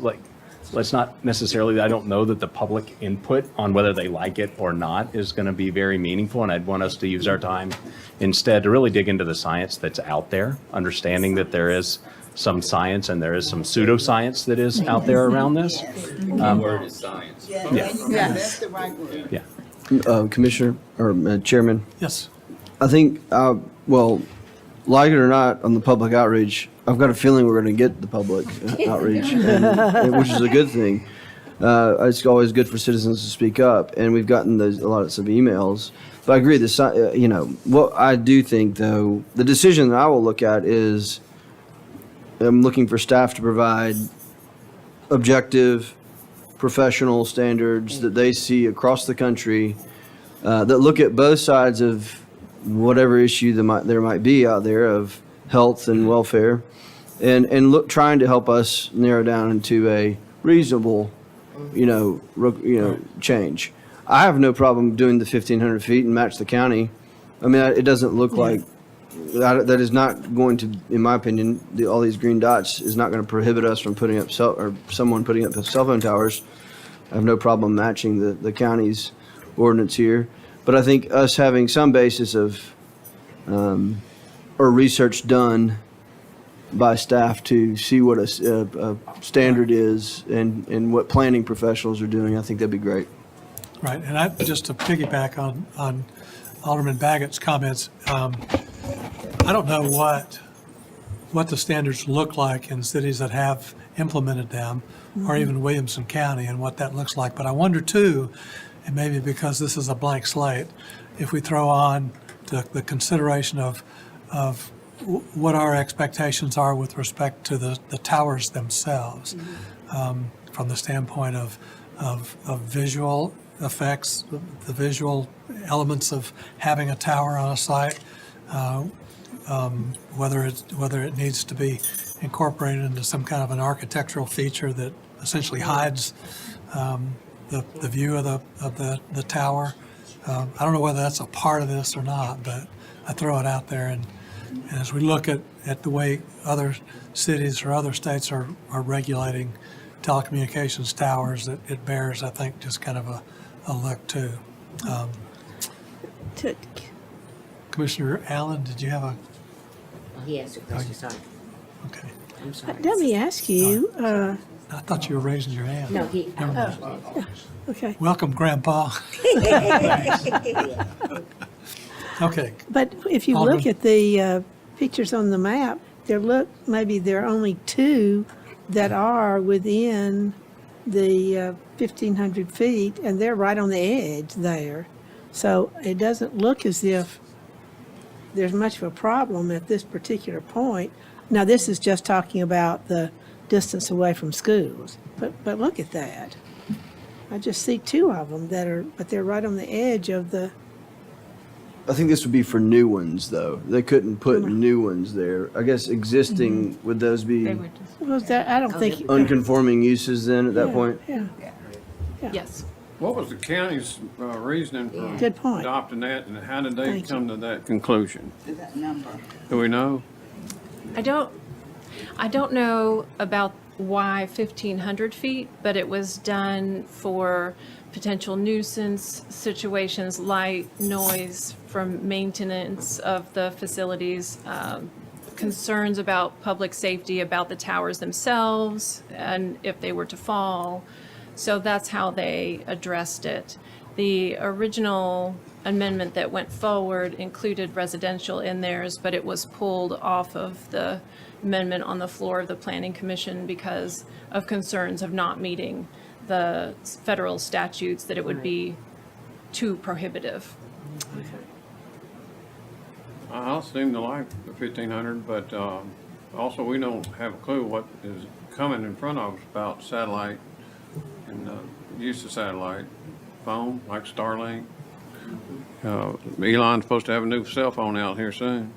let's not necessarily, I don't know that the public input on whether they like it or not is going to be very meaningful, and I'd want us to use our time instead to really dig into the science that's out there, understanding that there is some science and there is some pseudoscience that is out there around this. The word is science. Yeah, that's the right word. Yeah. Commissioner, or Chairman, Yes. I think, well, like it or not, on the public outreach, I've got a feeling we're going to get the public outreach, which is a good thing. It's always good for citizens to speak up, and we've gotten a lot of emails. But I agree, what I do think, though, the decision that I will look at is I'm looking for staff to provide objective, professional standards that they see across the country that look at both sides of whatever issue there might be out there of health and welfare, and trying to help us narrow down into a reasonable, change. I have no problem doing the 1,500 feet and match the county. I mean, it doesn't look like that is not going to, in my opinion, all these green dots is not going to prohibit us from putting up someone putting up cell phone towers. I have no problem matching the county's ordinance here. But I think us having some basis of, or research done by staff to see what a standard is and what planning professionals are doing, I think that'd be great. Right, and just to piggyback on Alderman Baggett's comments, I don't know what the standards look like in cities that have implemented them, or even Williamson County, and what that looks like. But I wonder too, and maybe because this is a blank slate, if we throw on the consideration of what our expectations are with respect to the towers themselves, from the standpoint of visual effects, the visual elements of having a tower on a site, whether it needs to be incorporated into some kind of an architectural feature that essentially hides the view of the tower. I don't know whether that's a part of this or not, but I throw it out there. And as we look at the way other cities or other states are regulating telecommunications towers, it bears, I think, just kind of a look too. Commissioner Allen, did you have a, Oh, he asked a question, sorry. okay. I'm sorry. Let me ask you, I thought you were raising your hand. No, he, Never mind. okay, Welcome, Grandpa. Okay, but if you look Alderman. at the pictures on the map, maybe there are only two that are within the 1,500 feet, and they're right on the edge there. So it doesn't look as if there's much of a problem at this particular point. Now, this is just talking about the distance away from schools, but look at that. I just see two of them but they're right on the edge of the, I think this would be for new ones, though. They couldn't put new ones there. I guess existing, would those be I don't think. unconforming uses then at that Yeah, point? Yeah. Yes. What was the county's reasoning for Good point. adopting that, and how did they Thank you. come to that conclusion? That number. Do we know? I don't know about why 1,500 feet, but it was done for potential nuisance situations, light, noise from maintenance of the facilities, concerns about public safety, about the towers themselves, and if they were to fall. So that's how they addressed it. The original amendment that went forward included residential in theirs, but it was pulled off of the amendment on the floor of the Planning Commission because of concerns of not meeting the federal statutes, that it would be too prohibitive. I seem to like the 1,500, but also we don't have a clue what is coming in front of us about satellite and use of satellite phone, like Starlink. Elon's supposed to have a new cell phone out here soon.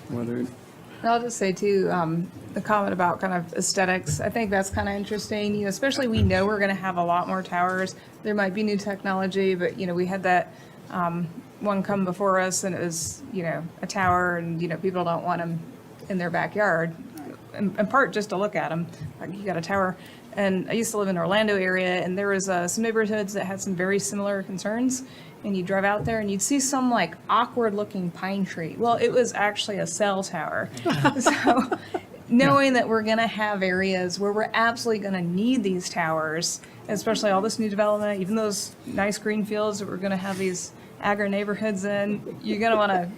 Whether I'll just say too, the comment about kind of aesthetics, I think that's kind of interesting, especially we know we're going to have a lot more towers. There might be new technology, but, we had that one come before us and it was, a tower and, people don't want them in their backyard. In part just to look at them, like you got a tower. And I used to live in the Orlando area and there was some neighborhoods that had some very similar concerns. And you drive out there and you'd see some like awkward looking pine tree. Well, it was actually a cell tower. So knowing that we're going to have areas where we're absolutely going to need these towers, especially all this new development, even those nice green fields that we're going to have these agri neighborhoods in, you're going to want to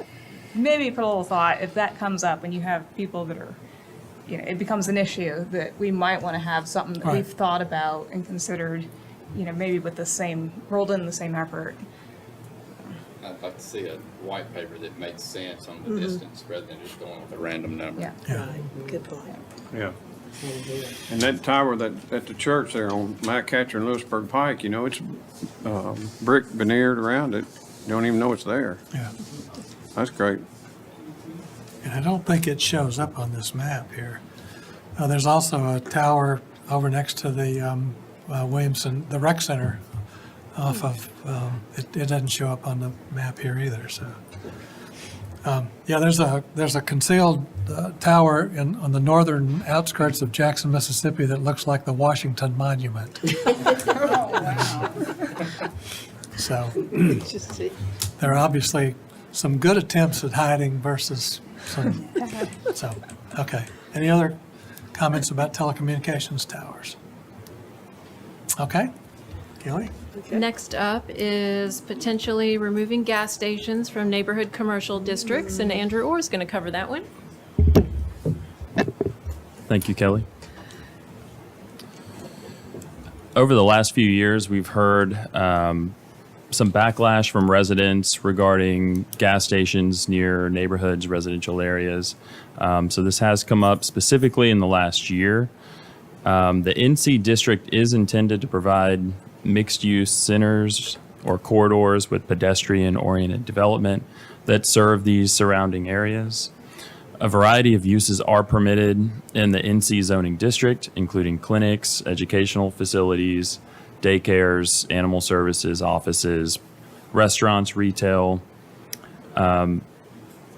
maybe put a little thought if that comes up and you have people that are, it becomes an issue that we might want to have something that Right. we've thought about and considered, maybe with the same, rolled in the same effort. I'd like to see a white paper that makes sense on the distance rather than just going with a random number. Yeah. good point. Yeah. And that tower at the church there on Matt Catcher and Lewisburg Pike, it's brick veneered around it. You don't even know it's there. Yeah. That's great. And I don't think it shows up on this map here. There's also a tower over next to the Williamson, the rec center off of, it doesn't show up on the map here either, so. There's a concealed tower on the northern outskirts of Jackson, Mississippi that looks like the Washington Monument. So there are obviously some good attempts at hiding versus some, so, okay. Any other comments about telecommunications towers? Okay, Kelly? Next up is potentially removing gas stations from neighborhood commercial districts, and Andrew Orr is going to cover that one. Thank you, Kelly. Over the last few years, we've heard some backlash from residents regarding gas stations near neighborhoods, residential areas. So this has come up specifically in the last year. The NC district is intended to provide mixed-use centers or corridors with pedestrian-oriented development that serve these surrounding areas. A variety of uses are permitted in the NC zoning district, including clinics, educational facilities, daycares, animal services, offices, restaurants, retail.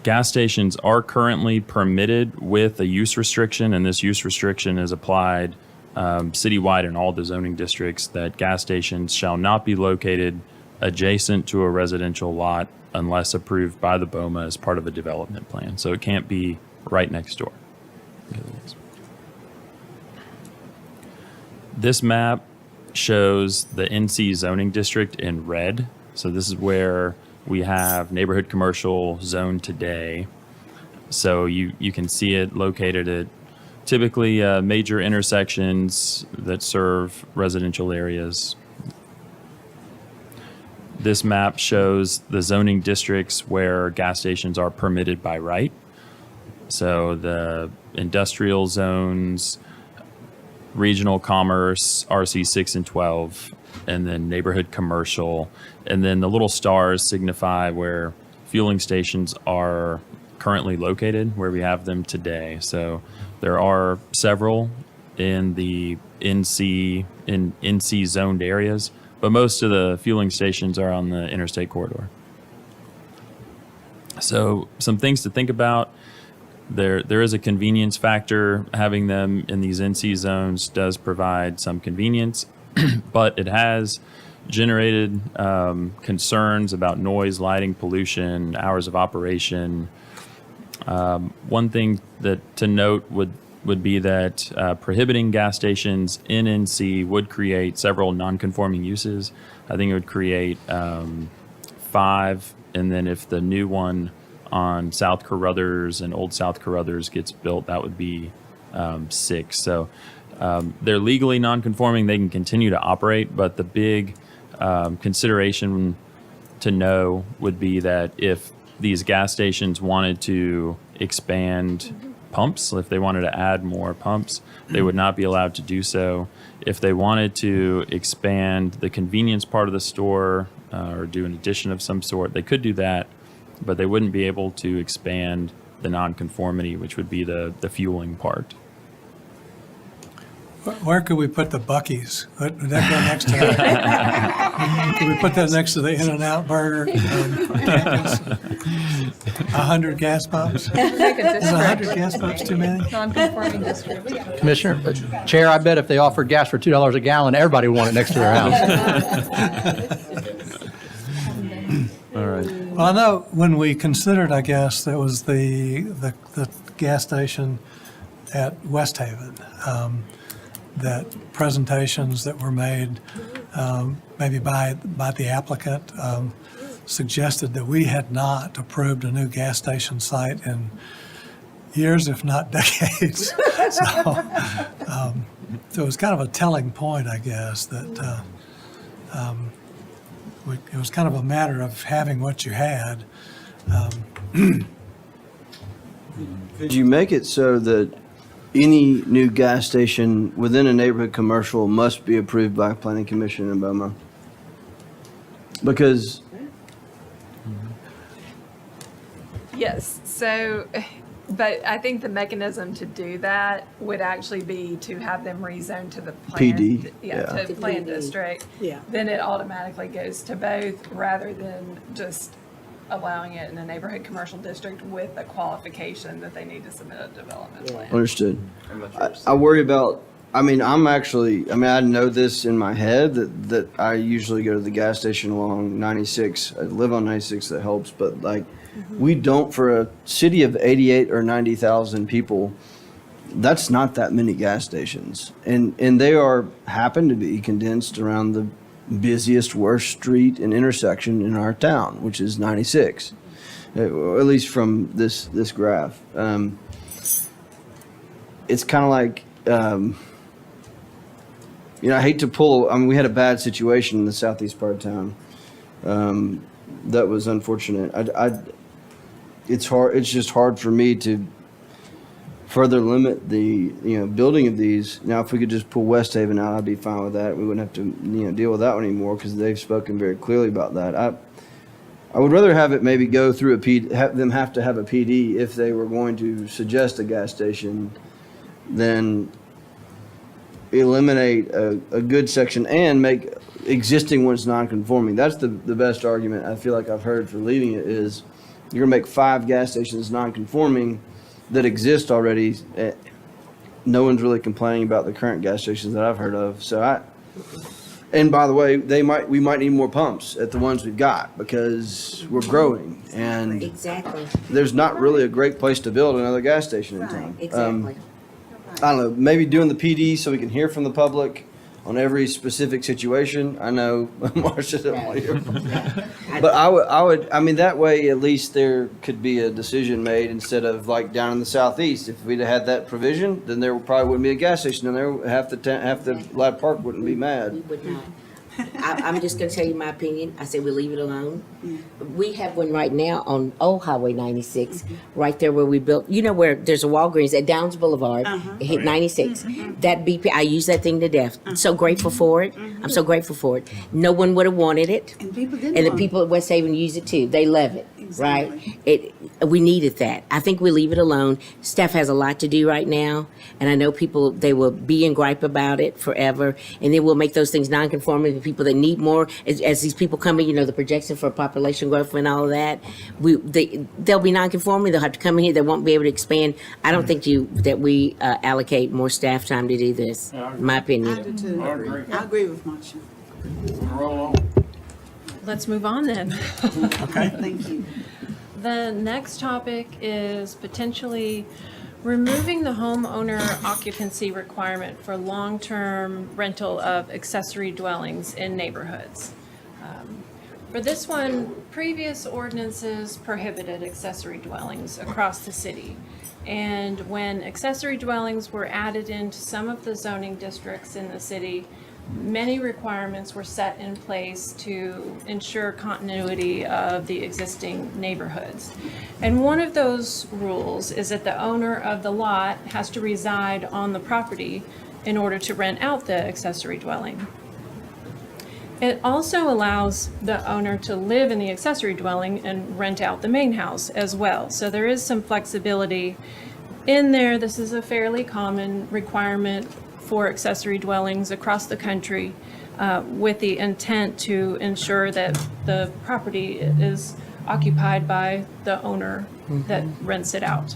gas stations are currently permitted with a use restriction, and this use restriction is applied citywide in all the zoning districts, that gas stations shall not be located adjacent to a residential lot unless approved by the BOMA as part of a development plan. So it can't be right next door. This map shows the NC zoning district in red. So this is where we have neighborhood commercial zone today. So you can see it located at typically major intersections that serve residential areas. This map shows the zoning districts where gas stations are permitted by right. So the industrial zones, regional commerce, RC 6 and 12, and then neighborhood commercial. And then the little stars signify where fueling stations are currently located, where we have them today. So there are several in the NC zoned areas, but most of the fueling stations are on the interstate corridor. So some things to think about. There is a convenience factor. Having them in these NC zones does provide some convenience, but it has generated concerns about noise, lighting, pollution, hours of operation. One thing that to note would be that prohibiting gas stations in NC would create several non-conforming uses. I think it would create 5, and then if the new one on South Carruthers and Old South Carruthers gets built, that would be 6. So they're legally non-conforming. They can continue to operate, but the big consideration to know would be that if these gas stations wanted to expand pumps, if they wanted to add more pumps, they would not be allowed to do so. If they wanted to expand the convenience part of the store or do an addition of some sort, they could do that, but they wouldn't be able to expand the nonconformity, which would be the fueling part. Where could we put the Buc-ee's? Would that go next to it? Could we put that next to the In-N-Out Burger? Campus? 100 gas pumps? Is 100 gas pumps too many? Non-conforming district. Commissioner, Chair, I bet if they offered gas for $2 a gallon, everybody would want it next to their house. All right. Well, I know when we considered, I guess, there was the gas station at West Haven, that presentations that were made, maybe by the applicant, suggested that we had not approved a new gas station site in years, if not decades. So it was kind of a telling point, I guess, that it was kind of a matter of having what you had. Could you make it so that any new gas station within a neighborhood commercial must be approved by Planning Commission in BOMA? Because Yes, so, but I think the mechanism to do that would actually be to have them rezoned to the plan. PD, Yeah, yeah. to plan district. Yeah. Then it automatically goes to both, rather than just allowing it in a neighborhood commercial district with a qualification that they need to submit a development plan. Understood. I worry about, I know this in my head that I usually go to the gas station along 96. I live on 96, that helps, but we don't, for a city of 88 or 90,000 people, that's not that many gas stations. And they happen to be condensed around the busiest, worst street and intersection in our town, which is 96, at least from this graph. It's kind of like, I hate to pull, we had a bad situation in the southeast part of town. That was unfortunate. It's just hard for me to further limit the building of these. Now, if we could just pull West Haven out, I'd be fine with that. We wouldn't have to deal with that one anymore because they've spoken very clearly about that. I would rather have it maybe go through have them have to have a PD if they were going to suggest a gas station, than eliminate a good section and make existing ones non-conforming. That's the best argument I feel like I've heard for leaving it is, you're gonna make 5 gas stations non-conforming that exist already. No one's really complaining about the current gas stations that I've heard of. And by the way, we might need more pumps at the ones we've got because we're growing, and Exactly. there's not really a great place to build another gas station in town. Exactly. I don't know, maybe doing the PD so we can hear from the public on every specific situation. I know Marcia doesn't want to hear from but I mean, that way at least there could be a decision made instead of like down in the southeast. If we'd had that provision, then there probably wouldn't be a gas station in there. Half the Lad Park wouldn't be mad. Would not. I'm just gonna tell you my opinion. I say we leave it alone. We have one right now on Old Highway 96, right there where we built, you know where there's a Walgreens at Downs Boulevard, it hit 96. That BP, I use that thing to death. I'm so grateful for it. I'm so grateful for it. No one would have wanted it. And people didn't And the want people at West Haven use it too. They love it, right? We needed that. I think we leave it alone. Staff has a lot to do right now, and I know people, they will be and gripe about it forever, and then we'll make those things non-conforming to people that need more. As these people come in, you know, the projection for population growth and all of that, they'll be non-conforming. They'll have to come in here. They won't be able to expand. I don't think that we allocate more staff time to do this, in my opinion. I do too. I agree with Marcia. Let's move on then. Okay. Thank you. The next topic is potentially removing the homeowner occupancy requirement for long-term rental of accessory dwellings in neighborhoods. For this one, previous ordinances prohibited accessory dwellings across the city. And when accessory dwellings were added into some of the zoning districts in the city, many requirements were set in place to ensure continuity of the existing neighborhoods. And one of those rules is that the owner of the lot has to reside on the property in order to rent out the accessory dwelling. It also allows the owner to live in the accessory dwelling and rent out the main house as well. So there is some flexibility in there. This is a fairly common requirement for accessory dwellings across the country, with the intent to ensure that the property is occupied by the owner that rents it out.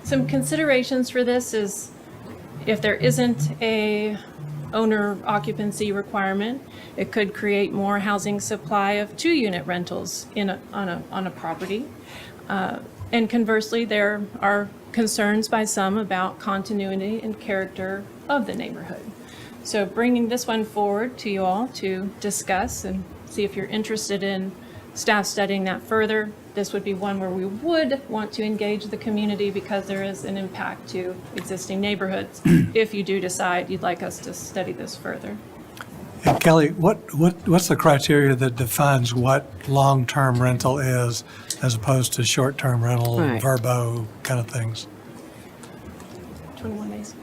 Some considerations for this is if there isn't a owner occupancy requirement, it could create more housing supply of 2-unit rentals on a property. And conversely, there are concerns by some about continuity and character of the neighborhood. So bringing this one forward to you all to discuss and see if you're interested in staff studying that further. This would be one where we would want to engage the community because there is an impact to existing neighborhoods if you do decide you'd like us to study this further. And Kelly, what's the criteria that defines what long-term rental is as opposed to short-term rental, Right. verbo kind of things? 21 days.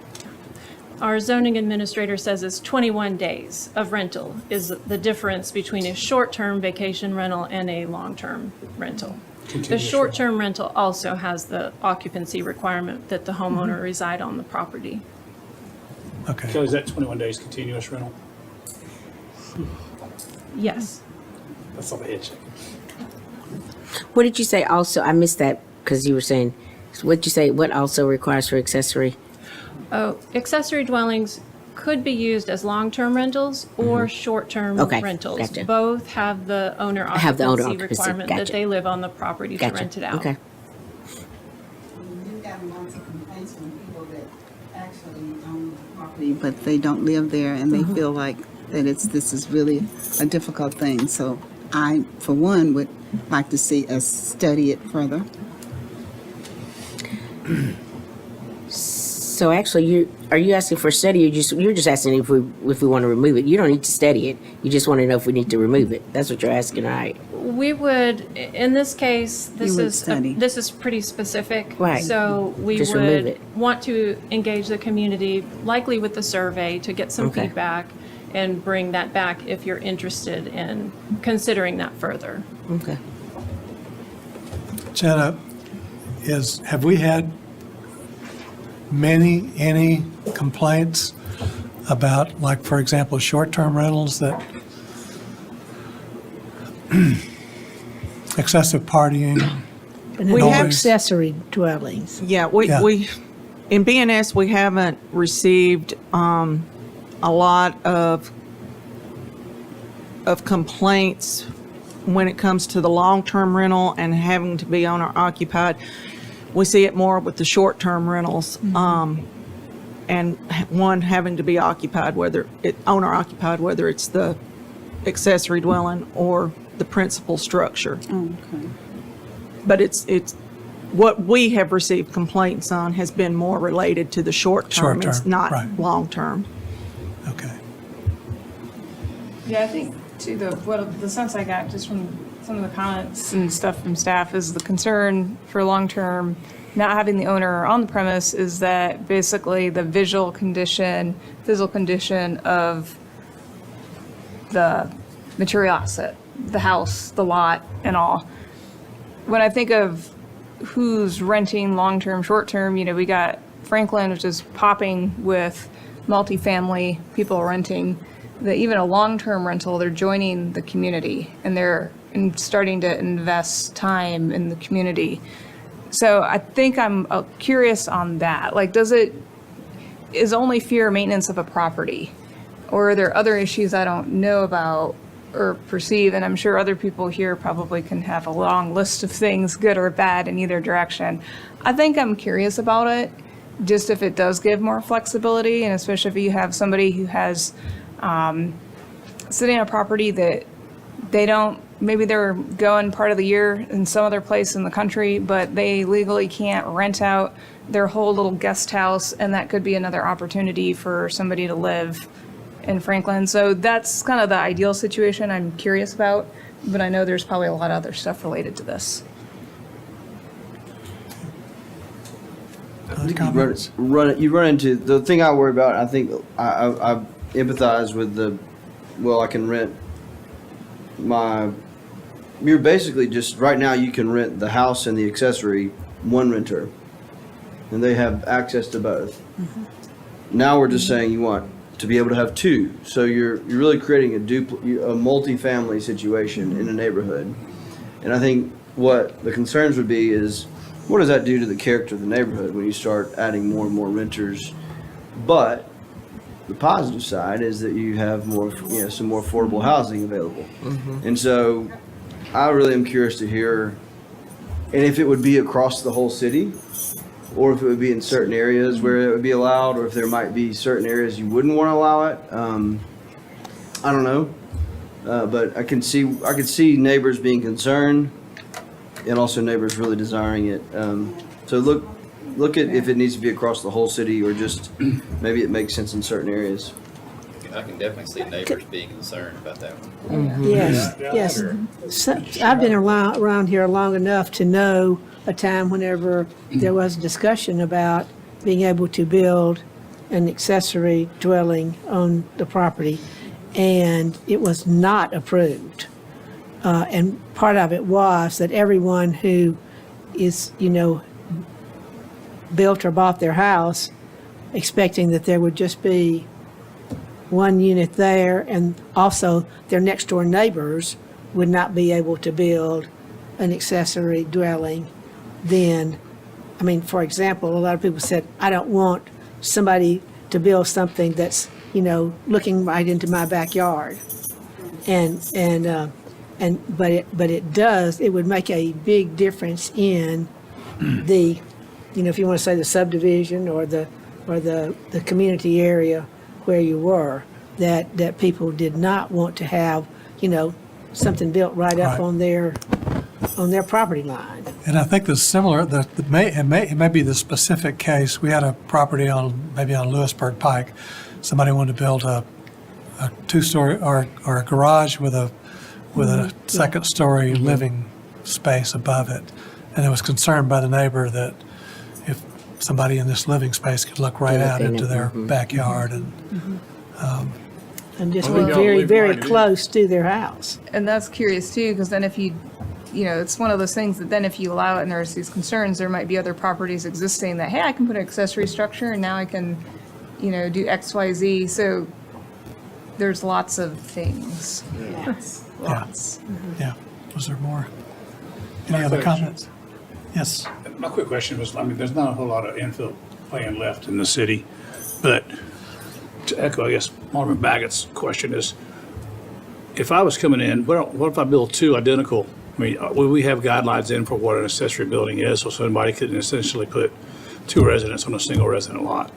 Our zoning administrator says it's 21 days of rental is the difference between a short-term vacation rental and a long-term rental. The short-term rental also has the occupancy requirement that the homeowner reside on the property. Okay. So is that 21 days continuous rental? Yes. That's not a head check. What did you say also? I missed that because you were saying, what did you say, what also requires for accessory? Oh, accessory dwellings could be used as long-term rentals or short-term Okay, rentals. gotcha. Both have the owner Have the owner occupancy occupancy, requirement that gotcha. they live on the property to Gotcha, rent it out. okay. We've gotten lots of complaints from people that actually own the property, but they don't live there, and they feel like that this is really a difficult thing. So I, for one, would like to see us study it further. So actually, are you asking for a study, or you're just asking if we want to remove it? You don't need to study it. You just want to know if we need to remove it. That's what you're asking, right? We would, in this case, You would study. this is pretty specific. Right. So we Just remove would it. want to engage the community, likely with the survey, to get some Okay. feedback and bring that back if you're interested in considering that further. Okay. Jenna, have we had any complaints about, like, for example, short-term rentals that excessive partying. And We then have- accessory dwellings. Yeah, Yeah. we, in BNS, we haven't received a lot of complaints when it comes to the long-term rental and having to be owner occupied. We see it more with the short-term rentals, and one having to be occupied, owner occupied, whether it's the accessory dwelling or the principal structure. Okay. But it's what we have received complaints on has been more related to the short term. It's Short-term, not right. long term. Okay. Yeah, I think too, the sense I got just from some of the comments and stuff from staff is the concern for long-term, not having the owner on the premise is that basically the physical condition of the material asset, the house, the lot, and all. When I think of who's renting long-term, short-term, we got Franklin, which is popping with multifamily people renting. That even a long-term rental, they're joining the community and they're starting to invest time in the community. So I think I'm curious on that. Like, is only fear maintenance of a property? Or are there other issues I don't know about or perceive? And I'm sure other people here probably can have a long list of things, good or bad, in either direction. I think I'm curious about it, just if it does give more flexibility, and especially if you have somebody who has sitting on a property that maybe they're going part of the year in some other place in the country, but they legally can't rent out their whole little guest house, and that could be another opportunity for somebody to live in Franklin. So that's kind of the ideal situation I'm curious about, but I know there's probably a lot of other stuff related to this. You run into the thing I worry about. I think I empathize with I can rent you're basically just, right now you can rent the house and the accessory, one renter, and they have access to both. Now we're just saying you want to be able to have two, so you're really creating a multi-family situation in a neighborhood. And I think what the concerns would be is, what does that do to the character of the neighborhood when you start adding more and more renters? But the positive side is that you have more, some more affordable housing available. And so I really am curious to hear, and if it would be across the whole city, or if it would be in certain areas where it would be allowed, or if there might be certain areas you wouldn't want to allow it. I don't know. But I could see neighbors being concerned, and also neighbors really desiring it. So look at if it needs to be across the whole city, or just maybe it makes sense in certain areas. I can definitely see neighbors being concerned about that one. Yes. So, I've been around here long enough to know a time whenever there was discussion about being able to build an accessory dwelling on the property, and it was not approved. And part of it was that everyone who is, built or bought their house expecting that there would just be one unit there, and also their next door neighbors would not be able to build an accessory dwelling. Then, for example, a lot of people said, I don't want somebody to build something that's, looking right into my backyard. But it would make a big difference in the, if you want to say the subdivision or the community area where you were, that people did not want to have, something built right up on their property line. And I think there's similar, it may be the specific case. We had a property maybe on Lewisburg Pike. Somebody wanted to build a two-story or a garage with a second-story living space above it. And it was concerned by the neighbor that if somebody in this living space could look right out into their backyard and just be very, very close to their house. And that's curious too, because then if it's one of those things that then if you allow it and there's these concerns, there might be other properties existing that, hey, I can put an accessory structure and now I can, do X, Y, Z. So there's lots of things. Yes. Lots. Yeah. Was there more? Any other question. comments? Yes. My quick question was, I mean, there's not a whole lot of infill land left in the city, but to echo, I guess, Alderman Baggett's question is, if I was coming in, what if I build two identical? I mean, will we have guidelines in for what an accessory building is, so somebody could essentially put two residents on a single resident lot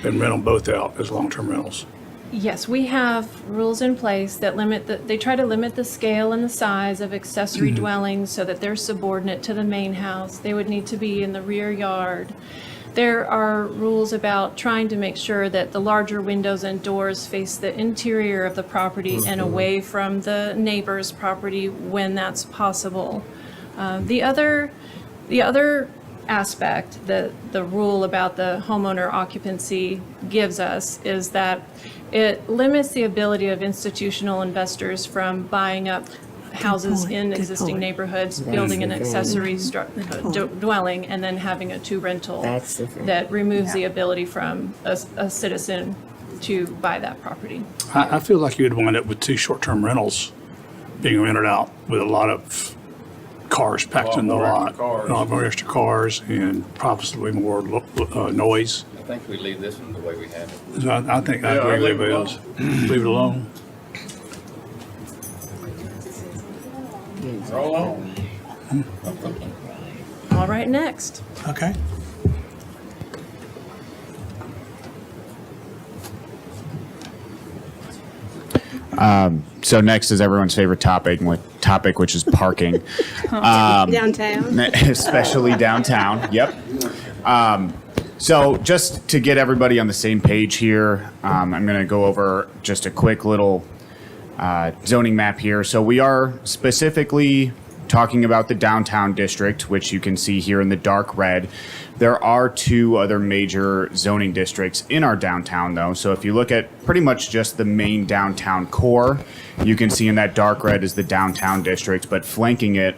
and rent them both out as long-term rentals? Yes, we have rules in place that they try to limit the scale and the size of accessory dwellings so that they're subordinate to the main house. They would need to be in the rear yard. There are rules about trying to make sure that the larger windows and doors face the interior of the property and away from the neighbor's property when that's possible. The other aspect that the rule about the homeowner occupancy gives us is that it limits the ability of institutional investors from buying up houses in existing neighborhoods, building an accessory dwelling, and then having a two rental. That's the thing. That removes the ability from a citizen to buy that property. I feel like you would wind up with two short-term rentals being rented out with a lot of cars packed in the lot. A lot more extra cars and possibly more noise. I think we leave this one the way we have it. So I think I agree with everybody else. Leave it alone. Roll on. All right, next. Okay. So next is everyone's favorite topic, which is parking. Downtown. Especially downtown, yep. So just to get everybody on the same page here, I'm going to go over just a quick little zoning map here. So we are specifically talking about the downtown district, which you can see here in the dark red. There are two other major zoning districts in our downtown, though. So if you look at pretty much just the main downtown core, you can see in that dark red is the downtown district, but flanking it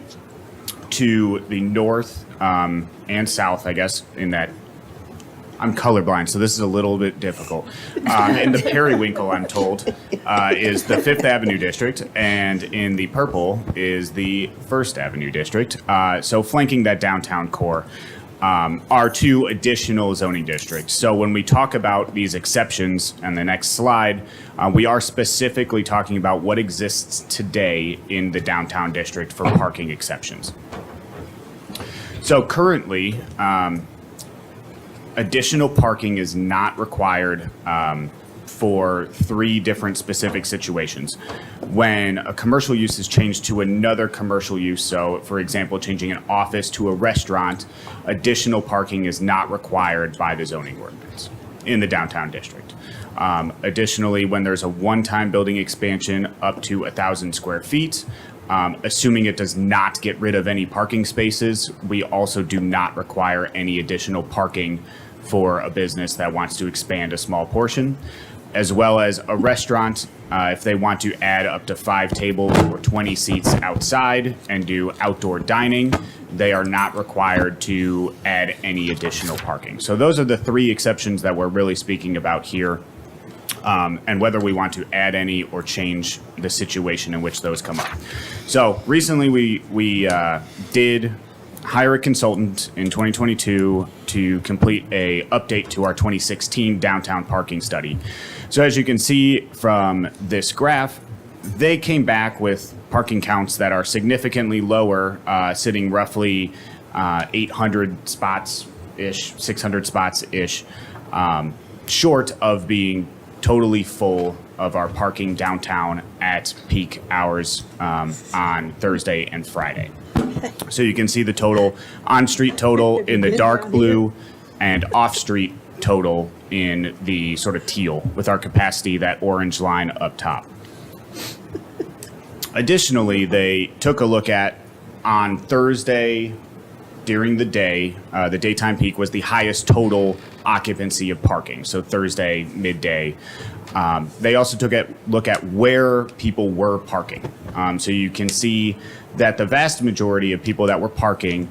to the north and south, I guess, in that. I'm colorblind, so this is a little bit difficult. In the periwinkle, I'm told, is the Fifth Avenue district, and in the purple is the First Avenue district. So flanking that downtown core are two additional zoning districts. So when we talk about these exceptions on the next slide, we are specifically talking about what exists today in the downtown district for parking exceptions. So currently, additional parking is not required for three different specific situations. When a commercial use is changed to another commercial use, so for example, changing an office to a restaurant, additional parking is not required by the zoning ordinance in the downtown district. Additionally, when there's a one-time building expansion up to 1,000 square feet, assuming it does not get rid of any parking spaces, we also do not require any additional parking for a business that wants to expand a small portion, as well as a restaurant, if they want to add up to 5 tables or 20 seats outside and do outdoor dining, they are not required to add any additional parking. So those are the 3 exceptions that we're really speaking about here. And whether we want to add any or change the situation in which those come up. So recently we did hire a consultant in 2022 to complete a update to our 2016 downtown parking study. So as you can see from this graph, they came back with parking counts that are significantly lower, sitting roughly 800 spots-ish, 600 spots-ish, short of being totally full of our parking downtown at peak hours on Thursday and Friday. So you can see the total on-street total in the dark blue and off-street total in the sort of teal with our capacity, that orange line up top. Additionally, they took a look at on Thursday during the day, the daytime peak was the highest total occupancy of parking. So Thursday, midday. They also took a look at where people were parking. So you can see that the vast majority of people that were parking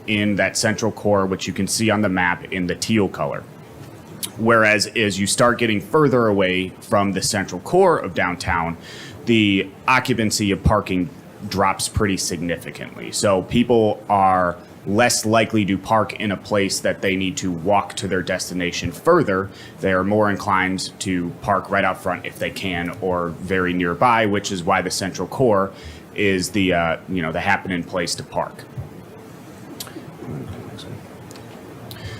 in that central core, which you can see on the map in the teal color. Whereas as you start getting further away from the central core of downtown, the occupancy of parking drops pretty significantly. So people are less likely to park in a place that they need to walk to their destination further. They are more inclined to park right out front if they can, or very nearby, which is why the central core is the the happening place to park.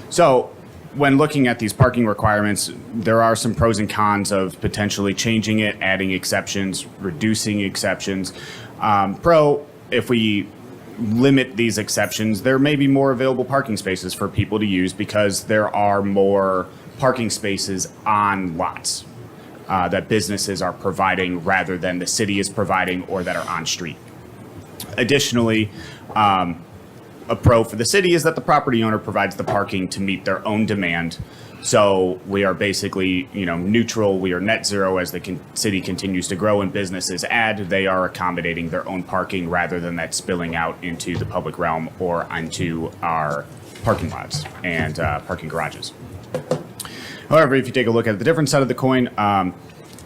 So when looking at these parking requirements, there are some pros and cons of potentially changing it, adding exceptions, reducing exceptions. Pro, if we limit these exceptions, there may be more available parking spaces for people to use because there are more parking spaces on lots that businesses are providing rather than the city is providing or that are on street. Additionally, a pro for the city is that the property owner provides the parking to meet their own demand. So we are basically, neutral. We are net zero as the city continues to grow and businesses add. They are accommodating their own parking rather than that spilling out into the public realm or onto our parking lots and parking garages. However, if you take a look at the different side of the coin,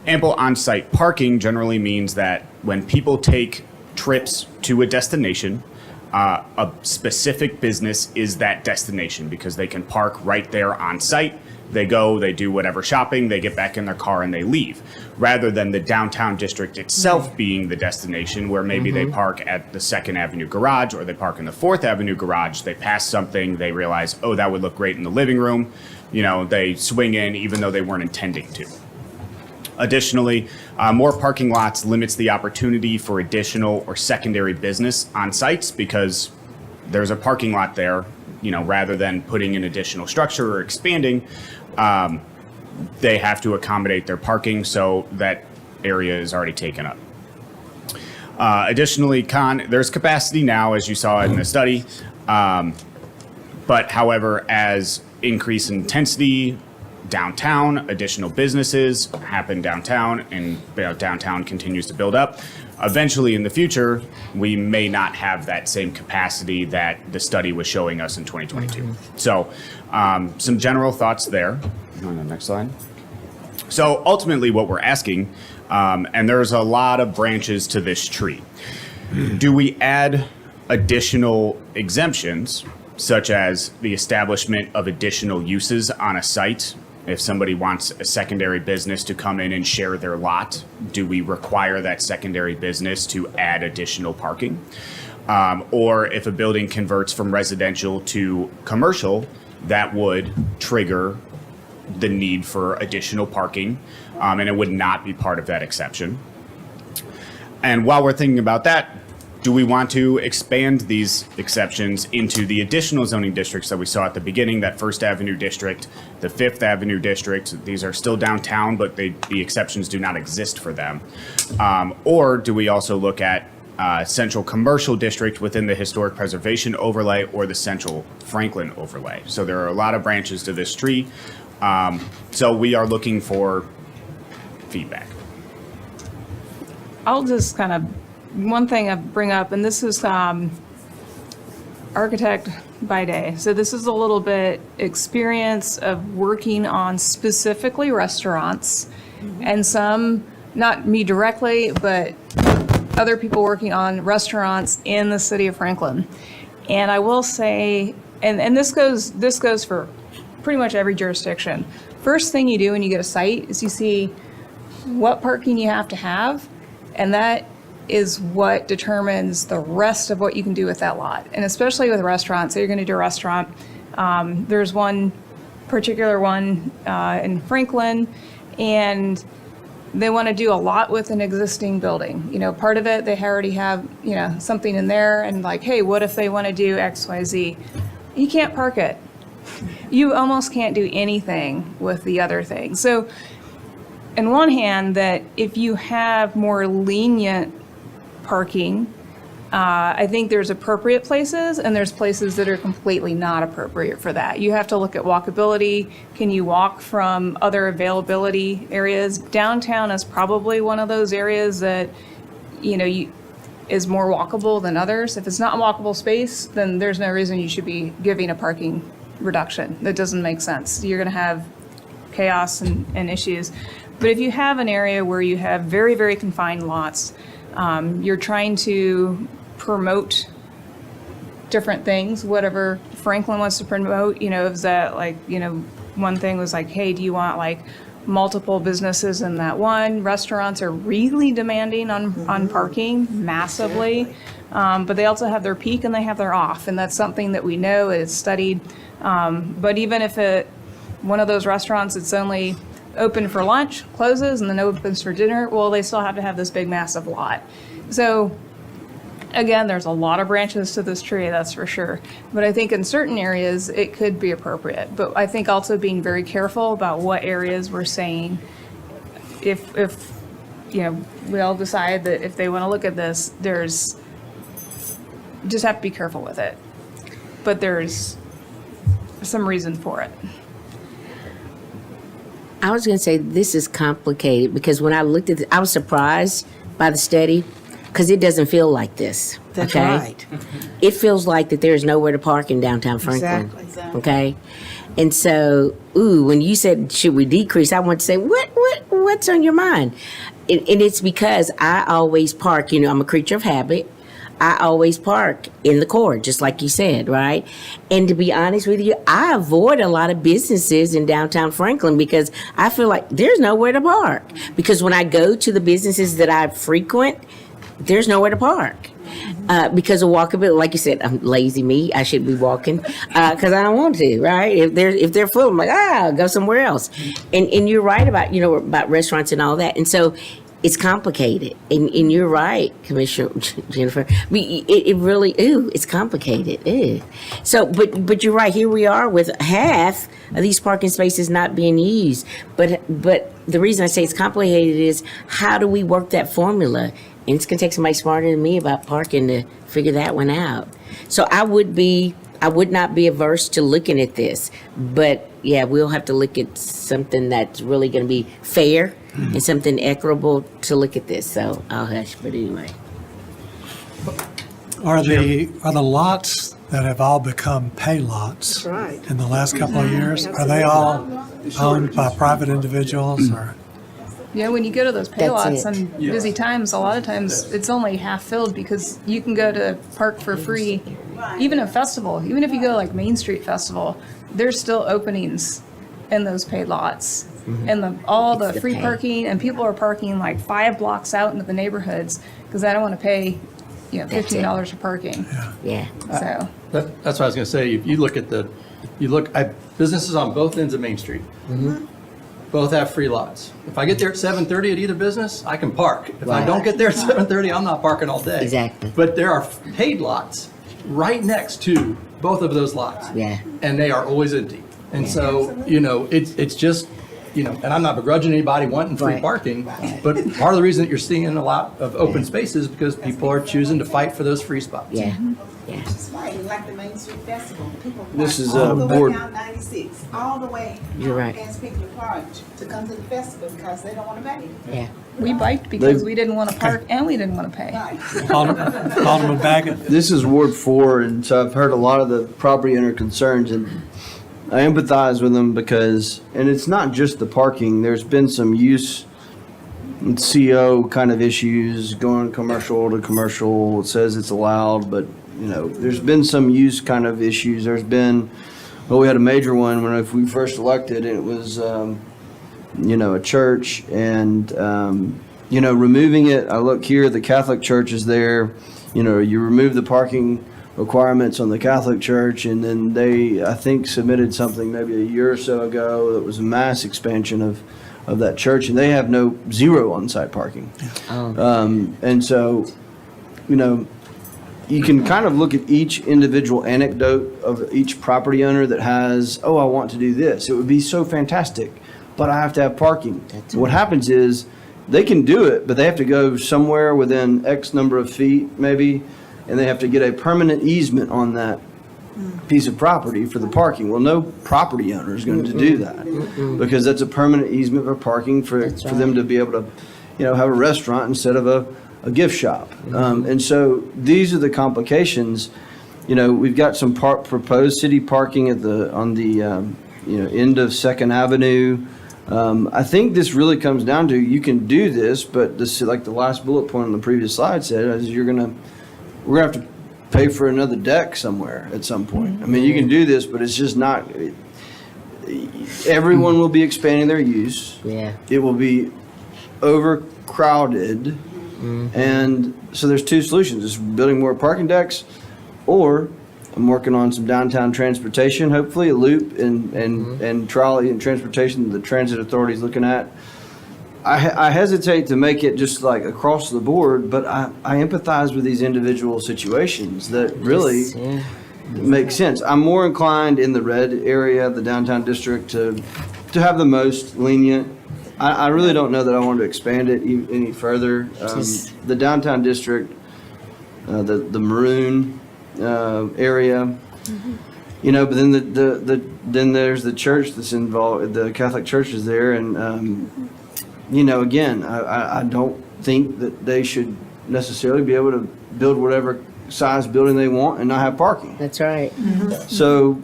ample on-site parking generally means that when people take trips to a destination, a specific business is that destination because they can park right there on site. They go, they do whatever shopping, they get back in their car and they leave, rather than the downtown district itself being the destination where maybe they park at the 2nd Avenue garage or they park in the 4th Avenue garage. They pass something, they realize, oh, that would look great in the living room. They swing in even though they weren't intending to. Additionally, more parking lots limits the opportunity for additional or secondary business on sites because there's a parking lot there, rather than putting an additional structure or expanding, they have to accommodate their parking, so that area is already taken up. Additionally, there's capacity now, as you saw in the study, but however, as increase in intensity, downtown, additional businesses happen downtown, and downtown continues to build up. Eventually, in the future, we may not have that same capacity that the study was showing us in 2022. So, some general thoughts there. On the next slide. So, ultimately, what we're asking, and there's a lot of branches to this tree, do we add additional exemptions, such as the establishment of additional uses on a site? If somebody wants a secondary business to come in and share their lot, do we require that secondary business to add additional parking? Or if a building converts from residential to commercial, that would trigger the need for additional parking, and it would not be part of that exception. And while we're thinking about that, do we want to expand these exceptions into the additional zoning districts that we saw at the beginning, that 1st Avenue district, the 5th Avenue district? These are still downtown, but the exceptions do not exist for them. Or do we also look at central commercial district within the historic preservation overlay or the central Franklin overlay? So there are a lot of branches to this tree. So we are looking for feedback. I'll just kind of, one thing I bring up, and this is architect by day. So this is a little bit experience of working on specifically restaurants and some, not me directly, but other people working on restaurants in the city of Franklin. And I will say, and this goes for pretty much every jurisdiction. First thing you do when you get a site is you see what parking you have to have, and that is what determines the rest of what you can do with that lot. And especially with restaurants, so you're going to do a restaurant. There's one particular one in Franklin, and they want to do a lot with an existing building. Part of it, they already have, something in there, and like, hey, what if they want to do X, Y, Z? You can't park it. You almost can't do anything with the other thing. So, on one hand, that if you have more lenient parking, I think there's appropriate places and there's places that are completely not appropriate for that. You have to look at walkability. Can you walk from other availability areas? Downtown is probably one of those areas that, is more walkable than others. If it's not a walkable space, then there's no reason you should be giving a parking reduction. That doesn't make sense. You're going to have chaos and issues. But if you have an area where you have very, very confined lots, You're trying to promote different things, whatever Franklin wants to promote, is that like, one thing was like, hey, do you want like multiple businesses in that one? Restaurants are really demanding on parking massively. But they also have their peak and they have their off, and that's something that we know is studied. But even if one of those restaurants, it's only open for lunch, closes, and then opens for dinner, well, they still have to have this big massive lot. So again, there's a lot of branches to this tree, that's for sure. But I think in certain areas, it could be appropriate. But I think also being very careful about what areas we're saying. If we all decide that if they want to look at this, just have to be careful with it. But there's some reason for it. I was going to say this is complicated because when I looked at it, I was surprised by the study because it doesn't feel like this. That's okay? right. It feels like that there's nowhere to park in downtown Franklin. Exactly. Okay? And so, when you said, should we decrease, I want to say, what's on your mind? And it's because I always park, I'm a creature of habit. I always park in the court, just like you said, right? And to be honest with you, I avoid a lot of businesses in downtown Franklin because I feel like there's nowhere to park. Because when I go to the businesses that I frequent, there's nowhere to park. Because of walkability, like you said, I'm lazy me. I should be walking because I don't want to, right? If they're full, I'm like, I'll go somewhere else. And you're right about about restaurants and all that. And so it's complicated, and you're right, Commissioner Jennifer. It really, it's complicated. So, but you're right. Here we are with half of these parking spaces not being used. But the reason I say it's complicated is how do we work that formula? And it's gonna take somebody smarter than me about parking to figure that one out. So I would not be averse to looking at this, but yeah, we'll have to look at something that's really gonna be fair and something equitable to look at this. So I'll hush, but anyway. Are the lots that have all become pay lots in the last couple of years, are they all owned by private individuals or? Yeah, when you go to those pay That's lots it. on busy times, a lot of times it's only half filled because you can go to park for free. Even a festival, even if you go like Main Street Festival, there's still openings in those paid lots. And all the free parking, and people are parking like 5 blocks out into the neighborhoods because I don't want to pay, $15 for parking. Yeah. So, That's what I was going to say. If you look at businesses on both ends of Main Street. Both have free lots. If I get there at 7:30 at either business, I can park. If I don't get there at 7:30, I'm not parking all day. Exactly. But there are paid lots right next to both of those lots. Yeah. And they are always empty. And so, it's just, and I'm not begrudging anybody wanting free Right. parking, but part of the reason that you're seeing a lot of open spaces is because people are choosing to fight for those free spots. Yeah. It's right, like the Main Street Festival. People This park is, all the way board- down 96, all the way You're right. past Pickler Park to come to the festival because they don't want to pay. Yeah. we biked because we didn't want to park and we didn't want to pay. Alderman Baggett? This is Ward 4, and so I've heard a lot of the property owner concerns, and I empathize with them because, and it's not just the parking, there's been some use and CO kind of issues going commercial to commercial. It says it's allowed, but, there's been some use kind of issues. There's been, we had a major one when we first elected, and it was, a church, and, removing it, I look here, the Catholic church is there, you remove the parking requirements on the Catholic church, and then they, I think, submitted something maybe a year or so ago that was a mass expansion of that church, and they have zero on-site parking. And so, you can kind of look at each individual anecdote of each property owner that has, I want to do this. It would be so fantastic, but I have to have parking. What happens is they can do it, but they have to go somewhere within X number of feet maybe, and they have to get a permanent easement on that piece of property for the parking. Well, no property owner is going to do that because that's a permanent easement for parking for them to be able to, have a restaurant instead of a gift shop. And so these are the complications. We've got some proposed city parking on the end of Second Avenue. I think this really comes down to, you can do this, but this, like the last bullet point on the previous slide said, is we're gonna have to pay for another deck somewhere at some point. I mean, you can do this, but it's just not, everyone will be expanding their use. Yeah. It will be overcrowded. And so there's two solutions. It's building more parking decks, or I'm working on some downtown transportation, hopefully a loop and trolley and transportation the transit authority is looking at. I hesitate to make it just like across the board, but I empathize with these individual situations that really make sense. I'm more inclined in the red area, the downtown district, to have the most lenient. I really don't know that I want to expand it any further. The downtown district, the maroon area, you know, but then then there's the church that's involved, the Catholic church is there, and you know, again, I don't think that they should necessarily be able to build whatever size building they want and not have parking. That's right. So,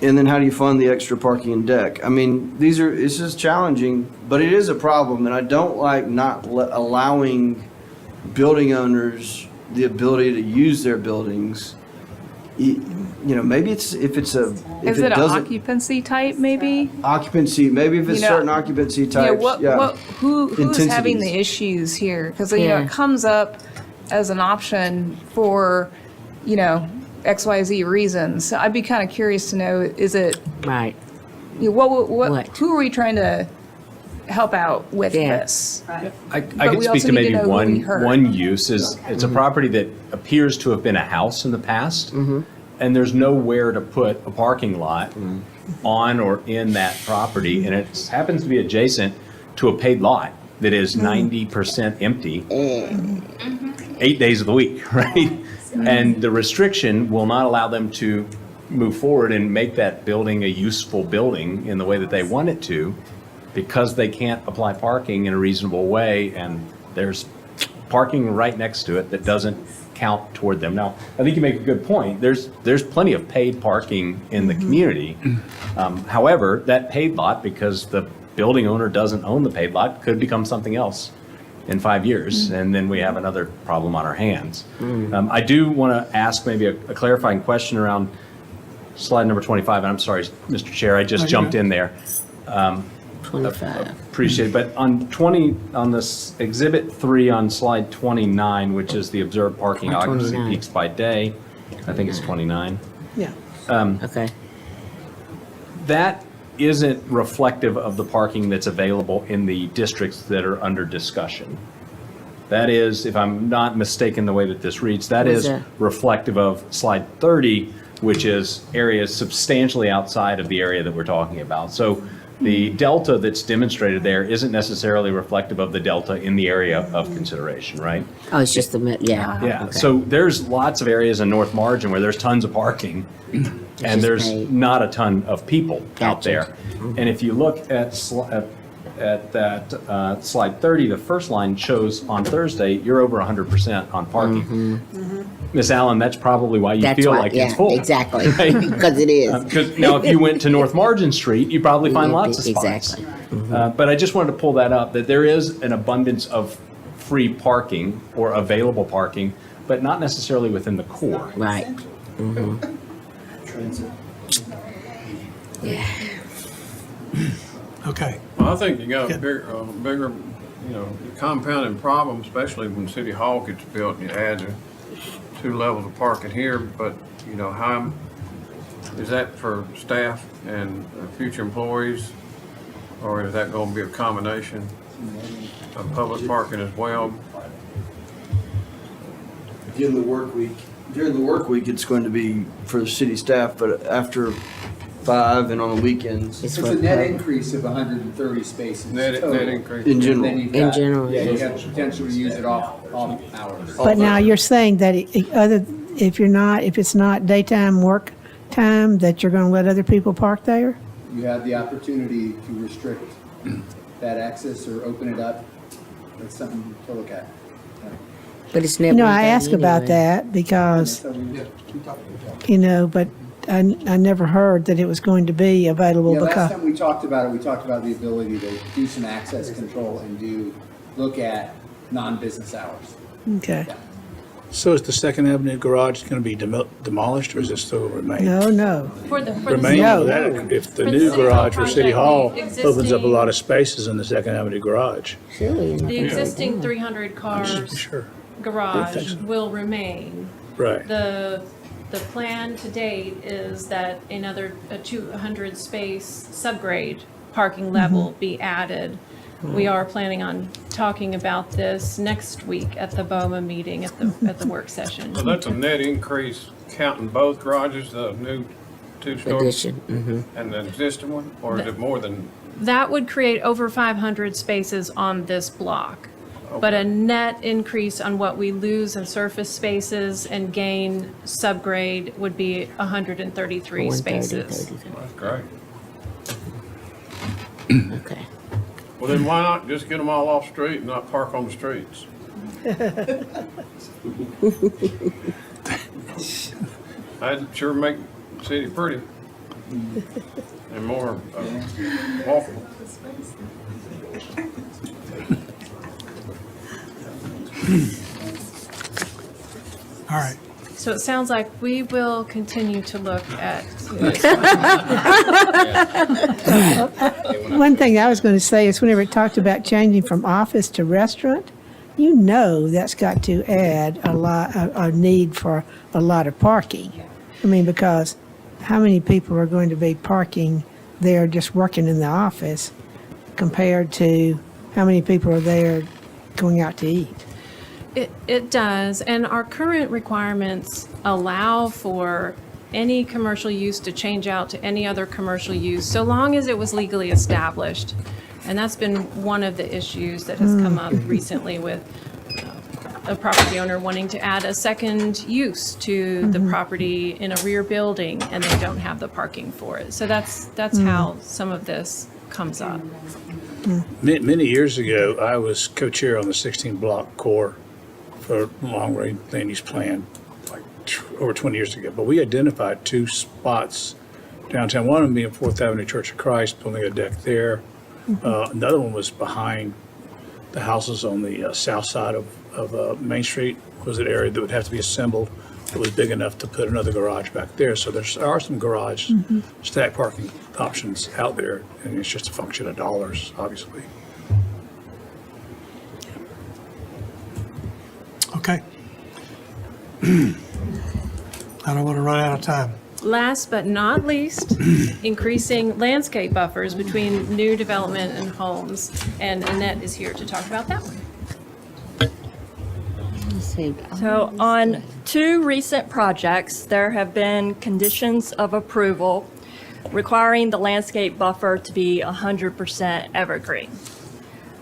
and then how do you fund the extra parking and deck? I mean, this is challenging, but it is a problem, and I don't like not allowing building owners the ability to use their buildings. You know, maybe it's, if Is it an occupancy type, maybe? occupancy, maybe if it's You know, certain occupancy types, Who's having the Intensities. issues here? Because, you know, Yeah. it comes up as an option for, you know, XYZ reasons. So I'd be kind of curious to know, is it, Right. you know, what, who are we trying to help out with Yeah. this? I But could we speak also to need to maybe know who we heard. one use is, it's a property that appears to have been a house in the past, and there's nowhere to put a parking lot on or in that property, and it happens to be adjacent to a paid lot that is 90% empty 8 days of the week, right? And the restriction will not allow them to move forward and make that building a useful building in the way that they want it to, because they can't apply parking in a reasonable way, and there's parking right next to it that doesn't count toward them. Now, I think you make a good point. There's plenty of paid parking in the community. However, that paid lot, because the building owner doesn't own the paid lot, could become something else in 5 years, and then we have another problem on our hands. I do want to ask maybe a clarifying question around slide number 25, and I'm sorry, Mr. Chair, I just jumped in there. 25. Appreciate it, but on this Exhibit 3 on slide 29, which is the observed parking Oh, occupancy 29. peaks by day, I think it's 29. Yeah. Okay. That isn't reflective of the parking that's available in the districts that are under discussion. That is, if I'm not mistaken the way that this reads, that What is is that? reflective of slide 30, which is areas substantially outside of the area that we're talking about. So the delta that's demonstrated there isn't necessarily reflective of the delta in the area of consideration, right? Oh, it's just yeah. Yeah, Okay. so there's lots of areas in North Margin where there's tons of parking, and there's not a ton of people out Gotcha. there. And if you look at that slide 30, the first line shows on Thursday, you're over 100% on parking. Miss Allen, that's probably why you That's feel why- like yeah, it's full. exactly. right? Because it is. Because now, if you went to North Margin Street, you probably find lots of spots. Exactly. But I just wanted to pull that up, that there is an abundance of free parking or available parking, but not necessarily within the core. Right. Yeah. Okay. Well, I think you got a bigger, you know, compounding problem, especially when City Hall gets built and you add the 2 levels of parking here, but, you know, how, is that for staff and future employees? Or is that gonna be a combination of public parking as well? During the work week, it's going to be for the city staff, but after 5 and on the weekends. It's a net increase of 130 spaces. Net total. increase. In general. And then you've In got- general. Yeah, you have the potential to use it off hours. But now you're saying that if it's not daytime work time, that you're going to let other people park there? You have the opportunity to restrict that access or open it up. That's something to look at. But it's You never. know, I done ask about anyway. that because, So we talked about that. you know, but I never heard that it was going to be available Yeah, last because, time we talked about it, we talked about the ability to do some access control and look at non-business hours. okay. So is the Second Avenue garage going to be demolished, or is it still remain? No. For the Remain, No. that, if the For the new City Hall garage for City project, Hall the opens up a existing- lot of spaces in the Second Avenue garage. The existing 300 cars Sure. garage will remain. Right. The plan to date is that another 200 space subgrade parking level be added. We are planning on talking about this next week at the BOMA meeting at the work session. So that's a net increase counting both garages, the new two-story Addition, and the existing one, or is it more than? That would create over 500 spaces on this block. But a net increase on what we lose in surface spaces and gain subgrade would be 133 spaces. That's great. Okay. Well, then why not just get them all off street and not park on the streets? I'd sure make the city pretty and more walkable. All right. So it sounds like we will continue to look at. One thing I was going to say is whenever it talked about changing from office to restaurant, you know that's got to add a need for a lot of parking. I mean, because how many people are going to be parking there just working in the office compared to how many people are there going out to eat? It does, and our current requirements allow for any commercial use to change out to any other commercial use, so long as it was legally established. And that's been one of the issues that has come up recently with a property owner wanting to add a second use to the property in a rear building, and they don't have the parking for it. So that's how some of this comes up. Many years ago, I was co-chair on the 16 block core for long range land use plan, like over 20 years ago. But we identified two spots downtown, one of them being 4th Avenue Church of Christ, building a deck there. Another one was behind the houses on the south side of Main Street, was an area that would have to be assembled. It was big enough to put another garage back there. So there are some garage stack parking options out there, and it's just a function of dollars, obviously. Okay. I don't want to run out of time. Last but not least, increasing landscape buffers between new development and homes. And Annette is here to talk about that one. So on two recent projects, there have been conditions of approval requiring the landscape buffer to be 100% evergreen.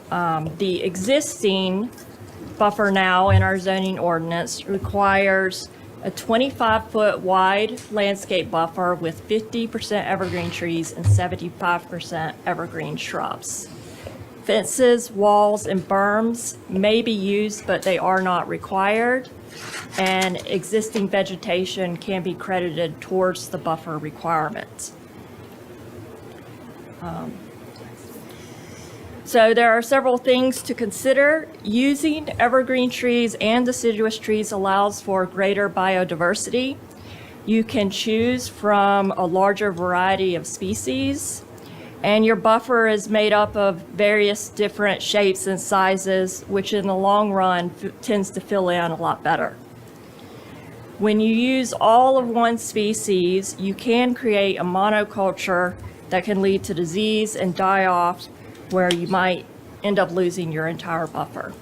The existing buffer now in our zoning ordinance requires a 25-foot wide landscape buffer with 50% evergreen trees and 75% evergreen shrubs. Fences, walls, and berms may be used, but they are not required, and existing vegetation can be credited towards the buffer requirements. So there are several things to consider. Using evergreen trees and deciduous trees allows for greater biodiversity. You can choose from a larger variety of species, and your buffer is made up of various different shapes and sizes, which in the long run tends to fill in a lot better. When you use all of one species, you can create a monoculture that can lead to disease and die off, where you might end up losing your entire buffer.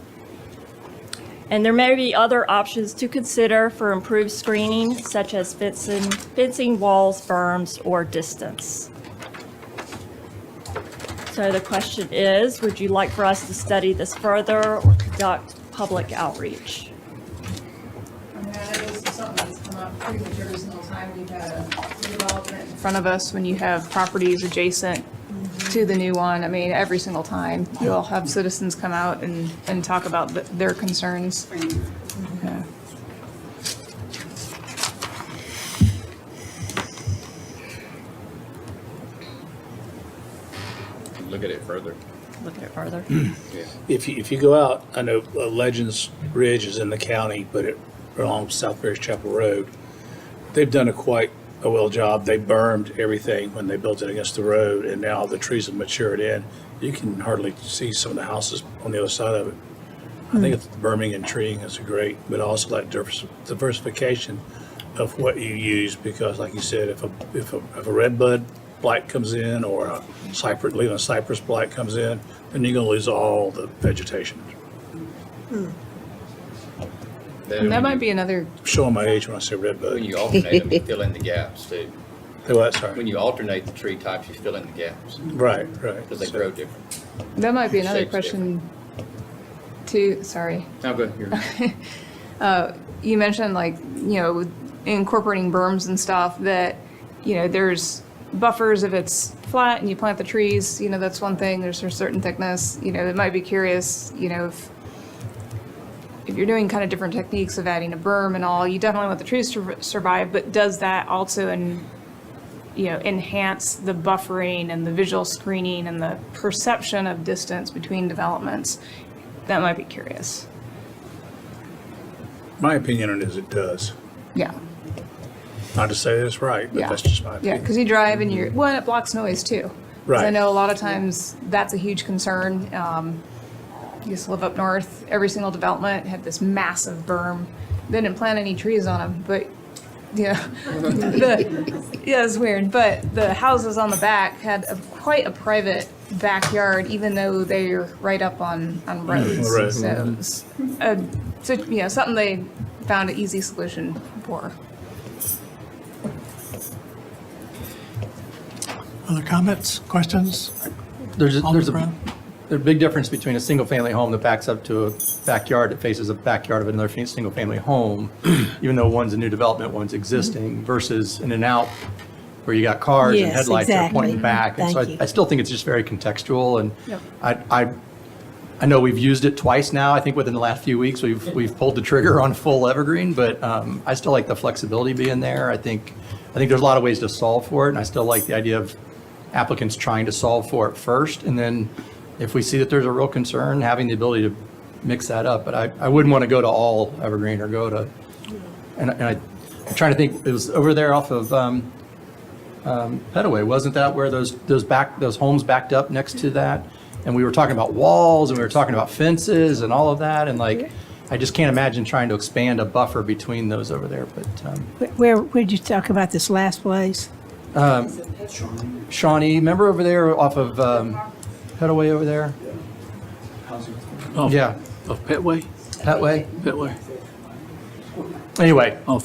And there may be other options to consider for improved screening, such as fencing, walls, berms, or distance. So the question is, would you like for us to study this further or conduct public outreach? I mean, I know this is something that's come up pretty much every single time we've had a development in front of us, when you have properties adjacent to the new one. I mean, every single time you'll have citizens come out and talk about their concerns. Yeah. look at it further. Look at it further. Yeah. If you go out, I know Legends Ridge is in the county, but it along South Parish Chapel Road, they've done quite a well job. They bermed everything when they built it against the road, and now the trees have matured in. You can hardly see some of the houses on the other side of it. I think it's berming and treeing is great, but also that diversification of what you use, because like you said, if a red bud blight comes in or a Leland cypress blight comes in, then you're gonna lose all the vegetation. And that might be another, Showing my age when I say red bud. When you alternate them, you fill in the gaps too. Hey, what, sorry? When you alternate the tree types, you fill in the gaps. Right, right. Because they grow different. that might be another Shapes question too, sorry. Now go ahead. You mentioned like, incorporating berms and stuff that, there's buffers if it's flat and you plant the trees, that's one thing. There's a certain thickness, it might be curious, if you're doing kind of different techniques of adding a berm and all, you definitely want the trees to survive, but does that also enhance the buffering and the visual screening and the perception of distance between developments? That might be curious. My opinion on it is it does. Yeah. Not to say that it's right, but Yeah. that's just my Yeah, opinion. because you drive and you're, well, and it blocks noise too. 'Cause I Right. know a lot of times that's a huge concern. I used to live up north. Every single development had this massive berm. They didn't plant any trees on them, but yeah, it's weird. But the houses on the back had quite a private backyard, even though they're right up on roads. Right. So it's something they found an easy solution for. Other comments, questions? There's a Alderman Brown? big difference between a single-family home that backs up to a backyard that faces a backyard of another single-family home, even though one's a new development, one's existing, versus in and out where you got cars and Yes, headlights that are exactly. pointing back. And so Thank you. I still think it's just very contextual, and Yep. I know we've used it twice now. I think within the last few weeks, we've pulled the trigger on full evergreen, but I still like the flexibility being there. I think there's a lot of ways to solve for it, and I still like the idea of applicants trying to solve for it first, and then if we see that there's a real concern, having the ability to mix that up. But I wouldn't want to go to all evergreen or go to, and I'm trying to think, it was over there off of Petaway, wasn't that where those homes backed up next to that? And we were talking about walls, and we were talking about fences and all of that, and I just can't imagine trying to expand a buffer between those over there, but, Where'd you talk about this last place? Shawnee, remember over there off of Petaway over there? Oh, Yeah, Of Petway? Petway. Petway. Anyway, Oh,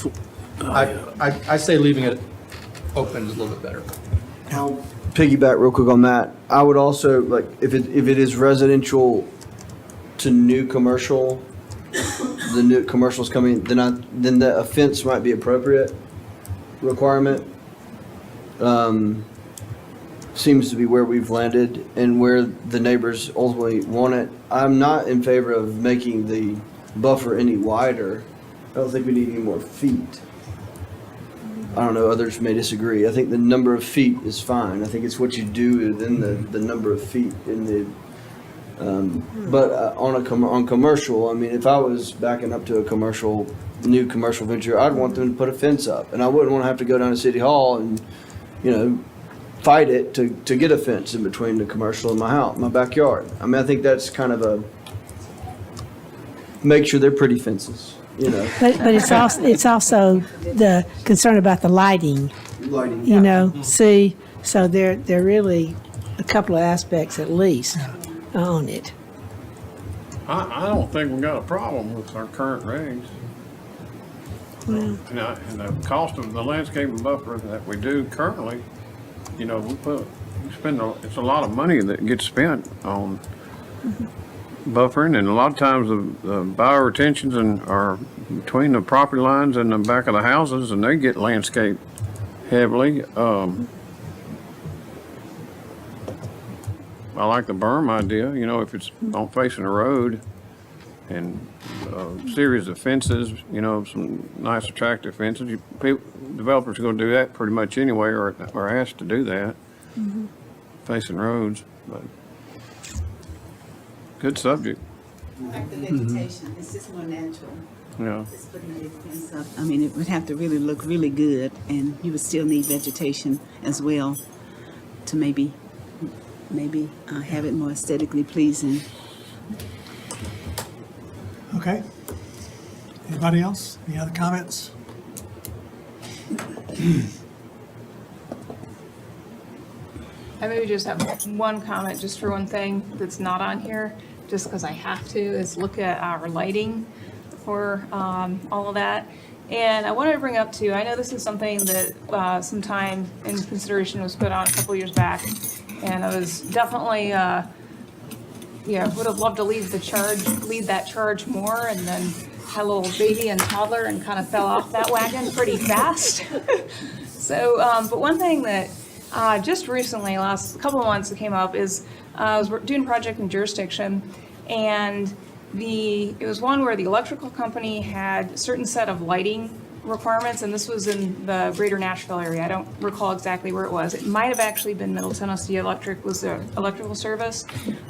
I say leaving it open is a little bit better. Piggyback real quick on that. I would also, like, if it is residential to new commercial, the new commercials coming, then a fence might be appropriate requirement. Seems to be where we've landed and where the neighbors ultimately want it. I'm not in favor of making the buffer any wider. I don't think we need any more feet. I don't know, others may disagree. I think the number of feet is fine. I think it's what you do within the number of feet in the, but on commercial, I mean, if I was backing up to a new commercial venture, I'd want them to put a fence up. And I wouldn't want to have to go down to City Hall and, fight it to get a fence in between the commercial and my house, my backyard. I mean, I think that's kind of make sure they're pretty fences, But it's also the concern about the lighting, Lighting. see, so there are really a couple of aspects at least on it. I don't think we got a problem with our current regs. And the cost of the landscaping buffer that we do currently, it's a lot of money that gets spent on buffering, and a lot of times the bioretentions are between the property lines and the back of the houses, and they get landscaped heavily. I like the berm idea, if it's not facing the road, and a series of fences, some nice attractive fences. Developers are going to do that pretty much anyway, or asked to do that. facing roads, but good subject, Like the vegetation, it's just more natural. yeah. Just putting the fence up. I mean, it would have to really look really good, and you would still need vegetation as well to maybe have it more aesthetically pleasing. Okay. Anybody else? Any other comments? I maybe just have one comment, just for one thing that's not on here, just because I have to, is look at our lighting for all of that. And I wanted to bring up too, I know this is something that some time in consideration was put on a couple years back, and I was definitely, would have loved to lead that charge more, and then had a little baby and toddler and kind of fell off that wagon pretty fast. So, but one thing that just recently, last couple of months, that came up is I was doing a project in jurisdiction, and it was one where the electrical company had a certain set of lighting requirements, and this was in the greater Nashville area. I don't recall exactly where it was. It might have actually been Middle Tennessee Electric was the electrical service.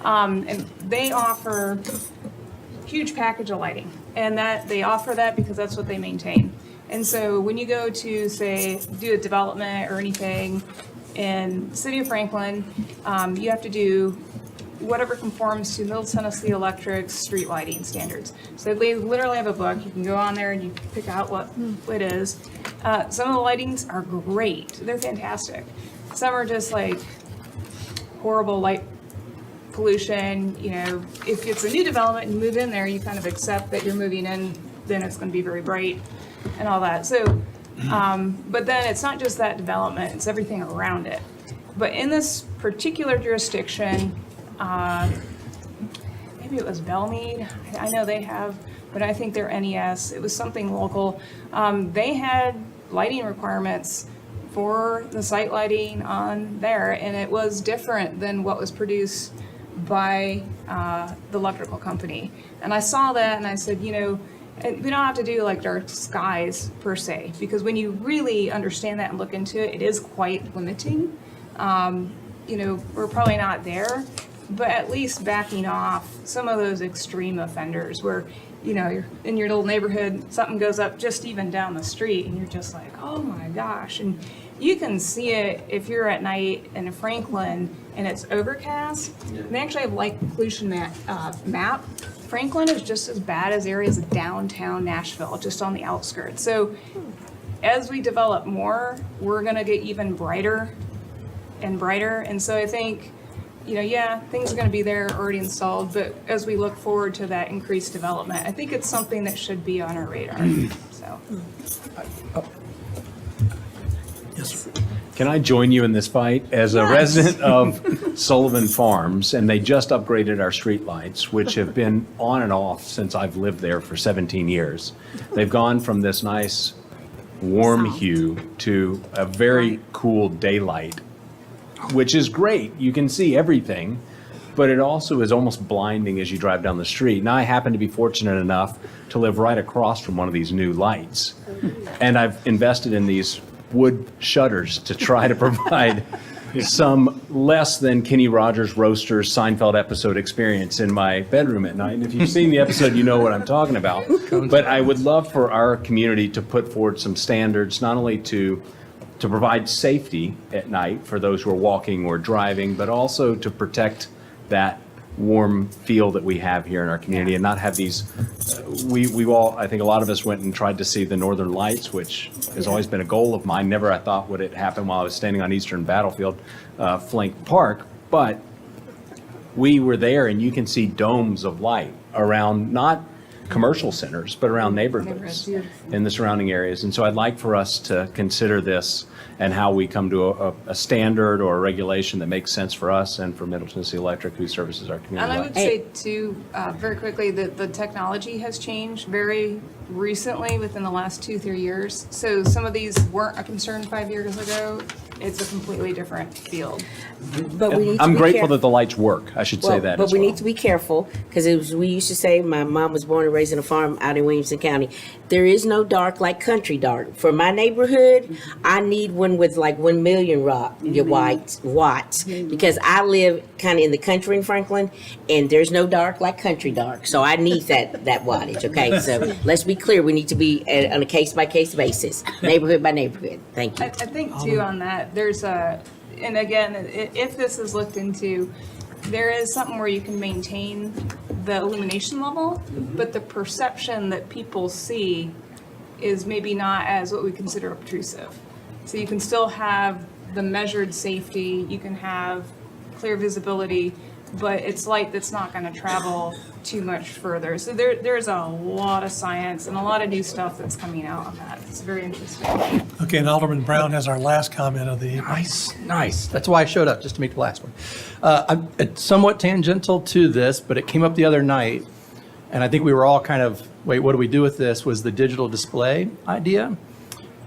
And they offer huge package of lighting, and that they offer that because that's what they maintain. And so when you go to, say, do a development or anything in the city of Franklin, you have to do whatever conforms to Middle Tennessee Electric's street lighting standards. So they literally have a book. You can go on there and you can pick out what it is. Some of the lightings are great. They're fantastic. Some are just like horrible light pollution. You know, if it's a new development and you move in there, you kind of accept that you're moving in, then it's going to be very bright and all that. So, but then it's not just that development, it's everything around it. But in this particular jurisdiction, maybe it was Belmead, I know they have, but I think they're NES, it was something local. They had lighting requirements for the site lighting on there, and it was different than what was produced by the electrical company. And I saw that and I said, you know, and we don't have to do like dark skies per se, because when you really understand that and look into it, it is quite limiting. You know, we're probably not there, but at least backing off some of those extreme offenders where, you know, you're in your little neighborhood, something goes up just even down the street and you're just like, oh my gosh. And you can see it if you're at night in Franklin and it's overcast. They actually have light pollution map. Franklin is just as bad as areas of downtown Nashville, just on the outskirts. So as we develop more, we're gonna get even brighter and brighter. And so I think, you know, yeah, things are gonna be there already installed, but as we look forward to that increased development, I think it's something that should be on our radar, so. Yes, sir. Can I join you in this fight? As a resident of Sullivan Farms, and they just upgraded our streetlights, which have been on and off since I've lived there for 17 years. They've gone from this nice warm hue to a very cool daylight, which is great. You can see everything, but it also is almost blinding as you drive down the street. Now, I happen to be fortunate enough to live right across from one of these new lights, and I've invested in these wood shutters to try to provide some less than Kenny Rogers Roasters Seinfeld episode experience in my bedroom at night. And if you've seen the episode, you know what I'm talking about. But I would love for our community to put forward some standards, not only to provide safety at night for those who are walking or driving, but also to protect that warm feel that we have here in our community and not have these, we all, I think a lot of us went and tried to see the Northern Lights, which has always been a goal of mine. Never I thought would it happen while I was standing on Eastern Battlefield Flank Park, but we were there and you can see domes of light around, not commercial centers, but around neighborhoods in the surrounding areas. And so I'd like for us to consider this and how we come to a standard or a regulation that makes sense for us and for Middle Tennessee Electric, who services our community. And I would say too, very quickly, that the technology has changed very recently within the last 2-3 years. So some of these weren't a concern 5 years ago. It's a completely different field. But we need to I'm be grateful careful. that the lights work. I should say that But as we well. need to be careful, because we used to say, my mom was born and raised on a farm out in Williamson County, there is no dark like country dark. For my neighborhood, I need one with like 1 million watts because I live kind of in the country in Franklin, and there's no dark like country dark. So I need that wattage. Okay, so let's be clear. We need to be on a case by case basis, neighborhood by neighborhood. Thank you. I think too on that, there's and again, if this is looked into, there is something where you can maintain the illumination level, but the perception that people see is maybe not as what we consider obtrusive. So you can still have the measured safety, you can have clear visibility, but it's light that's not going to travel too much further. So there's a lot of science and a lot of new stuff that's coming out on that. It's very interesting. Okay, and Alderman Brown has our last comment of the evening. Nice. That's why I showed up, just to make the last one. It's somewhat tangential to this, but it came up the other night, and I think we were all kind of, wait, what do we do with this, was the digital display idea.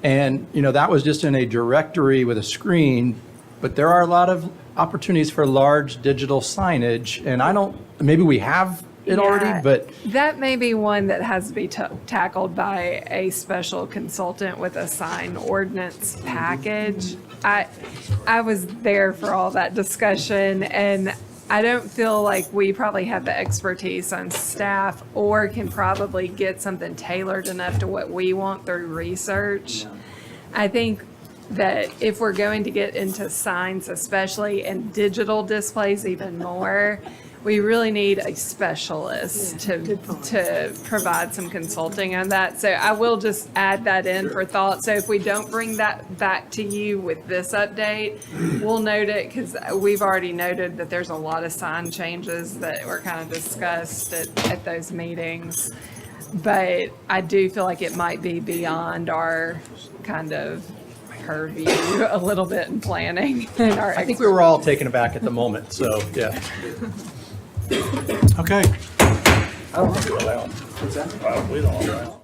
And, that was just in a directory with a screen, but there are a lot of opportunities for large digital signage, and maybe we have it already, but that may be one that has to be tackled by a special consultant with a sign ordinance package. I was there for all that discussion, and I don't feel like we probably have the expertise on staff or can probably get something tailored enough to what we want through research. I think that if we're going to get into signs especially, and digital displays even more, we really need a specialist to provide some consulting on that. So I will just add that in for thought. So if we don't bring that back to you with this update, we'll note it, because we've already noted that there's a lot of sign changes that were kind of discussed at those meetings. But I do feel like it might be beyond our kind of purview a little bit in planning. I think we were all taken aback at the moment, so, yeah. Okay. I don't think we allow them. We don't allow them.